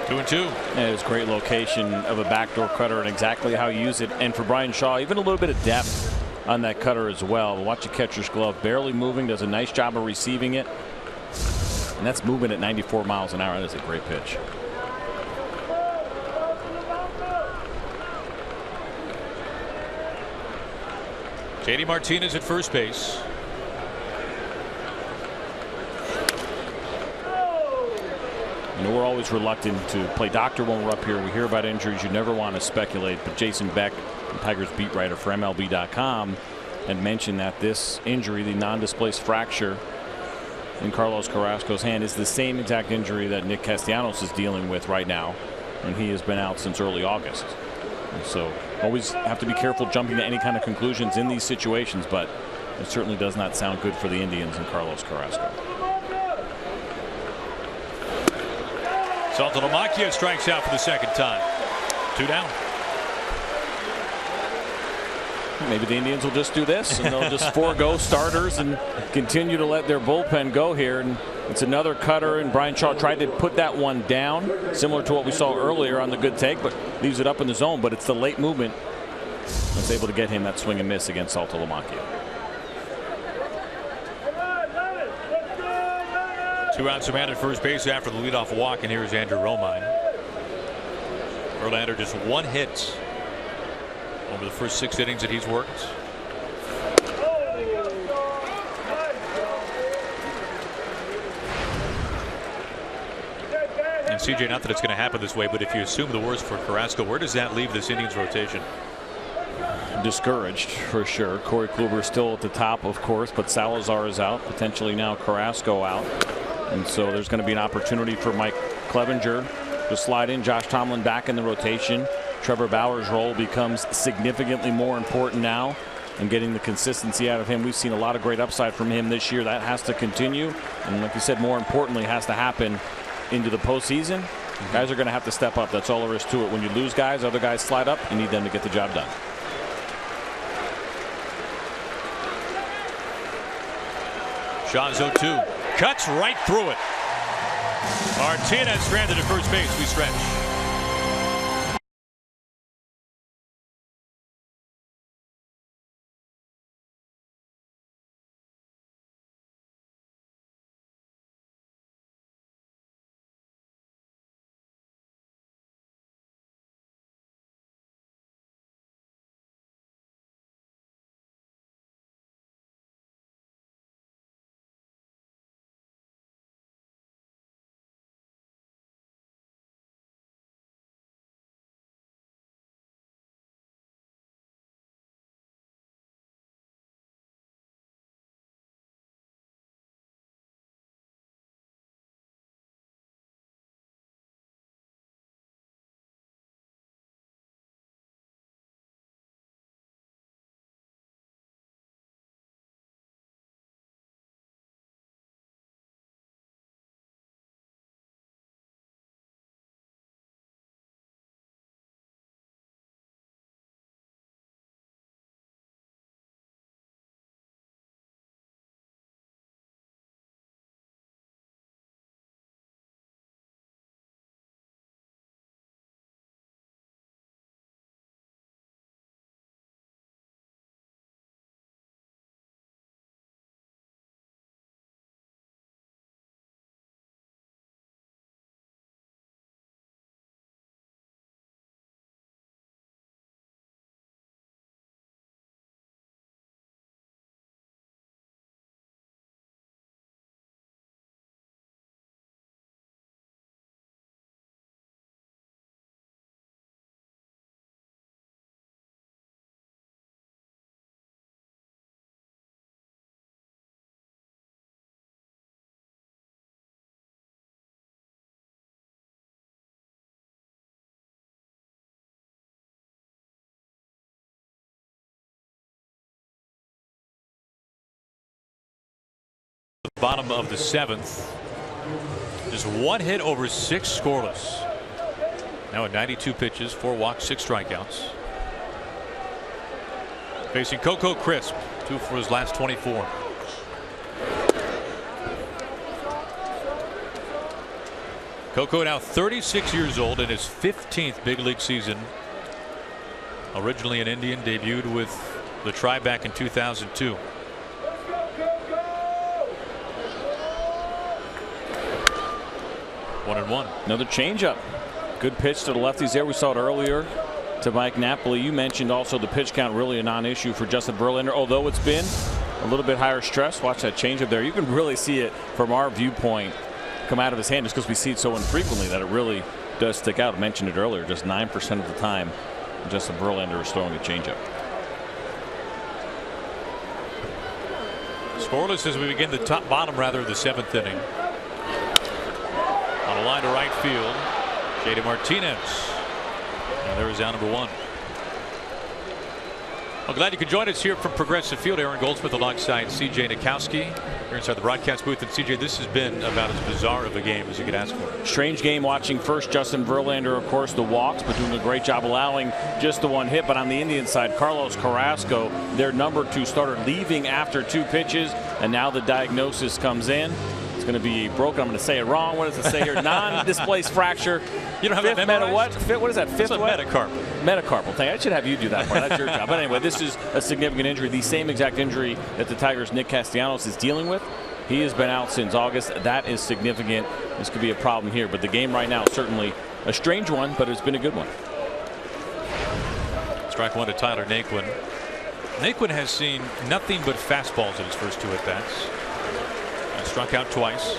S1: Two and two.
S2: And it's a great location of a backdoor cutter and exactly how you use it. And for Bryan Shaw, even a little bit of depth on that cutter as well. Watch the catcher's glove, barely moving, does a nice job of receiving it. And that's moving at 94 miles an hour. That is a great pitch.
S1: JD Martinez at first base.
S2: You know, we're always reluctant to play doctor when we're up here. We hear about injuries. You never want to speculate. But Jason Beck, Tigers beat writer for MLB.com, had mentioned that this injury, the non-displaced fracture in Carlos Carrasco's hand, is the same exact injury that Nick Castellanos is dealing with right now. And he has been out since early August. And so always have to be careful jumping to any kind of conclusions in these situations. But it certainly does not sound good for the Indians and Carlos Carrasco.
S1: Saltalamacchia strikes out for the second time. 2 down.
S2: Maybe the Indians will just do this and they'll just forego starters and continue to let their bullpen go here. And it's another cutter, and Bryan Shaw tried to put that one down, similar to what we saw earlier on the good take, but leaves it up in the zone. But it's the late movement that's able to get him that swing and miss against Saltalamacchia.
S1: 2 outs, a man at first base after the leadoff walk, and here's Andrew Romine. Verlander just 1 hit over the first 6 innings that he's worked. And CJ, not that it's going to happen this way, but if you assume the worst for Carrasco, where does that leave this Indians rotation?
S2: Discouraged for sure. Corey Kluber still at the top, of course, but Salazar is out, potentially now Carrasco out. And so there's going to be an opportunity for Mike Clevinger to slide in. Josh Tomlin back in the rotation. Trevor Bauer's role becomes significantly more important now, and getting the consistency out of him. We've seen a lot of great upside from him this year. That has to continue. And like you said, more importantly, has to happen into the postseason. Guys are going to have to step up. That's all there is to it. When you lose guys, other guys slide up. You need them to get the job done.
S1: Shaw's 0-2. Cuts right through it. Martinez stranded at first base. We stretch. Bottom of the 7th. Just 1 hit over 6 scoreless. Now at 92 pitches, 4 walks, 6 strikeouts. Facing Coco Crisp, 2 for his last 24. Coco now 36 years old in his 15th big league season. Originally an Indian, debuted with the Tribe back in 2002. One and one.
S2: Another changeup. Good pitch to the lefties there. We saw it earlier to Mike Napoli. You mentioned also the pitch count really a non-issue for Justin Verlander, although it's been a little bit higher stress. Watch that changeup there. You can really see it from our viewpoint come out of his hand just because we see it so infrequently that it really does stick out. I mentioned it earlier, just 9% of the time Justin Verlander is throwing a changeup.
S1: Scoreless as we begin the bottom of the 7th inning. On a line to right field, JD Martinez. And there is out number 1. Well, glad you could join us here from Progressive Field. Aaron Goldsmith alongside CJ Nitkowski. Here inside the broadcast booth. And CJ, this has been about as bizarre of a game as you could ask for.
S2: Strange game watching first Justin Verlander, of course, the walks, but doing a great job allowing just the 1 hit. But on the Indian side, Carlos Carrasco, their number 2 starter, leaving after 2 pitches. And now the diagnosis comes in. It's going to be broken. I'm going to say it wrong. What does it say here? Non-displaced fracture.
S1: You don't have that memorized?
S2: What is that? Fifth what?
S1: Metacarpal.
S2: Metacarpal thing. I should have you do that part. That's your job. But anyway, this is a significant injury. The same exact injury that the Tigers' Nick Castellanos is dealing with. He has been out since August. That is significant. This could be a problem here. But the game right now, certainly a strange one, but it's been a good one.
S1: Strike 1 to Tyler Naquin. Naquin has seen nothing but fastballs in his first 2 at-bats. Struck out twice.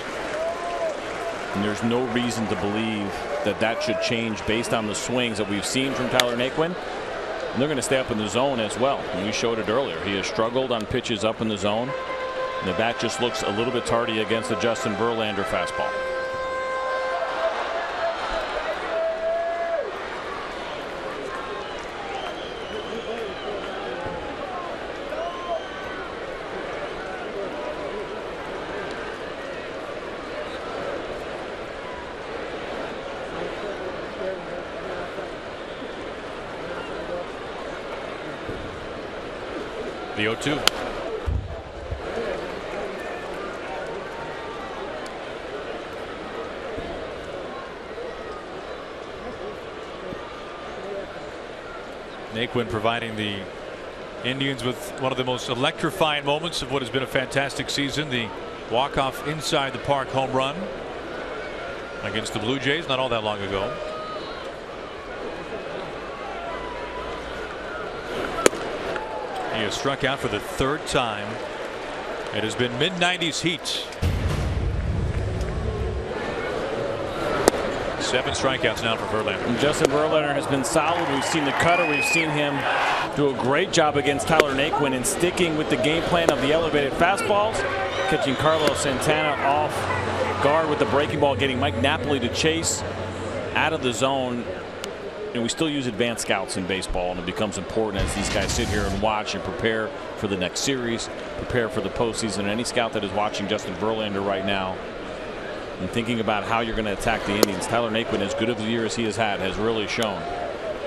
S2: And there's no reason to believe that that should change based on the swings that we've seen from Tyler Naquin. And they're going to stay up in the zone as well. And we showed it earlier. He has struggled on pitches up in the zone. And the bat just looks a little bit tardy against the Justin Verlander fastball.
S1: The 0-2. Naquin providing the Indians with one of the most electrifying moments of what has been a fantastic season. The walk-off inside the park home run against the Blue Jays not all that long ago. He has struck out for the 3rd time. It has been mid-90s heat. 7 strikeouts now for Verlander.
S2: And Justin Verlander has been solid. We've seen the cutter. We've seen him do a great job against Tyler Naquin in sticking with the game plan of the elevated fastballs, catching Carlos Santana off guard with the breaking ball, getting Mike Napoli to chase out of the zone. And we still use advanced scouts in baseball, and it becomes important as these guys sit here and watch and prepare for the next series, prepare for the postseason. Any scout that is watching Justin Verlander right now and thinking about how you're going to attack the Indians, Tyler Naquin, as good of a year as he has had, has really shown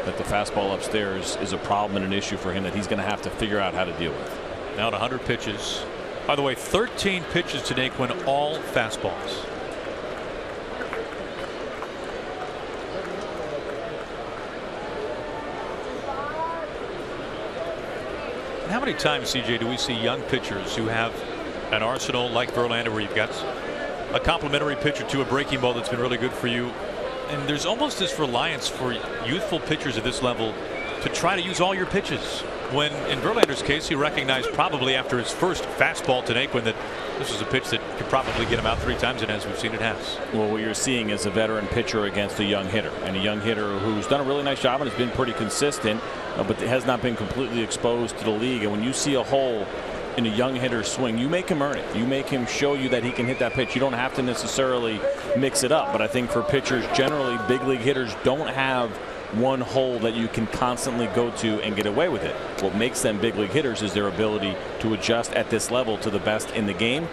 S2: that the fastball upstairs is a problem and an issue for him that he's going to have to figure out how to deal with.
S1: Now at 100 pitches. By the way, 13 pitches to Naquin, all fastballs. How many times, CJ, do we see young pitchers who have an arsenal like Verlander, where you've got a complimentary pitcher to a breaking ball that's been really good for you, and there's almost this reliance for youthful pitchers at this level to try to use all your pitches, when in Verlander's case he recognized probably after his first fastball to Naquin that this was a pitch that could probably get him out 3 times, and as we've seen, it has.
S2: Well, what you're seeing is a veteran pitcher against a young hitter, and a young hitter who's done a really nice job and has been pretty consistent, but has not been completely exposed to the league. And when you see a hole in a young hitter's swing, you make him earn it. You make him show you that he can hit that pitch. You don't have to necessarily mix it up. But I think for pitchers generally, big league hitters don't have one hole that you can constantly go to and get away with it. What makes them big league hitters is their ability to adjust at this level to the best in the game.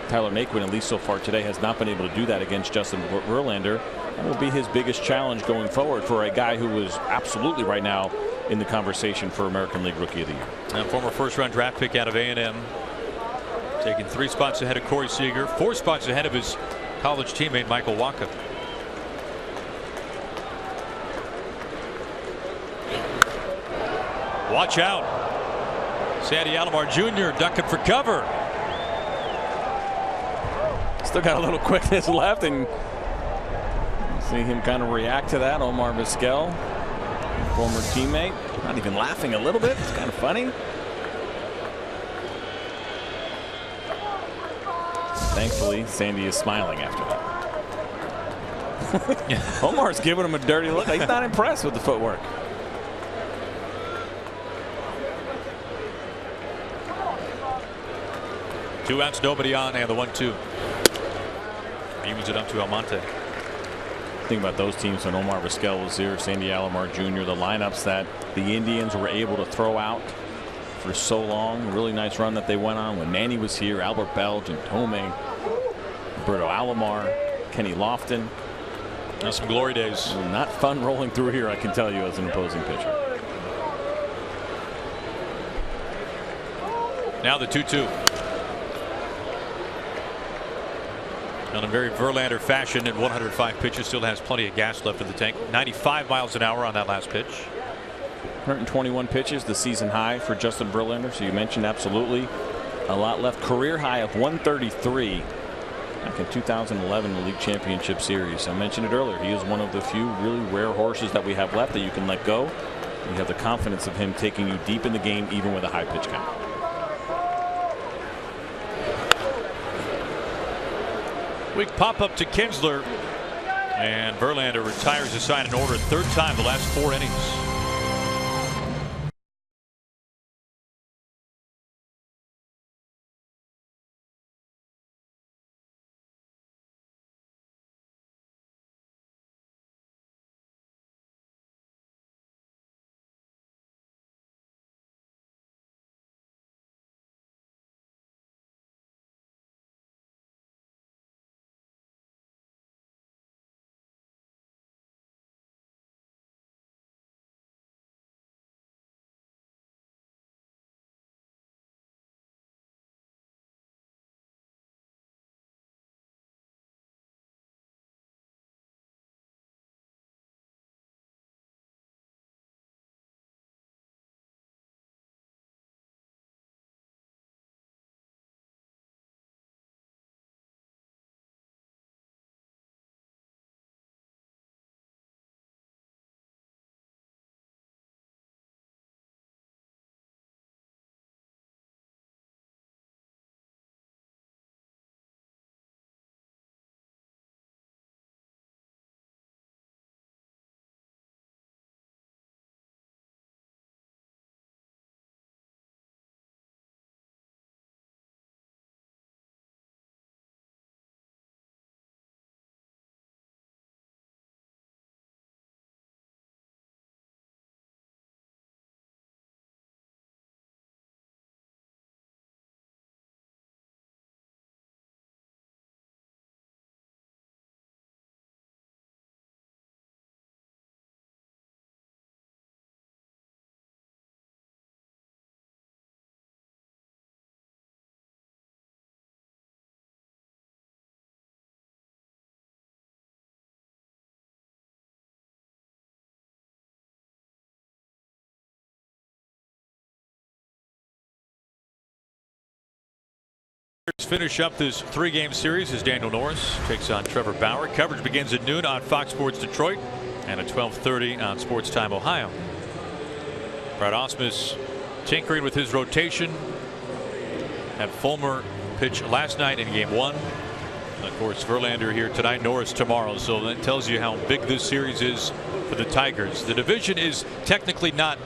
S2: Tyler Naquin, at least so far today, has not been able to do that against Justin Verlander. That will be his biggest challenge going forward for a guy who is absolutely right now in the conversation for American League Rookie of the Year.
S1: And former first-round draft pick out of A&M, taking 3 spots ahead of Corey Seager, 4 spots ahead of his college teammate Michael Wacha. Watch out. Sandy Alomar Jr. ducking for cover.
S2: Still got a little quickness left, and see him kind of react to that. Omar Vizquel, former teammate, not even laughing a little bit. It's kind of funny. Thankfully, Sandy is smiling after that. Omar's giving him a dirty look. He's not impressed with the footwork.
S1: Two outs, nobody on, and the 1-2. He moves it up to Almonte.
S2: Think about those teams when Omar Vizquel was here, Sandy Alomar Jr., the lineups that the Indians were able to throw out for so long. Really nice run that they went on when Manny was here, Albert Bell, Jim Thome, Roberto Alomar, Kenny Lofton.
S1: Now some glory days.
S2: Not fun rolling through here, I can tell you, as an opposing pitcher.
S1: Now the 2-2. In a very Verlander fashion, at 105 pitches, still has plenty of gas left in the tank. 95 miles an hour on that last pitch.
S2: 121 pitches, the season high for Justin Verlander. So you mentioned absolutely a lot left. Career high of 133 back in 2011, the League Championship Series. I mentioned it earlier. He is one of the few really rare horses that we have left that you can let go. You have the confidence of him taking you deep in the game, even with a high pitch count.
S1: Weak pop up to Kinsler, and Verlander retires a sign in order, 3rd time the last 4 innings. Finish up this 3-game series as Daniel Norris takes on Trevor Bauer. Coverage begins at noon on Fox Sports Detroit and at 12:30 on Sports Time Ohio. Brad Ausmus tinkering with his rotation. Had Fulmer pitch last night in Game 1. And of course, Verlander here tonight, Norris tomorrow. So that tells you how big this series is for the Tigers. The division is technically not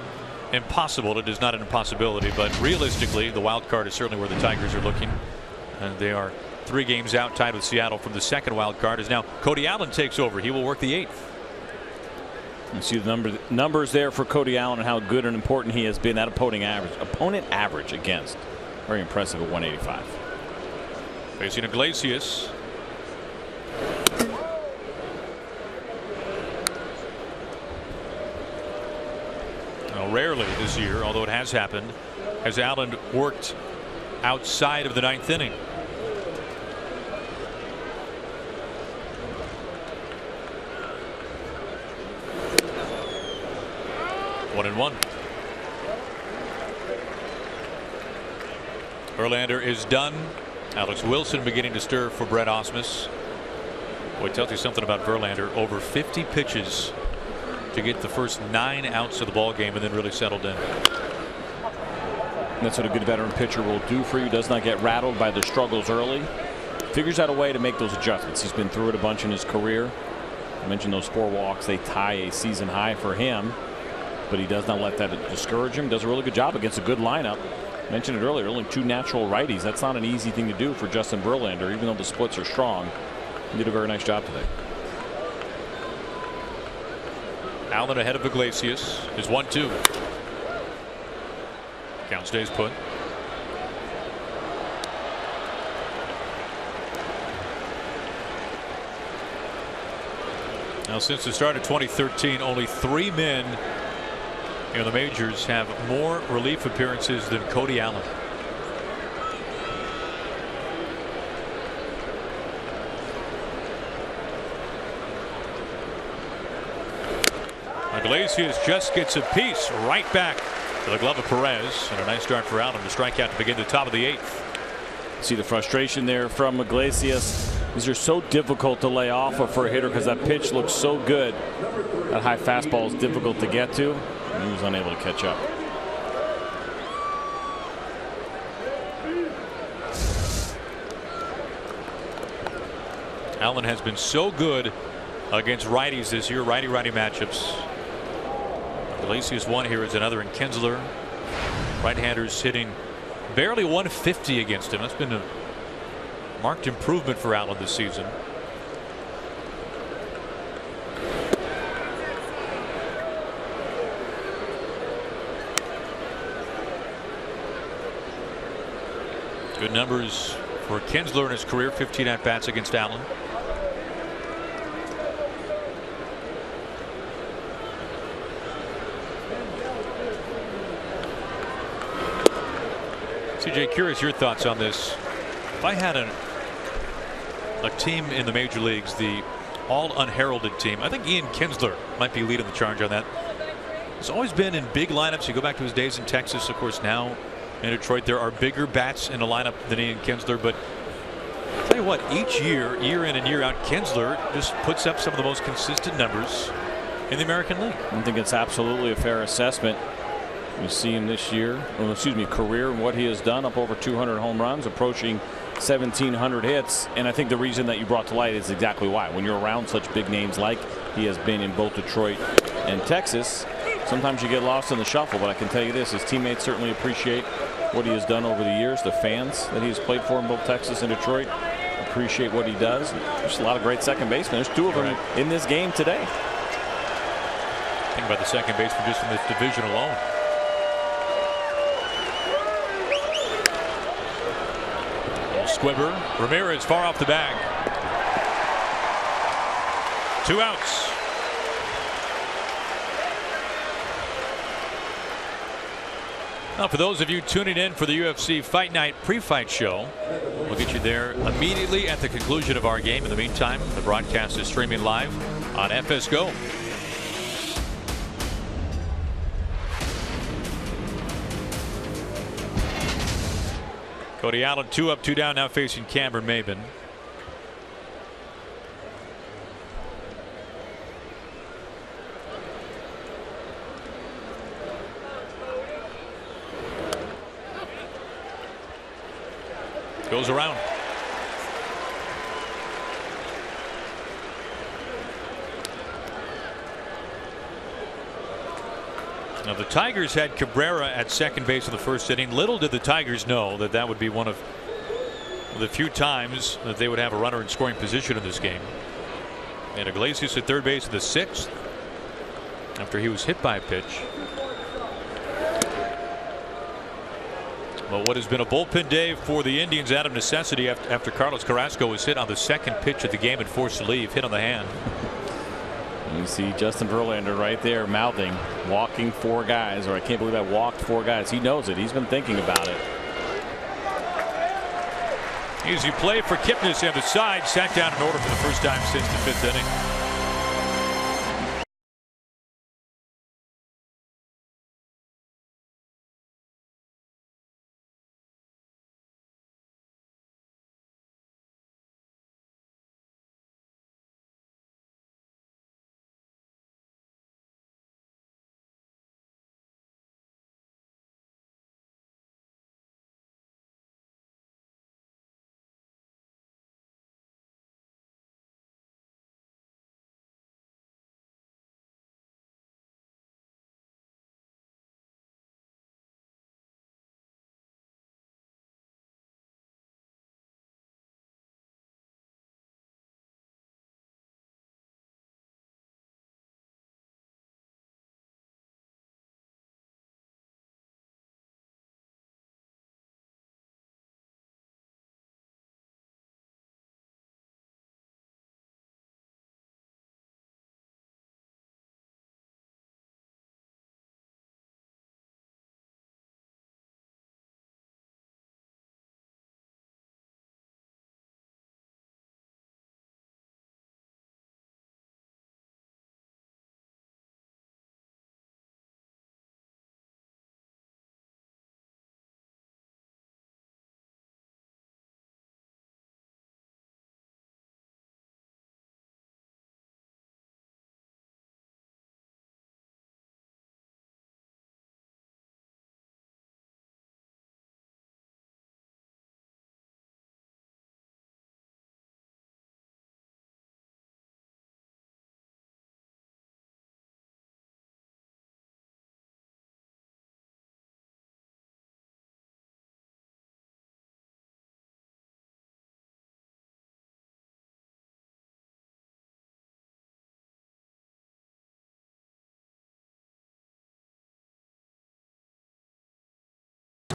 S1: impossible. It is not an impossibility, but realistically, the wild card is certainly where the Tigers are looking. They are 3 games out, tied with Seattle from the second wild card, as now Cody Allen takes over. He will work the 8th.
S2: You see the numbers there for Cody Allen and how good and important he has been. That opponent average against. Very impressive at 185.
S1: Facing Iglesias. Now, rarely this year, although it has happened, has Allen worked outside of the 9th inning. One and one. Verlander is done. Alex Wilson beginning to stir for Brett Ausmus. Boy, it tells you something about Verlander. Over 50 pitches to get the first 9 outs of the ball game and then really settled in.
S2: That's what a good veteran pitcher will do for you. Does not get rattled by the struggles early. Figures out a way to make those adjustments. He's been through it a bunch in his career. I mentioned those 4 walks. They tie a season high for him, but he does not let that discourage him. Does a really good job against a good lineup. Mentioned it earlier, only 2 natural righties. That's not an easy thing to do for Justin Verlander, even though the splits are strong. He did a very nice job today.
S1: Allen ahead of Iglesias is 1-2. Count stays put. Now, since the start of 2013, only 3 men in the majors have more relief appearances than Cody Allen. Iglesias just gets a piece right back to the glove of Perez, and a nice start for Allen to strike out to begin the top of the 8th.
S2: See the frustration there from Iglesias. These are so difficult to lay off of for a hitter because that pitch looks so good. That high fastball is difficult to get to, and he was unable to catch up.
S1: Allen has been so good against righties this year, righty-righty matchups. Iglesias one, here is another in Kinsler. Right-handers hitting barely 150 against him. That's been a marked improvement for Allen this season. Good numbers for Kinsler in his career, 15 at-bats against Allen. CJ, curious your thoughts on this. If I had a team in the major leagues, the all unheralded team, I think Ian Kinsler might be leading the charge on that. He's always been in big lineups. You go back to his days in Texas, of course. Now in Detroit, there are bigger bats in the lineup than Ian Kinsler. But I'll tell you what, each year in and year out, Kinsler just puts up some of the most consistent numbers in the American League.
S2: I think it's absolutely a fair assessment. You see him this year, career, and what he has done, up over 200 home runs, approaching 1,700 hits. And I think the reason that you brought to light is exactly why. When you're around such big names like he has been in both Detroit and Texas, sometimes you get lost in the shuffle. But I can tell you this, his teammates certainly appreciate what he has done over the years. The fans that he has played for in both Texas and Detroit appreciate what he does. There's a lot of great second basemen. There's 2 of them in this game today.
S1: Think about the second baseman just in this division alone. Squibber. Ramirez far off the bag. 2 outs. Now, for those of you tuning in for the UFC Fight Night pre-fight show, we'll get you there immediately at the conclusion of our game. In the meantime, the broadcast is streaming live on FS Go. Cody Allen 2 up 2 down, now facing Cameron Maybin. Goes around. Now, the Tigers had Cabrera at second base in the first inning. Little did the Tigers know that that would be one of the few times that they would have a runner in scoring position in this game. And Iglesias at third base in the 6th after he was hit by a pitch. Well, what has been a bullpen day for the Indians out of necessity after Carlos Carrasco was hit on the second pitch of the game and forced to leave, hit on the hand.
S2: You see Justin Verlander right there mouthing, walking 4 guys, or I can't believe I walked 4 guys. He knows it. He's been thinking about it.
S1: Easy play for Kipnis on the side. Sat down in order for the first time since the 5th inning.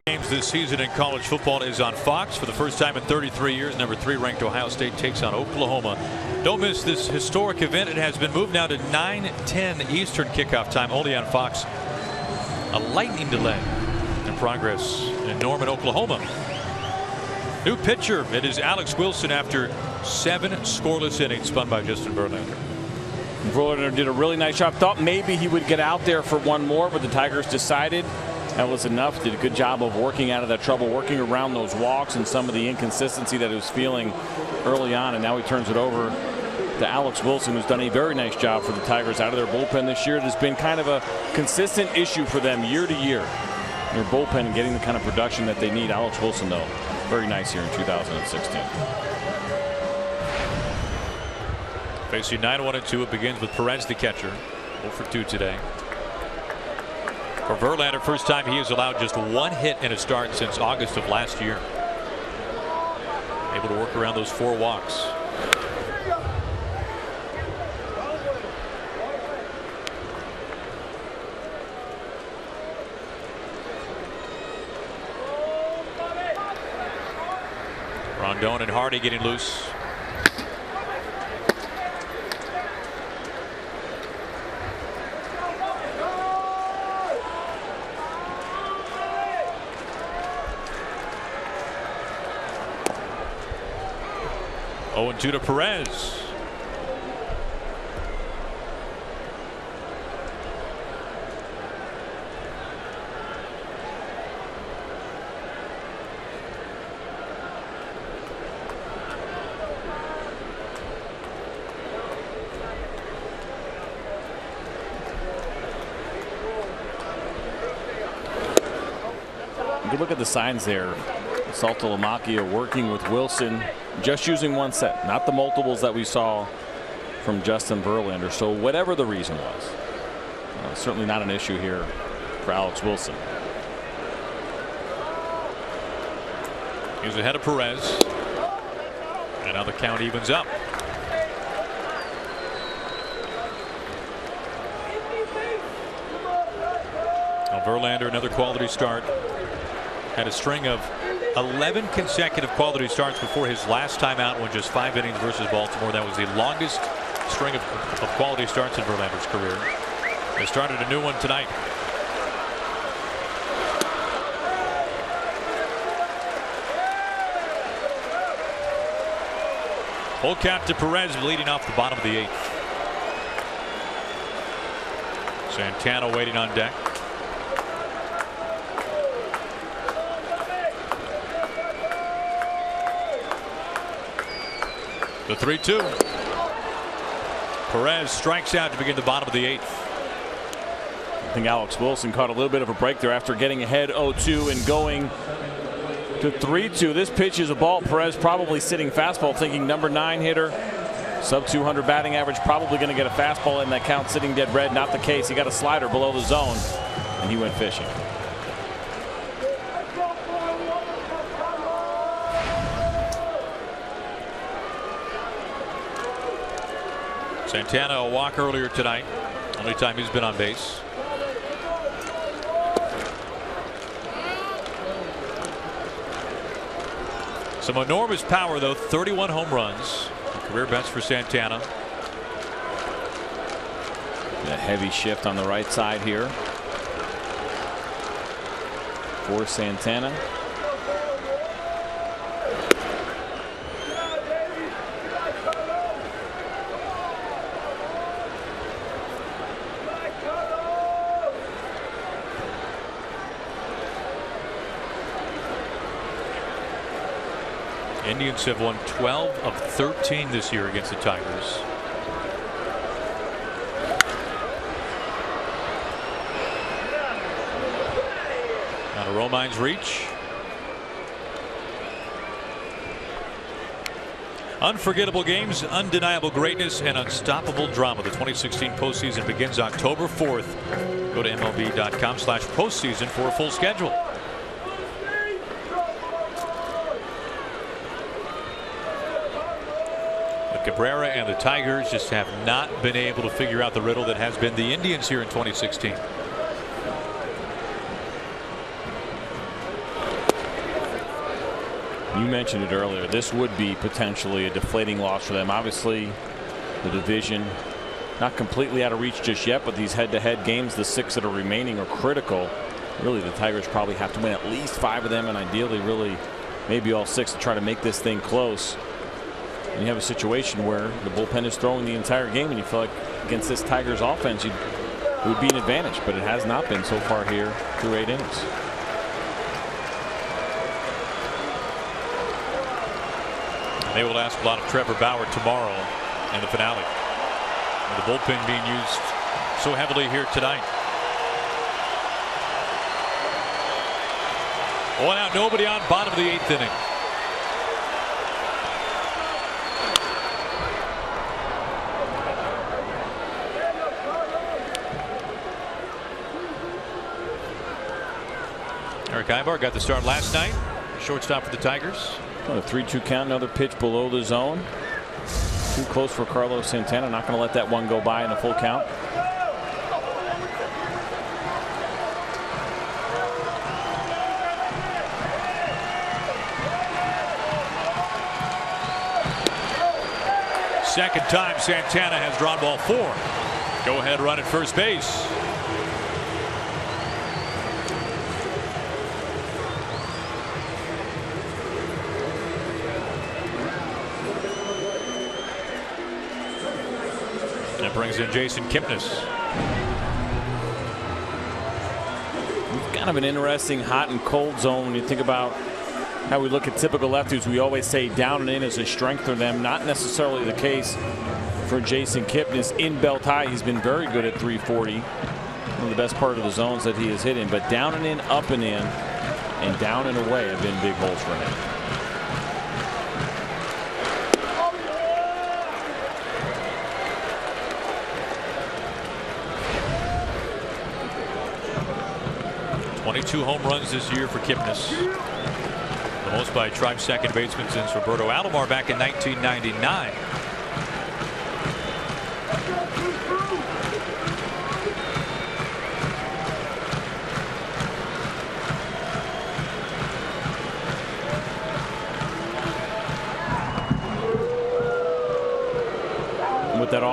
S1: Games this season in college football is on Fox for the first time in 33 years. Number 3 ranked Ohio State takes on Oklahoma. Don't miss this historic event. It has been moved now to 9:10 Eastern kickoff time, only on Fox. A lightning delay in progress in Norman, Oklahoma. New pitcher. It is Alex Wilson after 7 scoreless innings spun by Justin Verlander.
S2: Verlander did a really nice job. Thought maybe he would get out there for one more, but the Tigers decided that was enough. Did a good job of working out of that trouble, working around those walks and some of the inconsistency that he was feeling early on. And now he turns it over to Alex Wilson, who's done a very nice job for the Tigers out of their bullpen this year. It has been kind of a consistent issue for them year to year. Their bullpen getting the kind of production that they need. Alex Wilson, though, very nice here in 2016.
S1: Facing 9-1-2, it begins with Perez, the catcher. 0 for 2 today. For Verlander, first time he has allowed just 1 hit in a start since August of last year. Able to work around those 4 walks. Rondon and Hardy getting loose. Oh, 0-2 to Perez.
S2: You look at the signs there. Saltalamacchia working with Wilson, just using 1 set, not the multiples that we saw from Justin Verlander. So whatever the reason was, certainly not an issue here for Alex Wilson.
S1: He's ahead of Perez. And now the count evens up. Now Verlander, another quality start. had a string of 11 consecutive quality starts before his last time out, when just 5 innings versus Baltimore. That was the longest string of quality starts in Verlander's career. They started a new one tonight. Full count to Perez, leading off the bottom of the 8th. Santana waiting on deck. The 3-2. Perez strikes out to begin the bottom of the 8th.
S2: I think Alex Wilson caught a little bit of a break there after getting ahead 0-2 and going to 3-2. This pitch is a ball. Perez probably sitting fastball, thinking number 9 hitter, sub 200 batting average, probably going to get a fastball in that count, sitting dead red. Not the case. He got a slider below the zone, and he went fishing.
S1: Santana a walk earlier tonight. Only time he's been on base. Some enormous power, though. 31 home runs. Career best for Santana.
S2: A heavy shift on the right side here for Santana.
S1: Indians have won 12 of 13 this year against the Tigers. Out of Romine's reach. Unforgettable games, undeniable greatness, and unstoppable drama. The 2016 postseason begins October 4th. Go to MLB.com/postseason for a full schedule. Cabrera and the Tigers just have not been able to figure out the riddle that has been the Indians here in 2016.
S2: You mentioned it earlier. This would be potentially a deflating loss for them. Obviously, the division not completely out of reach just yet, but these head-to-head games, the 6 that are remaining, are critical. Really, the Tigers probably have to win at least 5 of them, and ideally, really, maybe all 6 to try to make this thing close. And you have a situation where the bullpen is throwing the entire game, and you feel like against this Tigers offense, it would be an advantage, but it has not been so far here through 8 innings.
S1: They will ask a lot of Trevor Bauer tomorrow in the finale. With the bullpen being used so heavily here tonight. 1 out, nobody on, bottom of the 8th inning. Eric Aybar got the start last night. Shortstop for the Tigers.
S2: A 3-2 count, another pitch below the zone. Too close for Carlos Santana. Not going to let that one go by in a full count.
S1: Second time Santana has drawn ball 4. Go ahead run at first base. That brings in Jason Kipnis.
S2: Kind of an interesting hot and cold zone when you think about how we look at typical lefties. We always say down and in is a strength for them. Not necessarily the case for Jason Kipnis. In belt high, he's been very good at 340. One of the best part of the zones that he has hit in. But down and in, up and in, and down and away have been big holes for him.
S1: Two home runs this year for Kipnis. The most by a Tribe second baseman since Roberto Alomar back in 1999.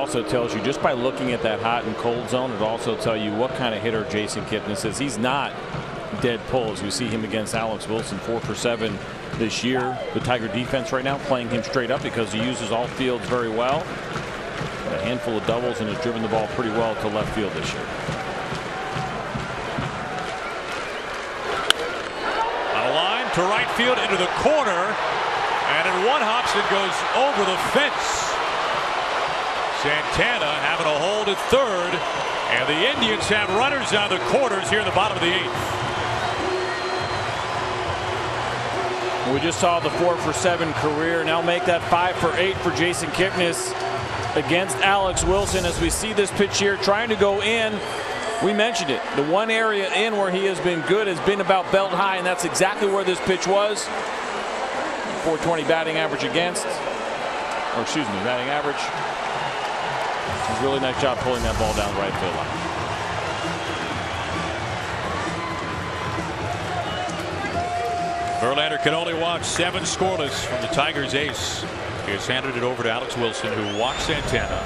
S2: also tells you, just by looking at that hot and cold zone, it also tells you what kind of hitter Jason Kipnis is. He's not dead pull, as we see him against Alex Wilson, 4 for 7 this year. The Tiger defense right now playing him straight up because he uses all fields very well. A handful of doubles and has driven the ball pretty well to left field this year.
S1: On a line to right field into the corner, and in one hops it goes over the fence. Santana having a hold at third, and the Indians have runners on the corners here in the bottom of the 8th.
S2: We just saw the 4 for 7 career. Now make that 5 for 8 for Jason Kipnis against Alex Wilson, as we see this pitch here trying to go in. We mentioned it. The one area in where he has been good has been about belt high, and that's exactly where this pitch was. 420 batting average against, or excuse me, batting average. It's a really nice job pulling that ball down the right field line.
S1: Verlander can only watch 7 scoreless from the Tigers' ace. He has handed it over to Alex Wilson, who walks Santana.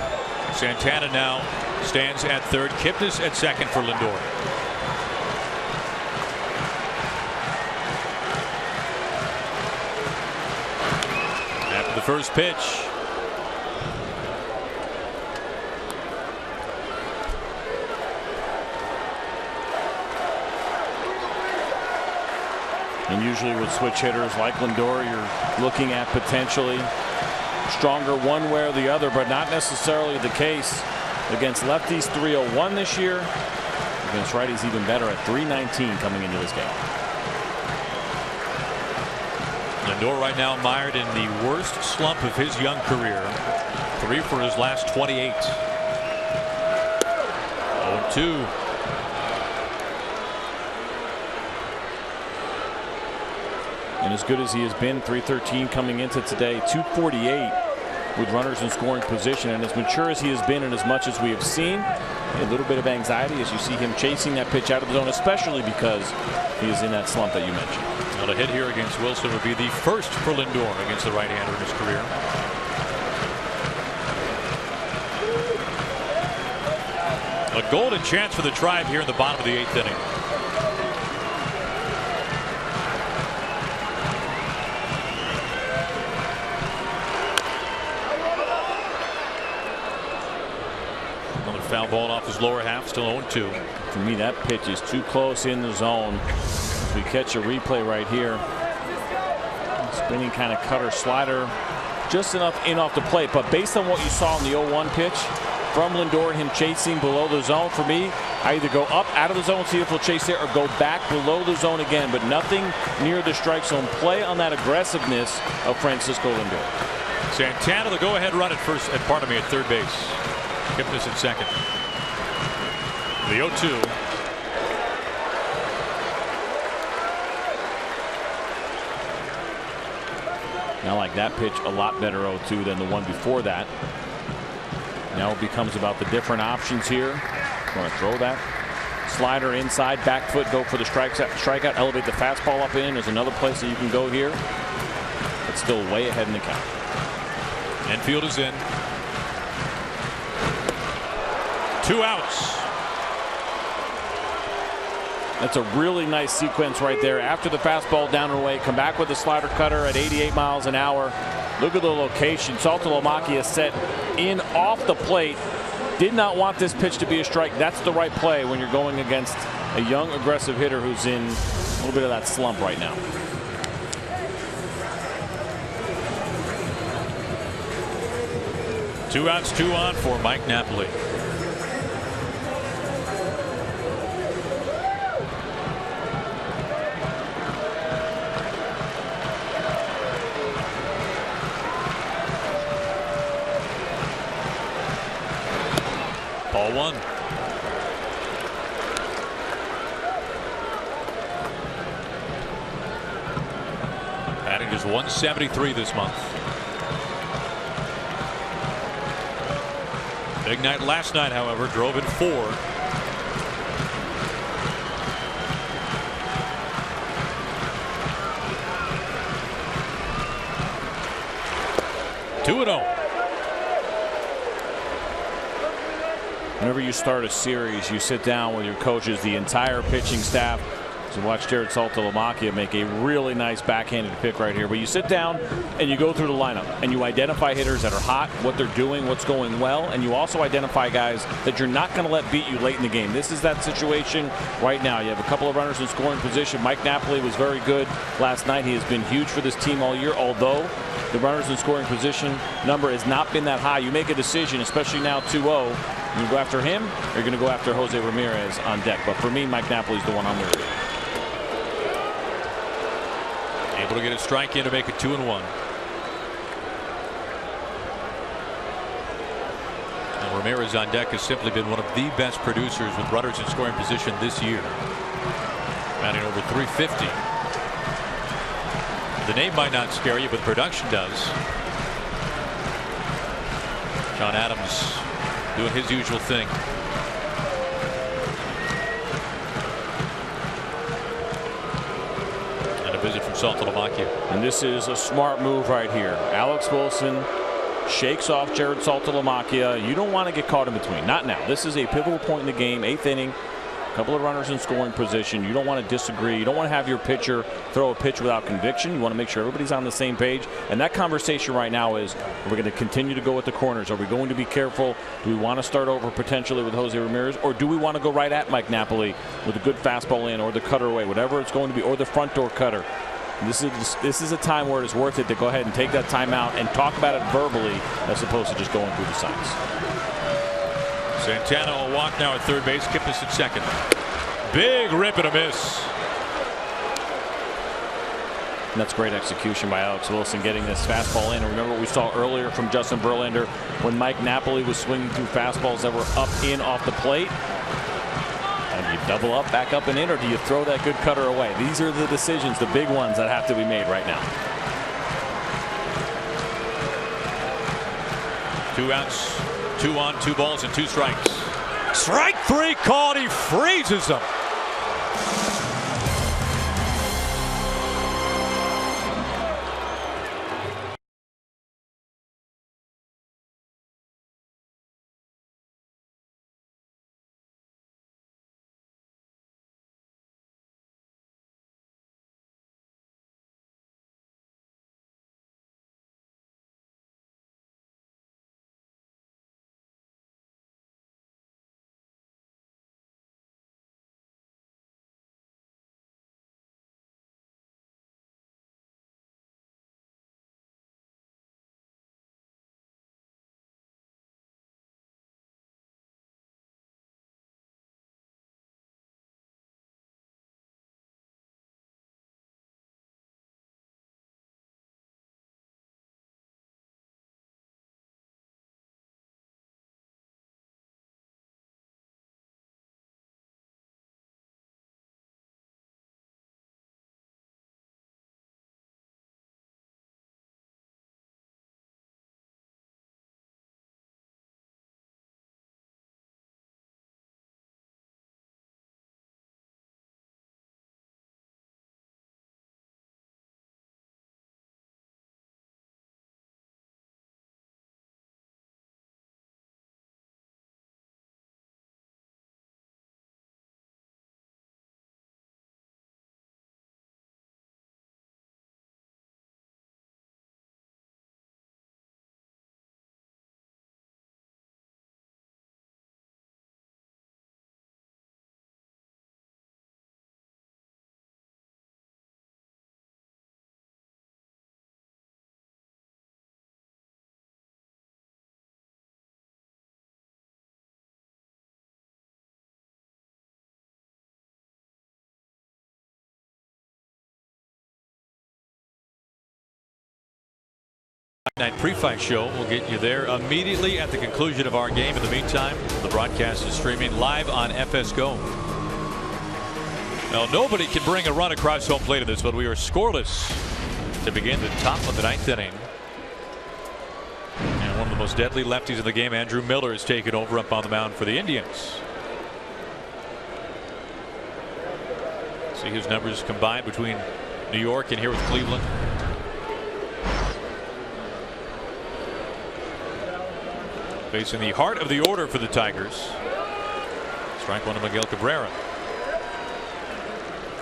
S1: Santana now stands at third. Kipnis at second for Lindor. After the first pitch.
S2: And usually with switch hitters like Lindor, you're looking at potentially stronger one way or the other, but not necessarily the case. Against lefties, 301 this year. Against righties, even better at 319 coming into this game.
S1: Lindor right now mired in the worst slump of his young career. 3 for his last 28. 0-2.
S2: And as good as he has been, 313 coming into today, 248 with runners in scoring position. And as mature as he has been and as much as we have seen, a little bit of anxiety as you see him chasing that pitch out of the zone, especially because he is in that slump that you mentioned.
S1: Well, a hit here against Wilson would be the first for Lindor against the right-hander in his career. A golden chance for the Tribe here in the bottom of the 8th inning. Foul ball off his lower half, still 0-2.
S2: For me, that pitch is too close in the zone. As we catch a replay right here. Spinning kind of cutter slider, just enough in off the plate. But based on what you saw in the 0-1 pitch from Lindor, him chasing below the zone, for me, I either go up out of the zone, see if he'll chase there, or go back below the zone again. But nothing near the strike zone. Play on that aggressiveness of Francisco Lindor.
S1: Santana, the go-ahead run at first, at third base. Kipnis at second. The 0-2.
S2: Now, like that pitch, a lot better 0-2 than the one before that. Now it becomes about the different options here. Want to throw that slider inside, back foot, go for the strikeout, elevate the fastball up in. There's another place that you can go here. It's still way ahead in the count.
S1: Infield is in. 2 outs.
S2: That's a really nice sequence right there. After the fastball down and away, come back with the slider cutter at 88 miles an hour. Look at the location. Saltalamacchia set in off the plate. Did not want this pitch to be a strike. That's the right play when you're going against a young, aggressive hitter who's in a little bit of that slump right now.
S1: Two outs, 2 on for Mike Napoli. Ball 1. Batting just 173 this month. Big night last night, however, drove in 4.
S2: Whenever you start a series, you sit down with your coaches, the entire pitching staff. So watch Jarrod Saltalamacchia make a really nice backhanded pick right here. But you sit down and you go through the lineup and you identify hitters that are hot, what they're doing, what's going well, and you also identify guys that you're not going to let beat you late in the game. This is that situation right now. You have a couple of runners in scoring position. Mike Napoli was very good last night. He has been huge for this team all year, although the runners in scoring position number has not been that high. You make a decision, especially now 2-0. You go after him, or you're going to go after Jose Ramirez on deck. But for me, Mike Napoli is the one I'm with.
S1: Able to get a strike in to make it 2-1. And Ramirez on deck has simply been one of the best producers with runners in scoring position this year. Batting over 350. The name might not scare you, but production does. John Adams doing his usual thing. Visit from Saltalamacchia.
S2: And this is a smart move right here. Alex Wilson shakes off Jarrod Saltalamacchia. You don't want to get caught in between. Not now. This is a pivotal point in the game. 8th inning. A couple of runners in scoring position. You don't want to disagree. You don't want to have your pitcher throw a pitch without conviction. You want to make sure everybody's on the same page. And that conversation right now is, are we going to continue to go with the corners? Are we going to be careful? Do we want to start over potentially with Jose Ramirez? Or do we want to go right at Mike Napoli with a good fastball in, or the cutter away, whatever it's going to be, or the front door cutter? This is a time where it's worth it to go ahead and take that timeout and talk about it verbally as opposed to just going through the signs.
S1: Santana will walk now at third base. Kipnis at second. Big rip and a miss.
S2: And that's great execution by Alex Wilson, getting this fastball in. And remember what we saw earlier from Justin Verlander when Mike Napoli was swinging through fastballs that were up, in, off the plate. And do you double up, back up and in, or do you throw that good cutter away? These are the decisions, the big ones that have to be made right now.
S1: 2 outs, 2 on, 2 balls, and 2 strikes. Strike 3 called. He freezes them. Night pre-fight show. We'll get you there immediately at the conclusion of our game. In the meantime, the broadcast is streaming live on FS Go. Now, nobody can bring a run across home plate in this, but we are scoreless to begin the top of the 9th inning. And one of the most deadly lefties in the game, Andrew Miller, is taken over up on the mound for the Indians. See his numbers combined between New York and here with Cleveland. Facing the heart of the order for the Tigers. Strike one to Miguel Cabrera.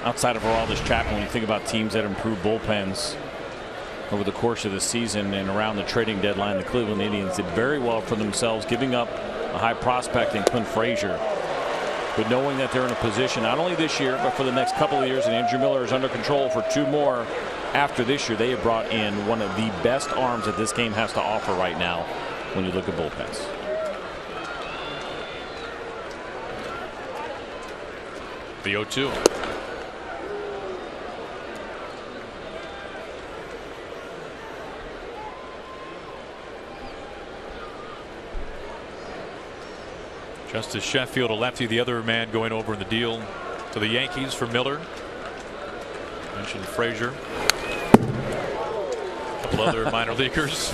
S2: Outside of Aroldis Chapman, when you think about teams that improve bullpens over the course of the season and around the trading deadline, the Cleveland Indians did very well for themselves, giving up a high prospect in Clint Frazier. But knowing that they're in a position not only this year but for the next couple of years, and Andrew Miller is under control for 2 more after this year, they have brought in one of the best arms that this game has to offer right now when you look at bullpens.
S1: The 0-2. Justice Sheffield, a lefty, the other man going over in the deal to the Yankees for Miller. Mentioned Frazier. A couple other minor leaguers.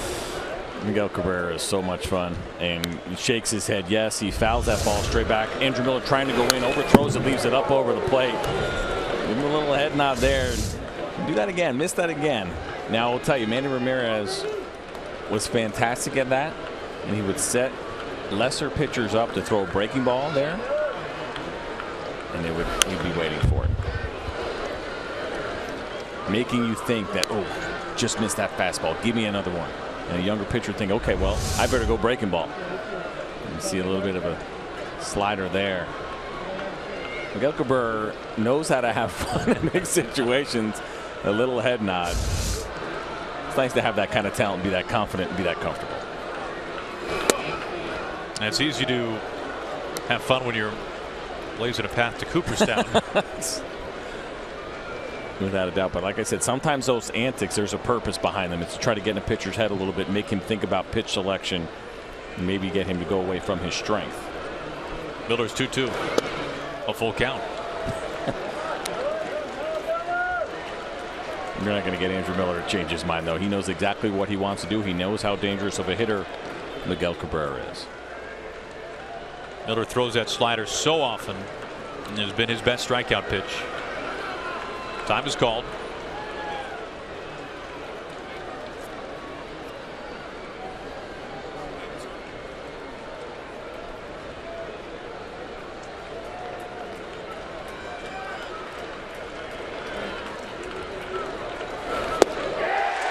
S2: Miguel Cabrera is so much fun, and he shakes his head. Yes, he fouls that ball straight back. Andrew Miller trying to go in, overthrows it, leaves it up over the plate. Give him a little head nod there. Do that again, miss that again. Now I'll tell you, Manny Ramirez was fantastic at that, and he would set lesser pitchers up to throw a breaking ball there, and he'd be waiting for it, making you think that, oh, just missed that fastball, give me another one. And a younger pitcher think, okay, well, I better go breaking ball. And you see a little bit of a slider there. Miguel Cabrera knows how to have fun in big situations. A little head nod. It's nice to have that kind of talent, be that confident, and be that comfortable.
S1: And it's easy to have fun when you're blazing a path to Cooperstown.
S2: Without a doubt. But like I said, sometimes those antics, there's a purpose behind them. It's to try to get in a pitcher's head a little bit, make him think about pitch selection, and maybe get him to go away from his strength.
S1: Miller's 2-2. A full count.
S2: You're not going to get Andrew Miller to change his mind, though. He knows exactly what he wants to do. He knows how dangerous of a hitter Miguel Cabrera is.
S1: Miller throws that slider so often, and has been his best strikeout pitch. Time is called.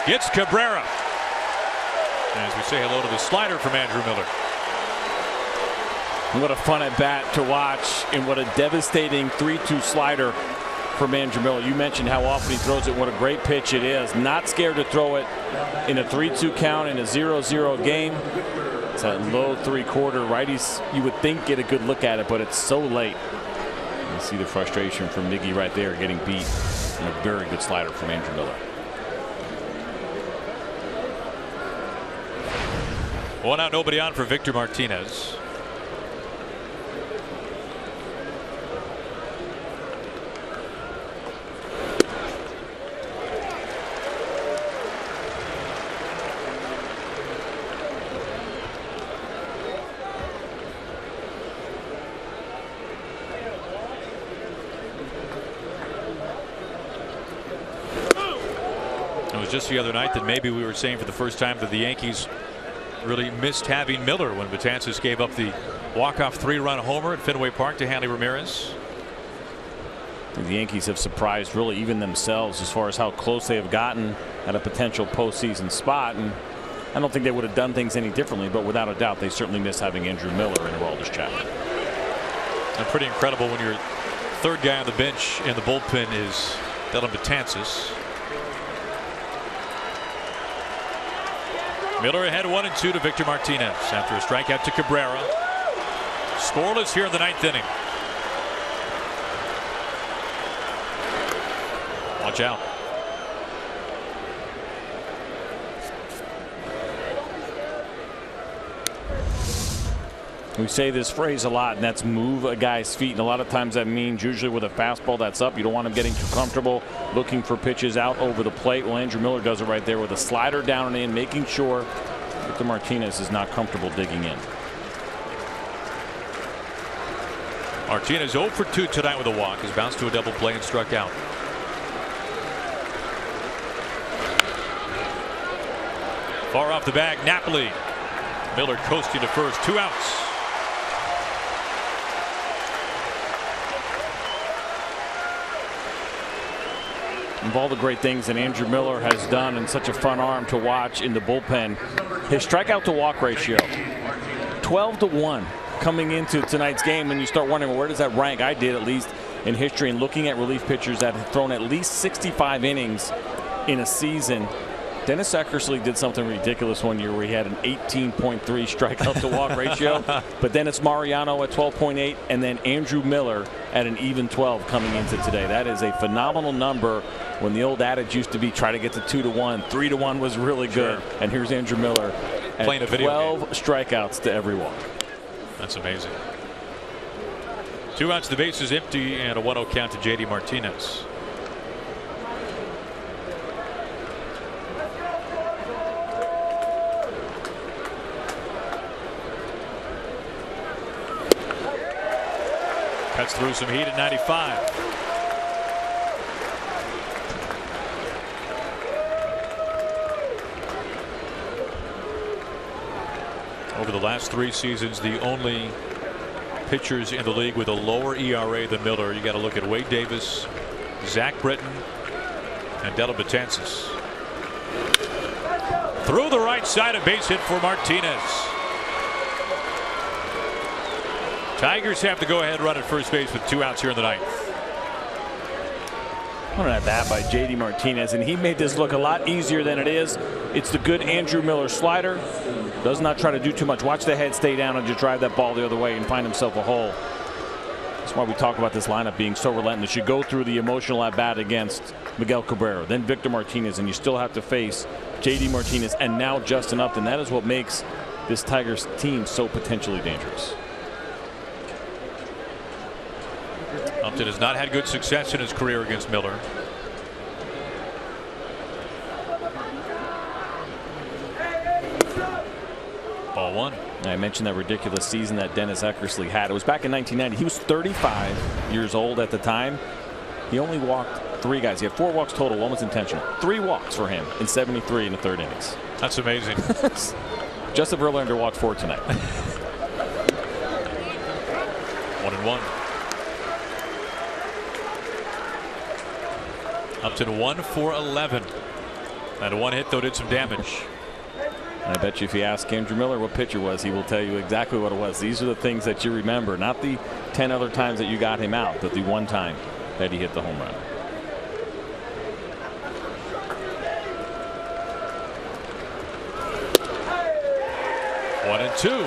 S1: Gets Cabrera. As we say hello to the slider from Andrew Miller.
S2: What a fun at bat to watch, and what a devastating 3-2 slider from Andrew Miller. You mentioned how often he throws it. What a great pitch it is. Not scared to throw it in a 3-2 count in a 0-0 game. It's that low 3/4. Righties, you would think, get a good look at it, but it's so late. You see the frustration from Miggy right there, getting beat. And a very good slider from Andrew Miller.
S1: 1 out, nobody on for Victor Martinez. It was just the other night that maybe we were saying for the first time that the Yankees really missed having Miller when Betances gave up the walk-off 3-run homer at Fenway Park to Hanley Ramirez.
S2: The Yankees have surprised really even themselves as far as how close they have gotten at a potential postseason spot, and I don't think they would have done things any differently, but without a doubt they certainly miss having Andrew Miller and Aroldis Chapman.
S1: And pretty incredible when your third guy on the bench in the bullpen is Dellin Betances. Miller ahead 1-2 to Victor Martinez after a strikeout to Cabrera. Scoreless here in the 9th inning. Watch out.
S2: We say this phrase a lot, and that's move a guy's feet. And a lot of times that means usually with a fastball that's up, you don't want him getting too comfortable, looking for pitches out over the plate. Well, Andrew Miller does it right there with a slider down and in, making sure Victor Martinez is not comfortable digging in.
S1: Martinez 0 for 2 tonight with a walk. He's bounced to a double play and struck out. Far off the bag, Napoli. Miller coasting to first, 2 outs.
S2: Of all the great things that Andrew Miller has done and such a fun arm to watch in the bullpen, his strikeout to walk ratio 12-1 coming into tonight's game, and you start wondering, well, where does that rank? I did, at least in history, and looking at relief pitchers that have thrown at least 65 innings in a season. Dennis Eckersley did something ridiculous one year where he had an 18.3 strikeout to walk ratio, but then it's Mariano at 12.8, and then Andrew Miller at an even 12 coming into today. That is a phenomenal number when the old adage used to be try to get to 2-1. 3-1 was really good. Sure. And here's Andrew Miller at
S1: playing a video
S2: 12
S1: game.
S2: Strikeouts to every walk.
S1: That's amazing. 2 outs, the base is empty, and a 1-0 count to JD Martinez. Cuts through some heat at 95. Over the last 3 seasons, the only pitchers in the league with a lower ERA than Miller. You got to look at Wade Davis, Zach Britton, and Della Betances. Through the right side, a base hit for Martinez. Tigers have to go ahead and run at first base with 2 outs here in the ninth.
S2: What an at bat by JD Martinez, and he made this look a lot easier than it is. It's the good Andrew Miller slider. Does not try to do too much. Watch the head stay down and just drive that ball the other way and find himself a hole. That's why we talk about this lineup being so relentless. You go through the emotional at bat against Miguel Cabrera, then Victor Martinez, and you still have to face JD Martinez and now Justin Upton. That is what makes this Tigers team so potentially dangerous.
S1: Upton has not had good success in his career against Miller. Ball 1.
S2: I mentioned that ridiculous season that Dennis Eckersley had. It was back in 1990. He was 35 years old at the time. He only walked 3 guys. He had 4 walks total. 1 was intentional. 3 walks for him in 73 in the 3rd innings.
S1: That's amazing.
S2: Justin Verlander walked 4 tonight.
S1: 1-1. Upton 1 for 11. That 1 hit, though, did some damage.
S2: And I bet you if you ask Andrew Miller what pitcher was, he will tell you exactly what it was. These are the things that you remember, not the 10 other times that you got him out, but the 1 time that he hit the home run.
S1: One and 2.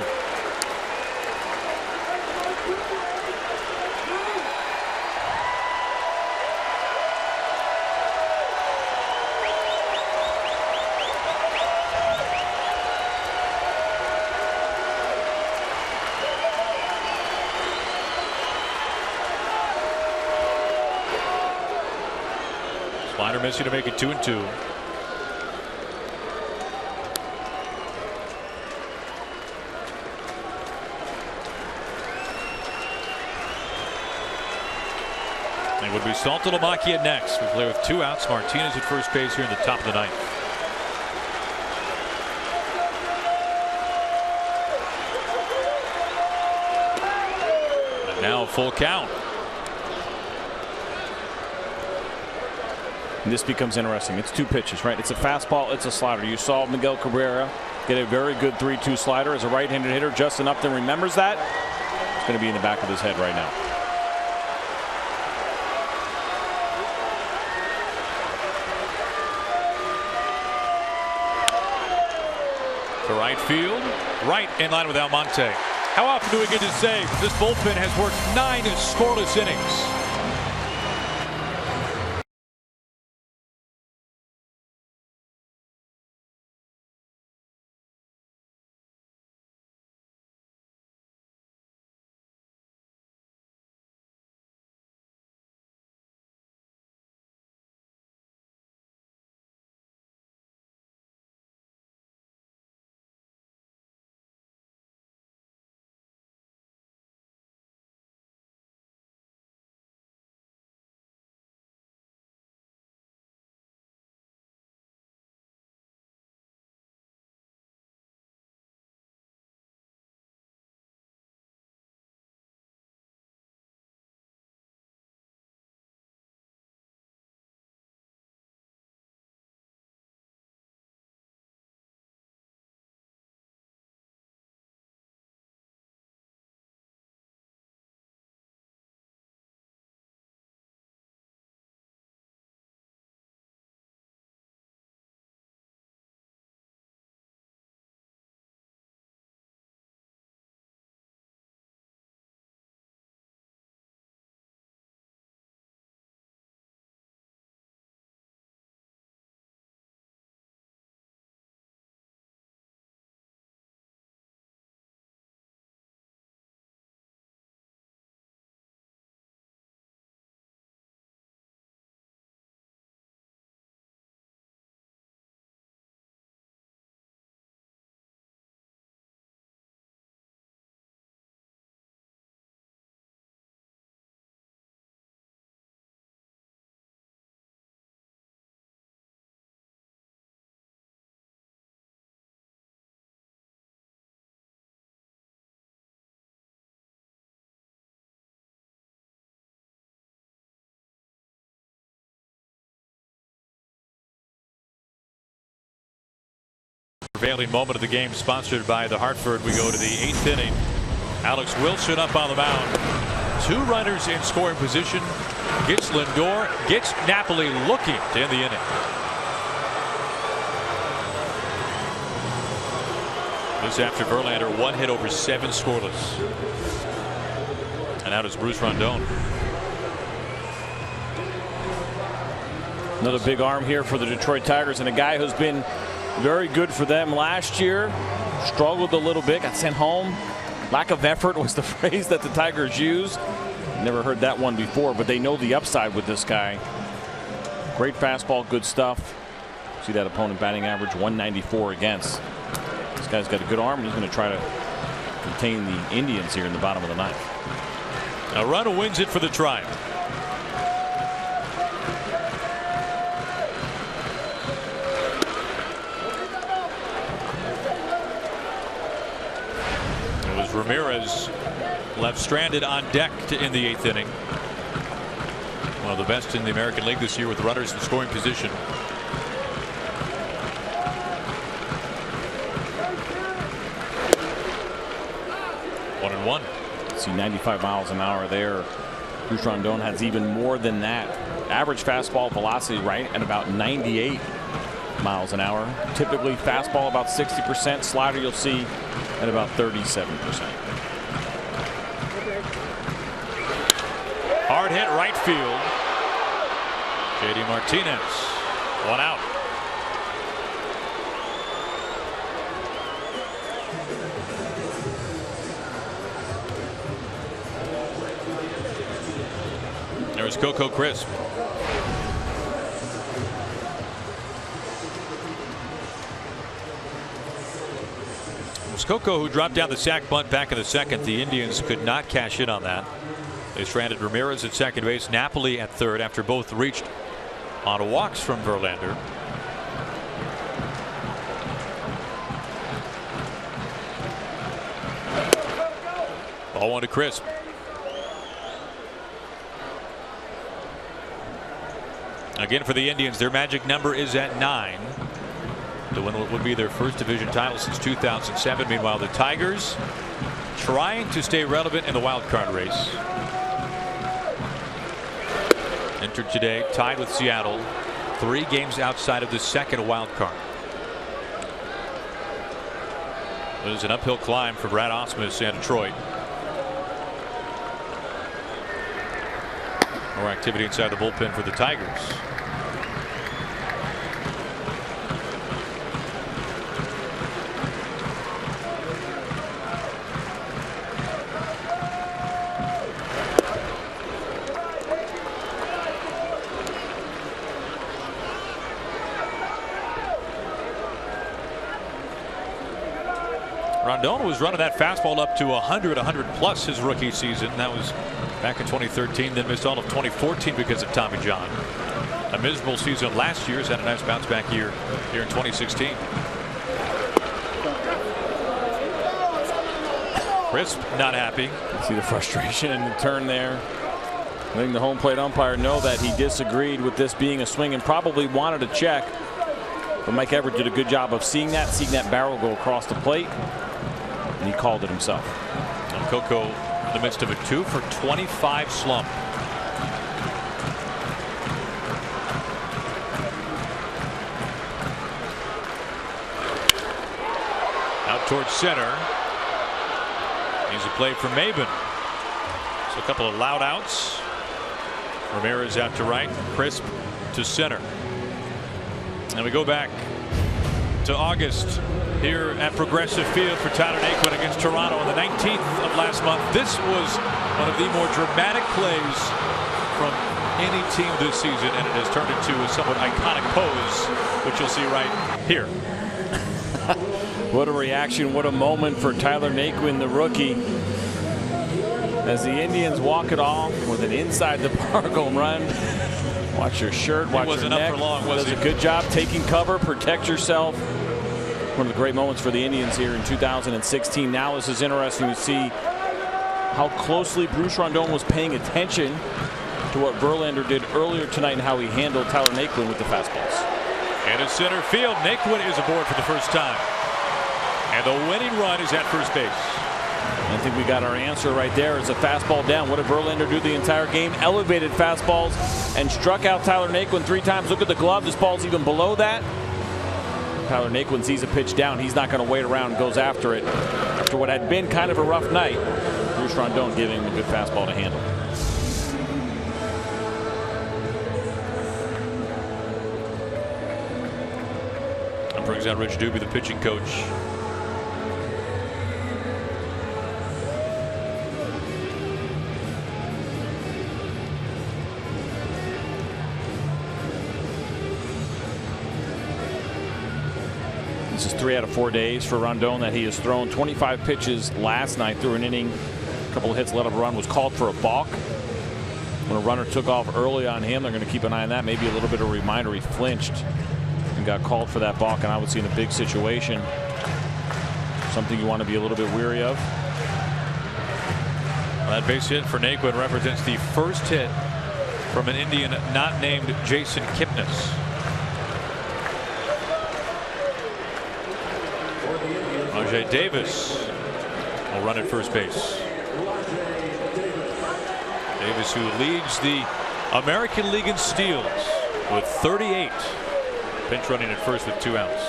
S1: Slider missing to make it 2-2. It would be Saltalamacchia next. We play with 2 outs. Martinez at first base here in the top of the ninth. And now a full count.
S2: And this becomes interesting. It's 2 pitches, right? It's a fastball, it's a slider. You saw Miguel Cabrera get a very good 3-2 slider as a right-handed hitter. Justin Upton remembers that. It's going to be in the back of his head right now.
S1: To right field, right in line with Almonte. How often do we get to say this bullpen has worked 9 scoreless innings? prevailing moment of the game, sponsored by the Hartford. We go to the 8th inning. Alex Wilson up on the mound. 2 runners in scoring position. Gets Lindor, gets Napoli looking to end the inning. This after Verlander 1 hit over 7 scoreless. And out is Bruce Rondon.
S2: Another big arm here for the Detroit Tigers, and a guy who's been very good for them last year. Struggled a little bit, got sent home. Lack of effort was the phrase that the Tigers used. Never heard that one before, but they know the upside with this guy. Great fastball, good stuff. See that opponent batting average 194 against. This guy's got a good arm. He's going to try to contain the Indians here in the bottom of the 9th.
S1: A run wins it for the Tribe. It was Ramirez left stranded on deck to end the 8th inning. One of the best in the American League this year with runners in scoring position. One and one.
S2: See 95 miles an hour there. Bruce Rondon has even more than that. Average fastball velocity right at about 98 miles an hour. Typically fastball about 60%. Slider you'll see at about 37%.
S1: Hard hit right field. J.D. Martinez, 1 out. There's Coco Crisp. It was Coco who dropped down the sac bunt back in the 2nd. The Indians could not cash in on that. They stranded Ramirez at second base, Napoli at 3rd after both reached on walks from Verlander. Ball 1 to Crisp. Again for the Indians, their magic number is at 9. The win would be their first division title since 2007. Meanwhile, the Tigers trying to stay relevant in the wild card race. Entered today, tied with Seattle, 3 games outside of the 2nd wild card. It was an uphill climb for Brad Ausmus and Detroit. More activity inside the bullpen for the Tigers. Rondon was running that fastball up to 100 plus his rookie season. That was back in 2013, then missed all of 2014 because of Tommy John. A miserable season last year. Has had a nice bounce back year here in 2016. Crisp not happy.
S2: See the frustration in the turn there. Letting the home plate umpire know that he disagreed with this being a swing and probably wanted a check. But Mike Everett did a good job of seeing that barrel go across the plate. And he called it himself.
S1: And Coco in the midst of a 2 for 25 slump. Out towards center. Easy play for Maben. So a couple of loud outs. Ramirez out to right, Crisp to center. And we go back to August here at Progressive Field for Tyler Naquin against Toronto on the 19th of last month. This was one of the more dramatic plays from any team this season, and it has turned into a somewhat iconic pose, which you'll see right here.
S2: What a reaction, what a moment for Tyler Naquin, the rookie, as the Indians walk it off with an inside the park home run. Watch your shirt, watch your neck.
S1: Up for long, was
S2: Does a good job taking cover, protect yourself. One of the great moments for the Indians here in 2016. Now this is interesting to see how closely Bruce Rondon was paying attention to what Verlander did earlier tonight and how he handled Tyler Naquin with the fastballs.
S1: And in center field, Naquin is aboard for the first time. And the winning run is at first base.
S2: I think we got our answer right there. It's a fastball down. What did Verlander do the entire game? Elevated fastballs and struck out Tyler Naquin 3 times. Look at the glove. This ball's even below that. Tyler Naquin sees a pitch down. He's not going to wait around and goes after it. After what had been kind of a rough night, Bruce Rondon giving him a good fastball to handle.
S1: And brings out Rich Doobie, the pitching coach.
S2: This is 3 out of 4 days for Rondon that he has thrown. 25 pitches last night through an inning. A couple of hits, let up a run, was called for a balk. When a runner took off early on him, they're going to keep an eye on that. Maybe a little bit of a reminder. He flinched and got called for that balk, and I would see in a big situation something you want to be a little bit weary of.
S1: That base hit for Naquin represents the first hit from an Indian not named Jason Kipnis. Rajai Davis will run at first base. Davis, who leads the American League in steals with 38. Pinch running at first with 2 outs.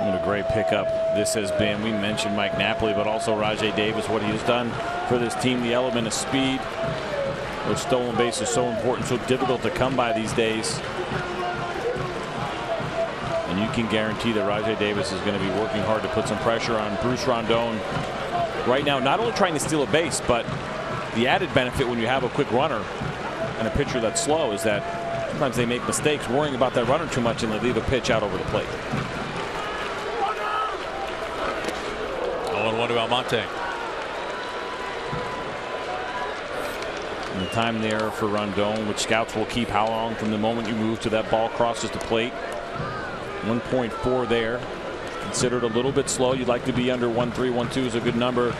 S2: What a great pickup this has been. We mentioned Mike Napoli, but also Rajai Davis, what he has done for this team. The element of speed. Those stolen base is so important, so difficult to come by these days. And you can guarantee that Rajai Davis is going to be working hard to put some pressure on Bruce Rondon right now, not only trying to steal a base, but the added benefit when you have a quick runner and a pitcher that's slow is that sometimes they make mistakes worrying about that runner too much and they leave a pitch out over the plate.
S1: 0-1 to Almonte.
S2: And the time there for Rondon, which scouts will keep how long from the moment you move to that ball crosses the plate. 1.4 there. Considered a little bit slow. You'd like to be under 1.3, 1.2 is a good number.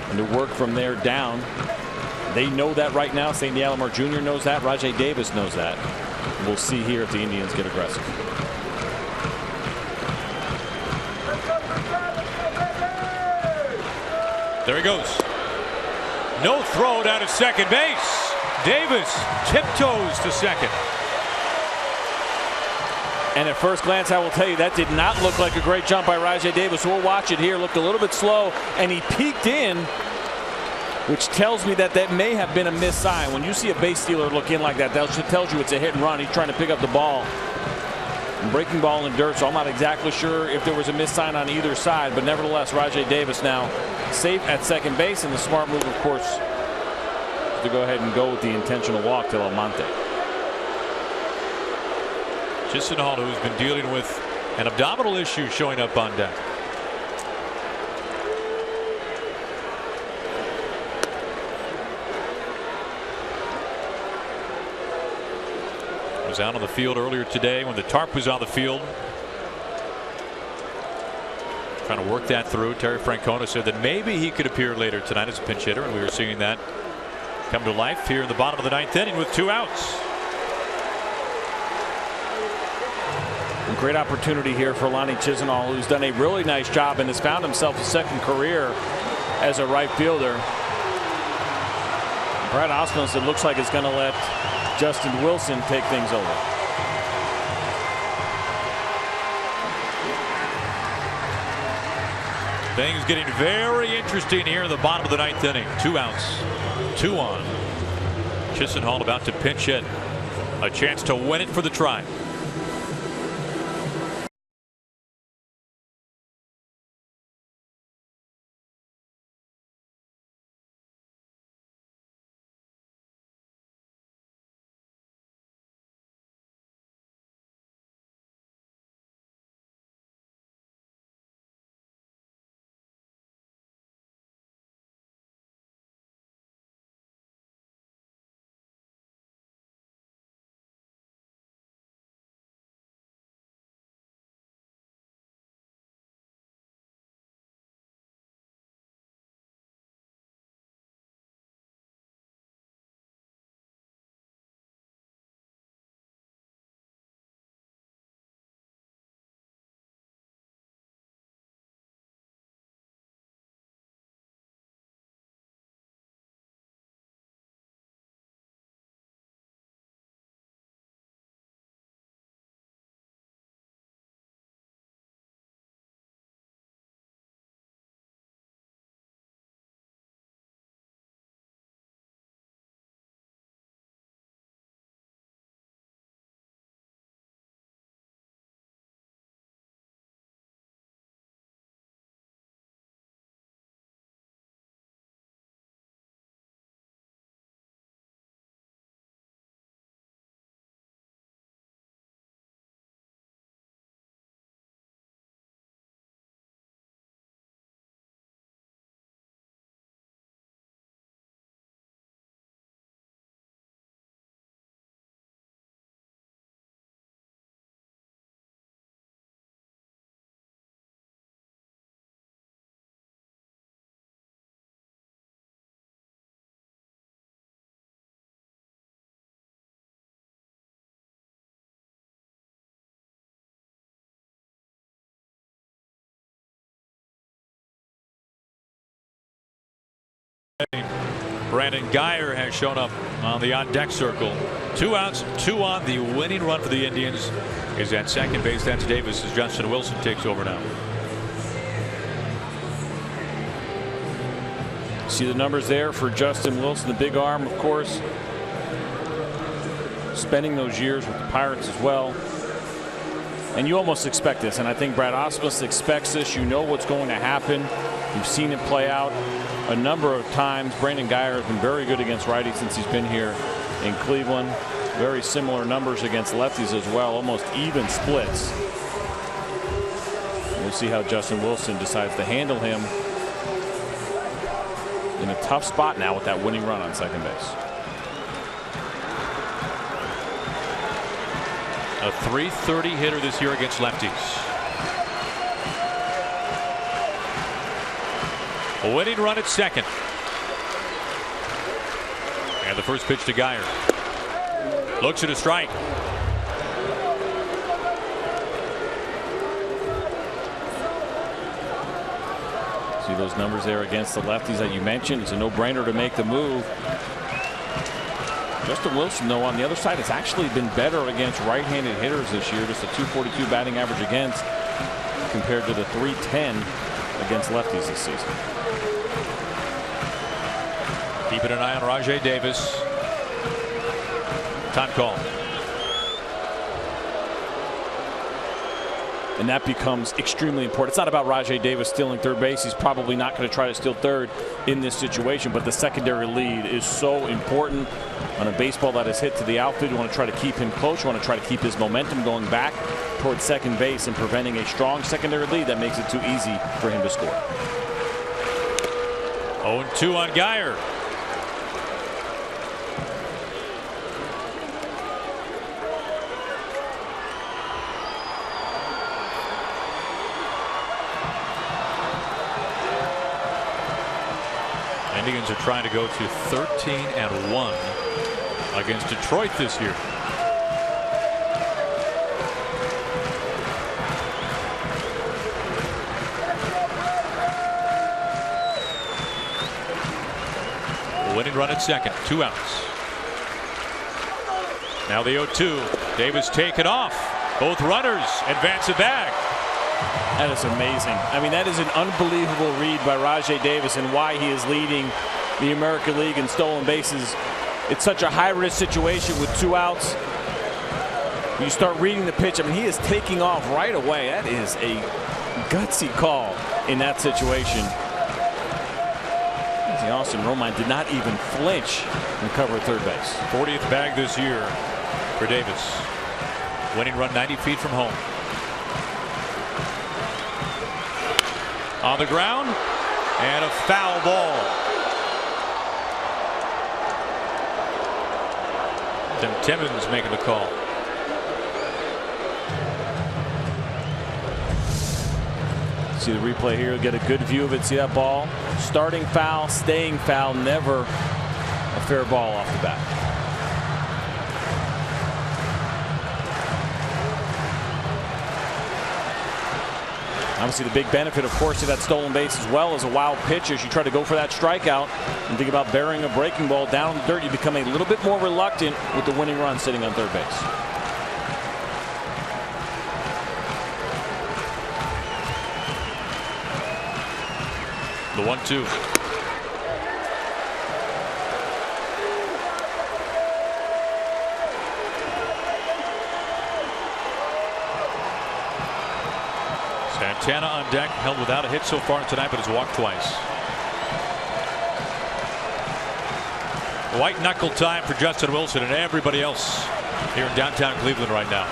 S2: And to work from there down. They know that right now. Sandy Alomar Jr. knows that. Rajai Davis knows that. We'll see here if the Indians get aggressive.
S1: There he goes. No throw down to second base. Davis tiptoes to second.
S2: And at first glance, I will tell you that did not look like a great jump by Rajai Davis. We'll watch it here. Looked a little bit slow, and he peeked in, which tells me that that may have been a missed sign. When you see a base stealer look in like that, that tells you it's a hit and run. He's trying to pick up the ball. And breaking ball in dirt, so I'm not exactly sure if there was a missed sign on either side, but nevertheless, Rajai Davis now safe at second base, and the smart move, of course, is to go ahead and go with the intentional walk to Almonte.
S1: Chisenhall, who's been dealing with an abdominal issue, showing up on deck. Was out on the field earlier today when the tarp was on the field. Trying to work that through. Terry Francona said that maybe he could appear later tonight as a pinch hitter, and we were seeing that come to life here in the bottom of the 9th inning with 2 outs.
S2: A great opportunity here for Lonnie Chisenhall, who's done a really nice job and has found himself a second career as a right fielder. Brad Ausmus, it looks like it's going to let Justin Wilson take things over.
S1: Things getting very interesting here in the bottom of the 9th inning. 2 outs, 2 on. Chisenhall about to pinch hit. A chance to win it for the Tribe. Brandon Guyer has shown up on the on-deck circle. 2 outs, 2 on. The winning run for the Indians is at second base. That's Davis as Justin Wilson takes over now.
S2: See the numbers there for Justin Wilson, the big arm, of course. Spending those years with the Pirates as well. And you almost expect this, and I think Brad Ausmus expects this. You know what's going to happen. You've seen it play out a number of times. Brandon Guyer has been very good against righties since he's been here in Cleveland. Very similar numbers against lefties as well, almost even splits. We'll see how Justin Wilson decides to handle him in a tough spot now with that winning run on second base.
S1: A .330 hitter this year against lefties. A winning run at second. And the first pitch to Guyer. Looks at a strike.
S2: See those numbers there against the lefties that you mentioned. It's a no-brainer to make the move. Justin Wilson, though, on the other side, has actually been better against right-handed hitters this year. Just a .242 batting average against compared to the .310 against lefties this season.
S1: Keeping an eye on Rajai Davis. Time call.
S2: And that becomes extremely important. It's not about Rajai Davis stealing third base. He's probably not going to try to steal third in this situation, but the secondary lead is so important on a baseball that is hit to the outfield. You want to try to keep him close. You want to try to keep his momentum going back towards second base and preventing a strong secondary lead that makes it too easy for him to score.
S1: 0-2 on Guyer. Indians are trying to go to 13-1 against Detroit this year. Winning run at second, 2 outs. Now the 0-2. Davis taken off. Both runners advance the bag.
S2: That is amazing. I mean, that is an unbelievable read by Rajai Davis and why he is leading the American League in stolen bases. It's such a high-risk situation with 2 outs. You start reading the pitch. I mean, he is taking off right away. That is a gutsy call in that situation. Austin Romine did not even flinch and cover third base.
S1: 40th bag this year for Davis. Winning run 90 feet from home. On the ground and a foul ball. Tim Timmons making the call.
S2: See the replay here, get a good view of it. See that ball? Starting foul, staying foul, never a fair ball off the bat. Obviously, the big benefit, of course, to that stolen base as well as a wild pitch as you try to go for that strikeout and think about burying a breaking ball down in the dirt. You become a little bit more reluctant with the winning run sitting on third base.
S1: The 1-2. Santana on deck, held without a hit so far tonight, but has walked twice. White knuckle time for Justin Wilson and everybody else here in downtown Cleveland right now.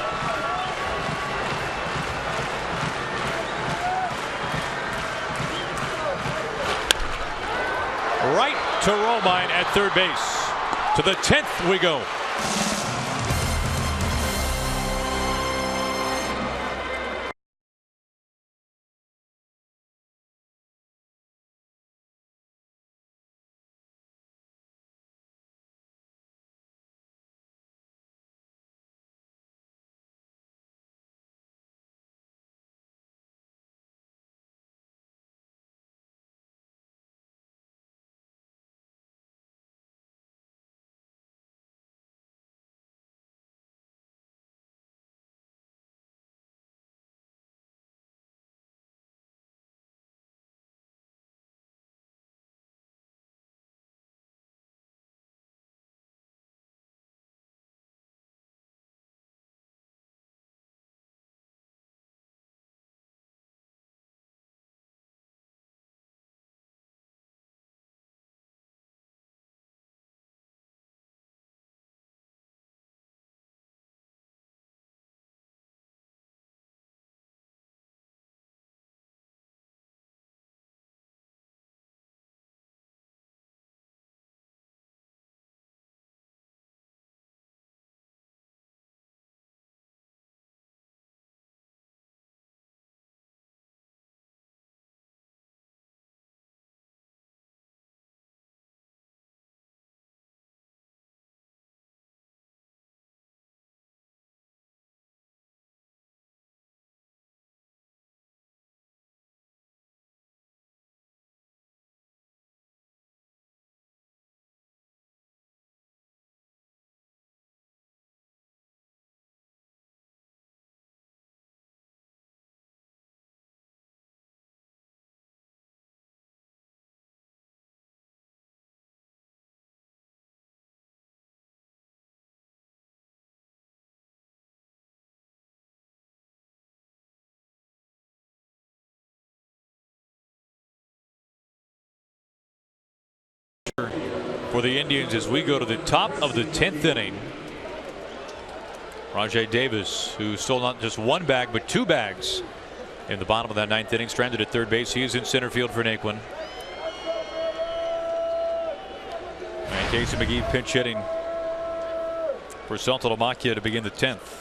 S1: Right to Romine at third base. To the 10th we go. For the Indians as we go to the top of the 10th inning. Rajai Davis, who stole not just one bag but two bags in the bottom of that 9th inning, stranded at third base. He is in center field for Naquin. And Casey McGee pinch hitting for Saltalamacchia to begin the 10th.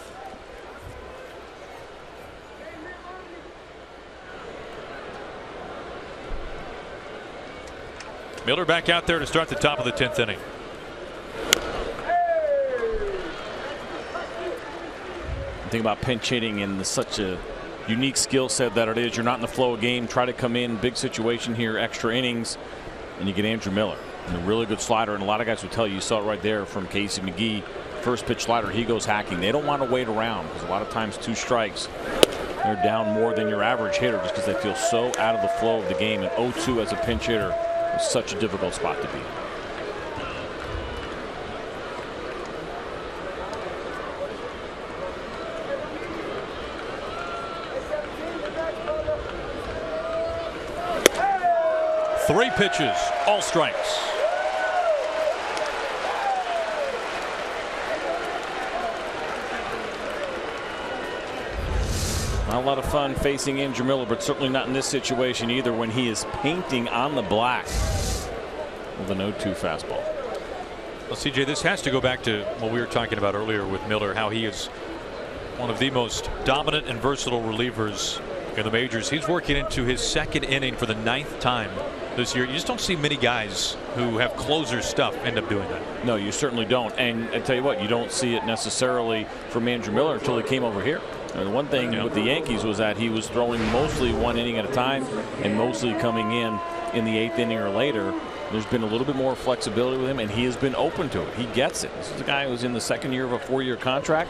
S1: Miller back out there to start the top of the 10th inning.
S2: Think about pinch hitting and such a unique skill set that it is. You're not in the flow of game. Try to come in big situation here, extra innings, and you get Andrew Miller. And a really good slider. And a lot of guys will tell you, you saw it right there from Casey McGee. First pitch slider, he goes hacking. They don't want to wait around because a lot of times 2 strikes, they're down more than your average hitter just because they feel so out of the flow of the game. And 0-2 as a pinch hitter is such a difficult spot to be.
S1: Three pitches, all strikes.
S2: Not a lot of fun facing Andrew Miller, but certainly not in this situation either when he is painting on the black with an 0-2 fastball.
S1: Well, CJ, this has to go back to what we were talking about earlier with Miller, how he is one of the most dominant and versatile relievers in the majors. He's working into his 2nd inning for the 9th time this year. You just don't see many guys who have closer stuff end up doing that.
S2: No, you certainly don't. And I tell you what, you don't see it necessarily from Andrew Miller until he came over here. And the one thing with the Yankees was that he was throwing mostly 1 inning at a time and mostly coming in the 8th inning or later. There's been a little bit more flexibility with him, and he has been open to it. He gets it. This is a guy who's in the 2nd year of a 4-year contract.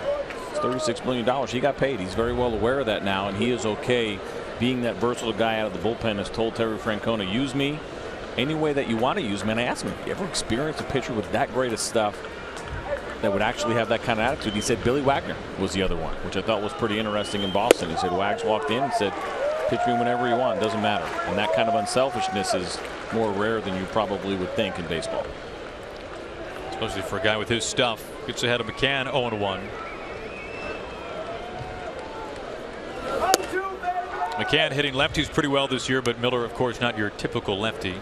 S2: It's $36 million. He got paid. He's very well aware of that now, and he is okay being that versatile guy out of the bullpen. Has told Terry Francona, use me any way that you want to use me. And I asked him, have you ever experienced a pitcher with that great of stuff that would actually have that kind of attitude? He said Billy Wagner was the other one, which I thought was pretty interesting in Boston. He said Wags walked in and said, pitch me whenever you want, doesn't matter. And that kind of unselfishness is more rare than you probably would think in baseball.
S1: Especially for a guy with his stuff. Gets ahead of McCann, 0-1. McCann hitting lefties pretty well this year, but Miller, of course, not your typical lefty.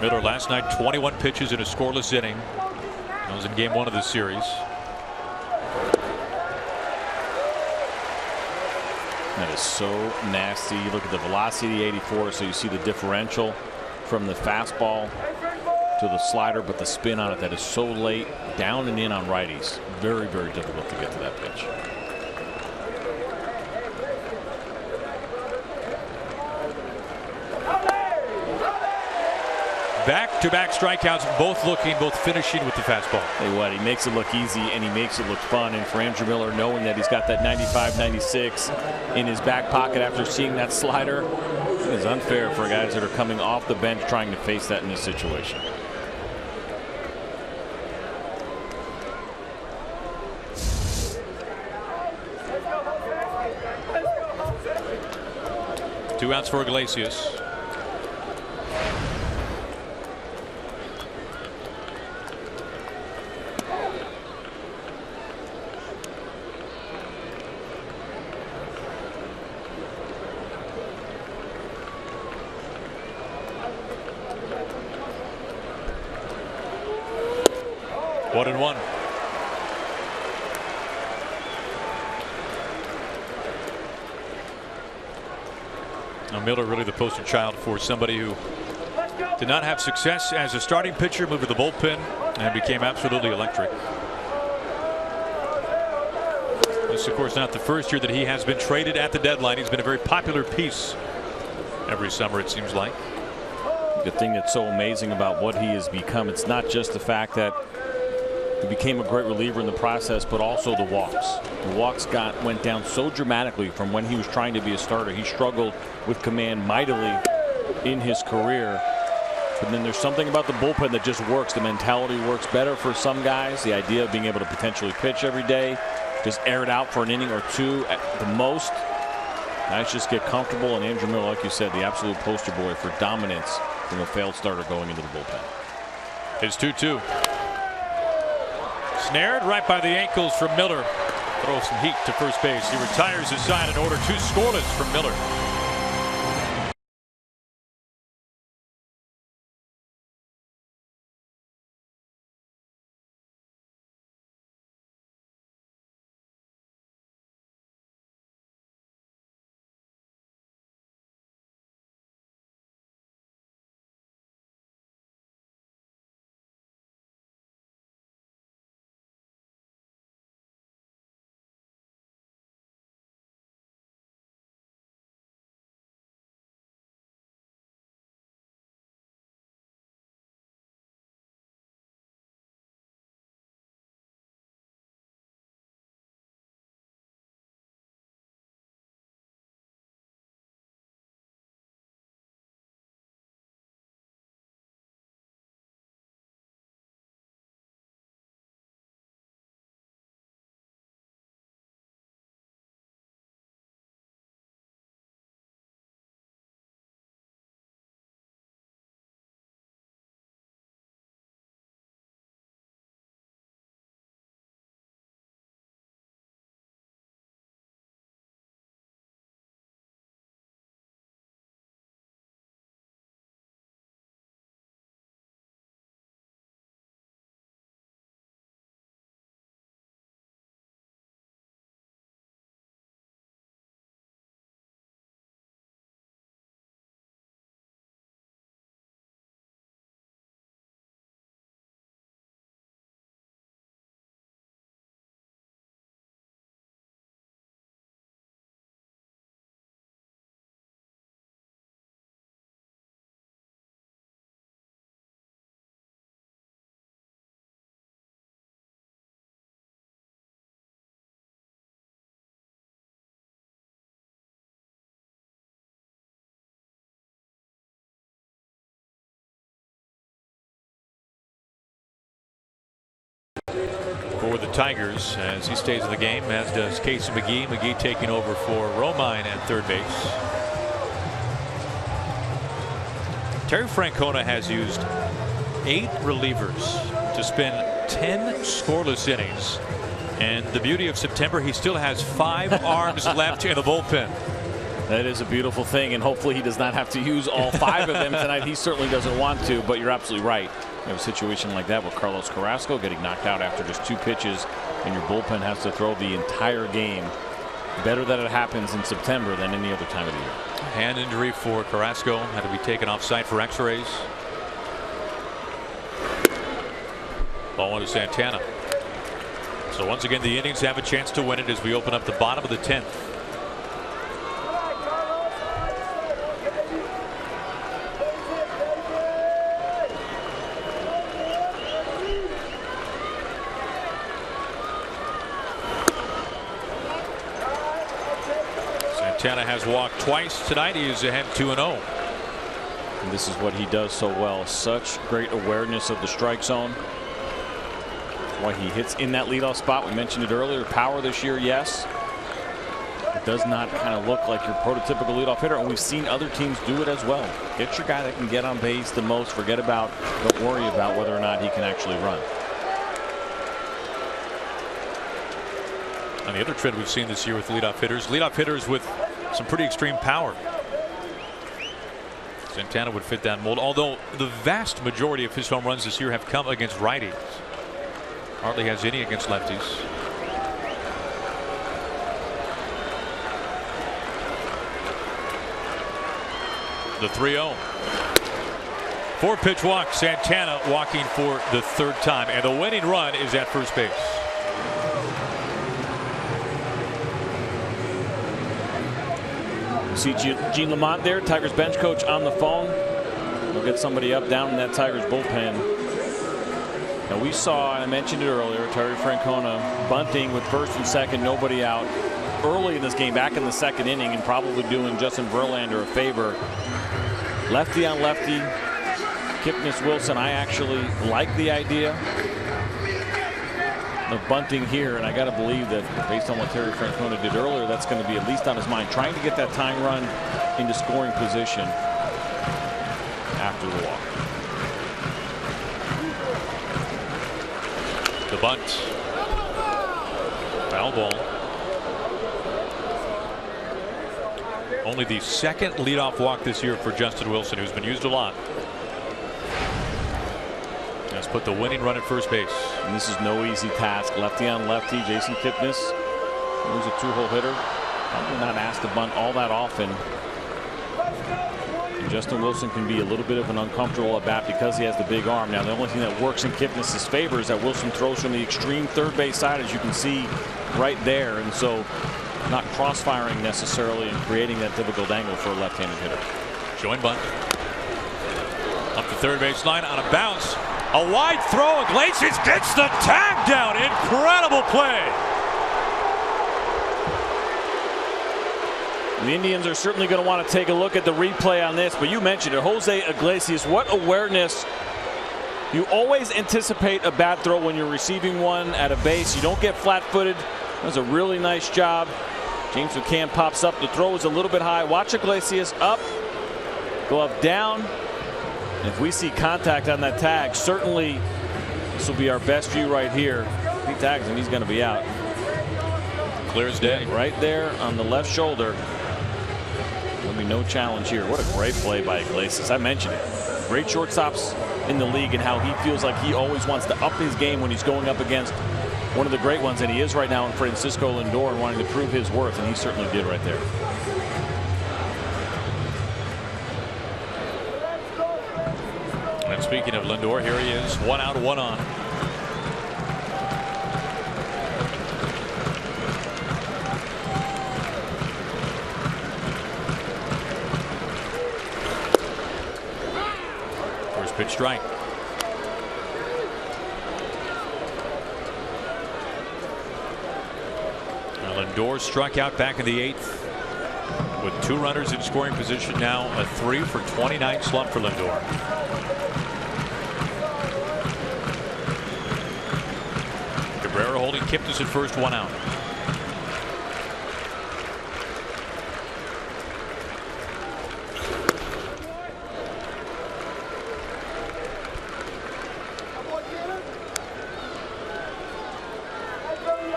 S1: Miller last night 21 pitches in a scoreless inning. That was in game 1 of the series.
S2: That is so nasty. You look at the velocity 84, so you see the differential from the fastball to the slider, but the spin on it that is so late down and in on righties. Very, very difficult to get to that pitch.
S1: Back-to-back strikeouts, both finishing with the fastball.
S2: Tell you what, he makes it look easy and he makes it look fun. And for Andrew Miller, knowing that he's got that 95, 96 in his back pocket after seeing that slider, it is unfair for guys that are coming off the bench trying to face that in this situation.
S1: Two outs for Iglesias. One and one. Now Miller really the poster child for somebody who did not have success as a starting pitcher, moved to the bullpen and became absolutely electric. This is of course not the first year that he has been traded at the deadline. He's been a very popular piece every summer, it seems like.
S2: the thing that's so amazing about what he has become, it's not just the fact that he became a great reliever in the process, but also the walks. The walks went down so dramatically from when he was trying to be a starter. He struggled with command mightily in his career. But then there's something about the bullpen that just works. The mentality works better for some guys. The idea of being able to potentially pitch every day, just air it out for an inning or two at the most. Guys just get comfortable, and Andrew Miller, like you said, the absolute poster boy for dominance from a failed starter going into the bullpen.
S1: It's 2-2. Snared right by the ankles from Miller. Throws some heat to first base. He retires his side in order. 2 scoreless from Miller. For the Tigers, as he stays in the game, as does Casey McGee. McGee taking over for Romine at third base. Terry Francona has used 8 relievers to spend 10 scoreless innings. And the beauty of September, he still has 5 arms left in the bullpen.
S2: That is a beautiful thing, and hopefully he does not have to use all 5 of them tonight. He certainly doesn't want to, but you're absolutely right. You have a situation like that with Carlos Carrasco getting knocked out after just 2 pitches, and your bullpen has to throw the entire game. Better that it happens in September than any other time of the year.
S1: Hand injury for Carrasco, had to be taken off site for x-rays. Ball 1 to Santana. So once again, the Indians have a chance to win it as we open up the bottom of the 10th. Santana has walked twice tonight. He is ahead 2-0.
S2: And this is what he does so well. Such great awareness of the strike zone. Why he hits in that leadoff spot. We mentioned it earlier. Power this year, yes. It does not kind of look like your prototypical leadoff hitter, and we've seen other teams do it as well. Get your guy that can get on base the most. Forget about, don't worry about whether or not he can actually run.
S1: And the other trend we've seen this year with leadoff hitters with some pretty extreme power. Santana would fit that mold, although the vast majority of his home runs this year have come against righties. Hardly has any against lefties. The 3-0. 4-pitch walk. Santana walking for the 3rd time, and the winning run is at first base.
S2: See Gene Lamont there, Tigers bench coach, on the phone. We'll get somebody up down in that Tigers bullpen. Now we saw, I mentioned it earlier, Terry Francona bunting with first and second, nobody out early in this game, back in the second inning, and probably doing Justin Verlander a favor. Lefty on lefty, Kipnis Wilson. I actually like the idea of bunting here, and I got to believe that based on what Terry Francona did earlier, that's going to be at least on his mind, trying to get that tying run into scoring position after the walk.
S1: The bunt. Foul ball. Only the second leadoff walk this year for Justin Wilson, who's been used a lot. Has put the winning run at first base.
S2: And this is no easy task. Lefty on lefty. Jason Kipnis, who's a two-hole hitter, probably not asked to bunt all that often. And Justin Wilson can be a little bit of an uncomfortable at bat because he has the big arm. Now the only thing that works in Kipnis' favor is that Wilson throws from the extreme third base side, as you can see right there, and so not cross-firing necessarily and creating that difficult angle for a left-handed hitter.
S1: Showing bunt. Up the third base line on a bounce. A wide throw. Iglesias gets the tag down. Incredible play.
S2: The Indians are certainly going to want to take a look at the replay on this, but you mentioned it. Jose Iglesias, what awareness. You always anticipate a bad throw when you're receiving one at a base. You don't get flat-footed. That was a really nice job. James McCann pops up. The throw is a little bit high. Watch Iglesias up, glove down. And if we see contact on that tag, certainly this will be our best view right here. If he tags him, he's going to be out.
S1: Clear as day.
S2: Right there on the left shoulder. There'll be no challenge here. What a great play by Iglesias. I mentioned it. Great shortstops in the league, and how he feels like he always wants to up his game when he's going up against one of the great ones, and he is right now in Francisco Lindor, and wanting to prove his worth, and he certainly did right there.
S1: And speaking of Lindor, here he is, 1 out, 1 on. First pitch strike. Lindor struck out back in the 8th with 2 runners in scoring position. Now a 3 for 29 slump for Lindor. Cabrera holding Kipnis at first, 1 out.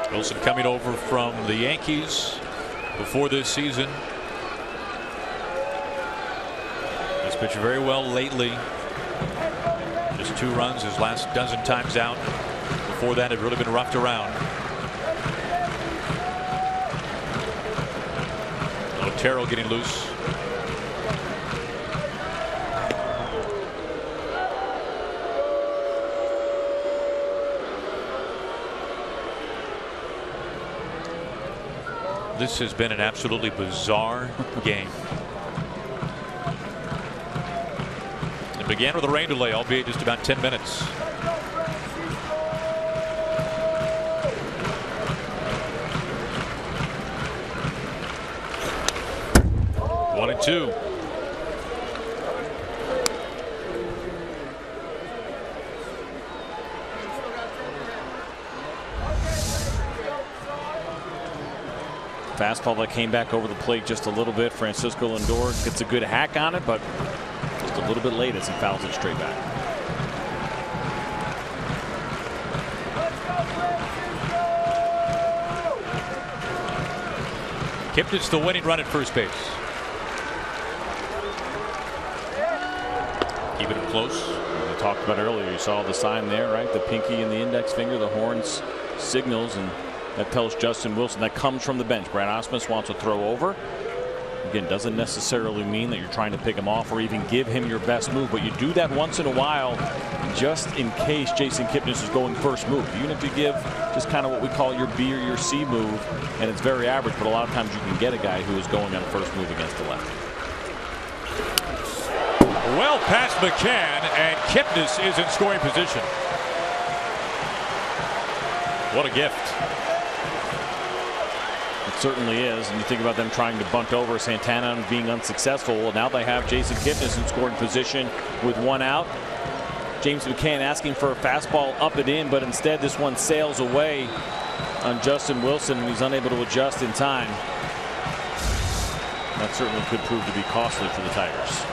S1: Wilson coming over from the Yankees before this season. He's pitched very well lately. Just 2 runs his last dozen times out. Before that, had really been roughed around. Otero getting loose. This has been an absolutely bizarre game. It began with a rain delay, albeit just about 10 minutes. One and two.
S2: Fastball that came back over the plate just a little bit. Francisco Lindor gets a good hack on it, but just a little bit late as he fouls it straight back.
S1: Kipnis the winning run at first base. Keeping him close.
S2: We talked about earlier, you saw the sign there, right? The pinky and the index finger, the horns signals, and that tells Justin Wilson that comes from the bench. Brad Ausmus wants to throw over. Again, doesn't necessarily mean that you're trying to pick him off or even give him your best move, but you do that once in a while just in case Jason Kipnis is going first move. Even if you give just kind of what we call your B or your C move, and it's very average, but a lot of times you can get a guy who is going on a first move against the left.
S1: Well past McCann, and Kipnis is in scoring position. What a gift.
S2: It certainly is. And you think about them trying to bunt over Santana and being unsuccessful. Well, now they have Jason Kipnis in scoring position with one out. James McCann asking for a fastball up and in, but instead this one sails away on Justin Wilson, and he's unable to adjust in time. That certainly could prove to be costly for the Tigers.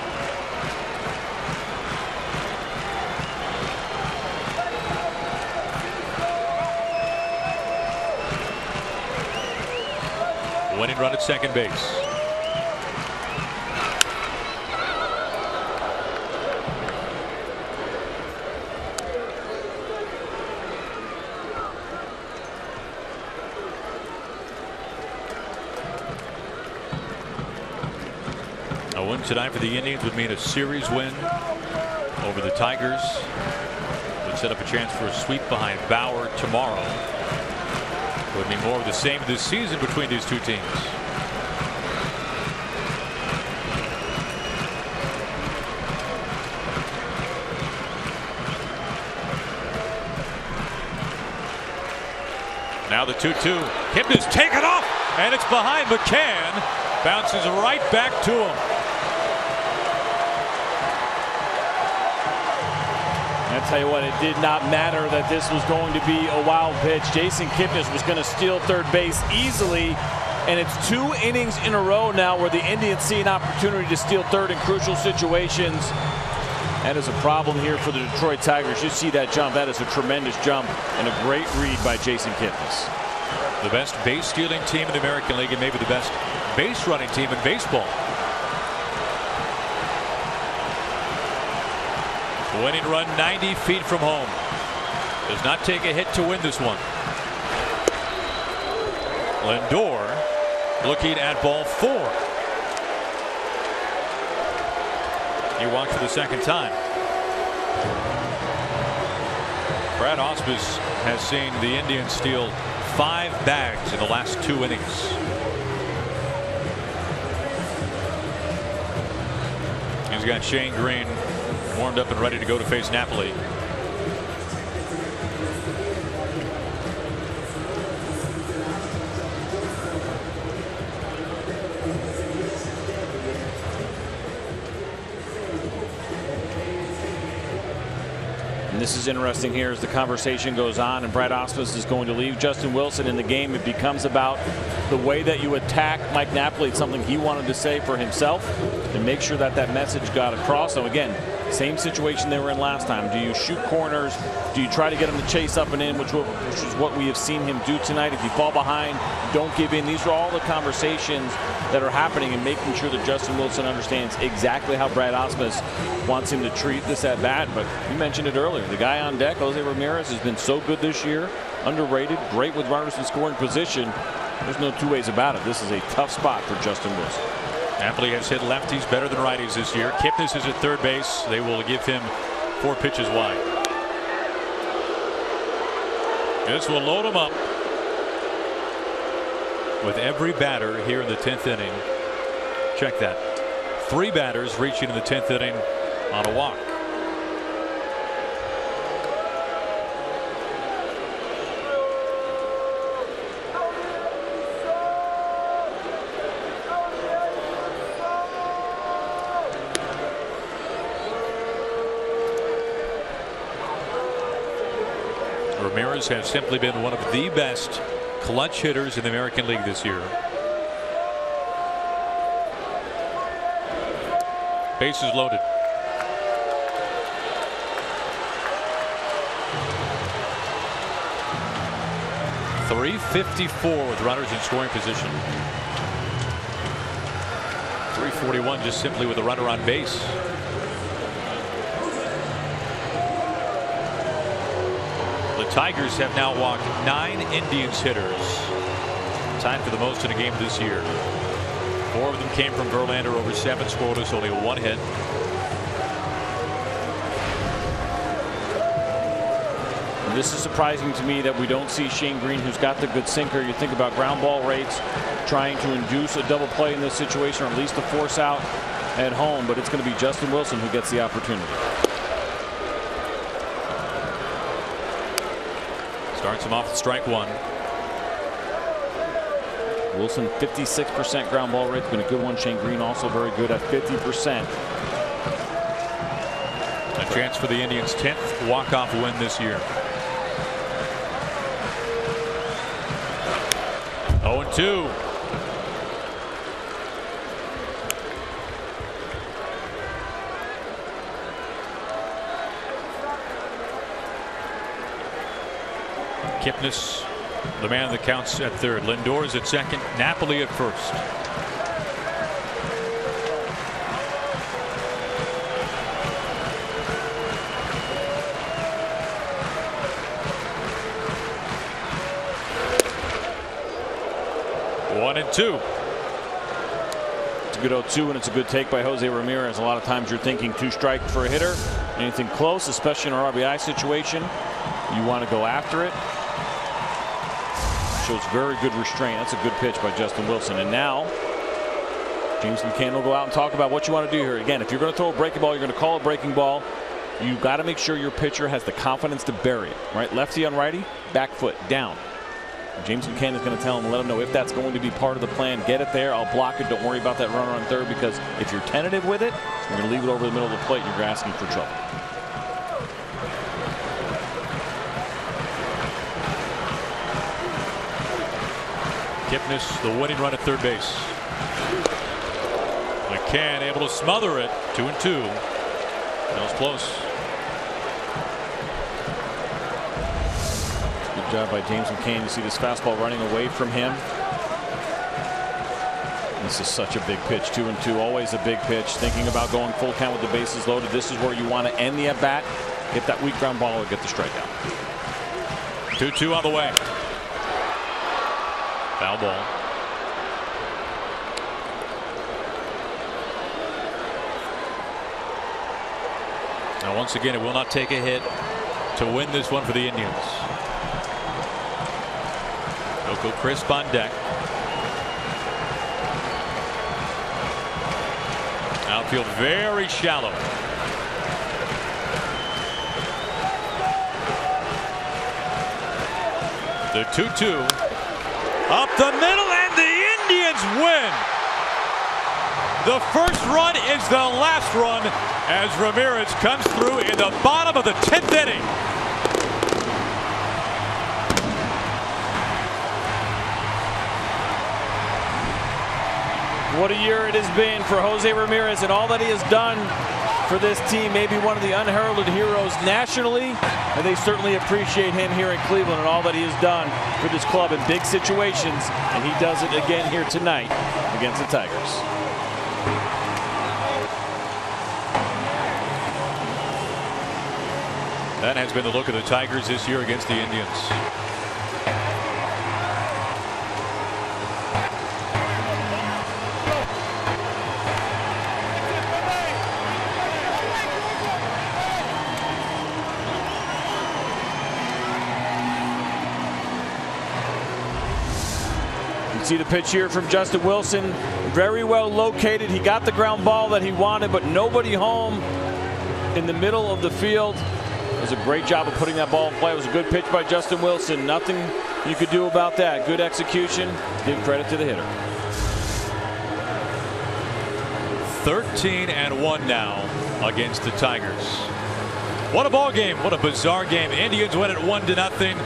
S1: Winning run at second base. A win tonight for the Indians would mean a series win over the Tigers. Would set up a chance for a sweep behind Bauer tomorrow. Would be more of the same this season between these two teams. Now the 2-2. Kipnis taken off, and it's behind McCann. Bounces right back to him.
S2: I tell you what, it did not matter that this was going to be a wild pitch. Jason Kipnis was going to steal third base easily, and it's 2 innings in a row now where the Indians see an opportunity to steal third in crucial situations. That is a problem here for the Detroit Tigers. You see that jump. That is a tremendous jump and a great read by Jason Kipnis.
S1: The best base stealing team in the American League and maybe the best base running team in baseball. Winning run 90 feet from home. Does not take a hit to win this one. Lindor looking at ball 4. He walks for the second time. Brad Ausmus has seen the Indians steal 5 bags in the last 2 innings. He's got Shane Green warmed up and ready to go to face Napoli.
S2: And this is interesting here as the conversation goes on and Brad Ausmus is going to leave Justin Wilson in the game. It becomes about the way that you attack Mike Napoli. It's something he wanted to say for himself and make sure that that message got across. So again, same situation they were in last time. Do you shoot corners? Do you try to get him to chase up and in, which is what we have seen him do tonight? If you fall behind, don't give in. These are all the conversations that are happening and making sure that Justin Wilson understands exactly how Brad Ausmus wants him to treat this at bat. But you mentioned it earlier. The guy on deck, Jose Ramirez, has been so good this year. Underrated, great with runners in scoring position. There's no 2 ways about it. This is a tough spot for Justin Wilson.
S1: Napoli has hit lefties better than righties this year. Kipnis is at third base. They will give him 4 pitches wide. This will load him up with every batter here in the 10th inning. Check that. 3 batters reaching in the 10th inning on a walk. Ramirez has simply been one of the best clutch hitters in the American League this year. Bases loaded. .354 with runners in scoring position. .341 just simply with a runner on base. The Tigers have now walked 9 Indians hitters, tied for the most in a game this year. 4 of them came from Verlander, over 7 scoreless, only 1 hit.
S2: And this is surprising to me that we don't see Shane Green, who's got the good sinker. You think about ground ball rates, trying to induce a double play in this situation, or at least a force out. at home, but it's going to be Justin Wilson who gets the opportunity.
S1: Starts him off with strike one.
S2: Wilson 56% ground ball rate. It's been a good one. Shane Green also very good at 50%.
S1: A chance for the Indians' 10th walk-off win this year. 0-2. Kipnis, the man that counts at third. Lindor is at second. Napoli at first. One and two.
S2: It's a good 0-2, and it's a good take by Jose Ramirez. A lot of times you're thinking 2 strikes for a hitter. Anything close, especially in an RBI situation, you want to go after it. Shows very good restraint. That's a good pitch by Justin Wilson. And now James McCann will go out and talk about what you want to do here. Again, if you're going to throw a breaking ball, you're going to call a breaking ball. You've got to make sure your pitcher has the confidence to bury it. Right, lefty on righty, back foot down. James McCann is going to tell him, let him know if that's going to be part of the plan. Get it there. I'll block it. Don't worry about that runner on third, because if you're tentative with it, you're going to leave it over the middle of the plate. You're asking for trouble.
S1: Kipnis, the winning run at third base. McCann able to smother it. 2-2. That was close.
S2: Good job by James McCann. You see this fastball running away from him. This is such a big pitch. 2-2. Always a big pitch. Thinking about going full count with the bases loaded. This is where you want to end the at bat. Get that weak ground ball or get the strikeout.
S1: 2-2 on the way. Foul ball. Now once again, it will not take a hit to win this one for the Indians. Yoko Crisp on deck. Outfield very shallow. The 2-2. Up the middle, and the Indians win. The first run is the last run as Ramirez comes through in the bottom of the 10th inning.
S2: What a year it has been for Jose Ramirez and all that he has done for this team. Maybe one of the unheralded heroes nationally, and they certainly appreciate him here in Cleveland and all that he has done for this club in big situations, and he does it again here tonight against the Tigers.
S1: That has been the look of the Tigers this year against the Indians.
S2: See the pitch here from Justin Wilson. Very well located. He got the ground ball that he wanted, but nobody home in the middle of the field. It was a great job of putting that ball in play. It was a good pitch by Justin Wilson. Nothing you could do about that. Good execution. Give credit to the hitter.
S1: 13-1 now against the Tigers. What a ball game. What a bizarre game. Indians win it 1-0.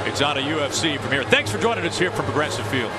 S1: It's on a UFC from here. Thanks for joining us here from Progressive Field.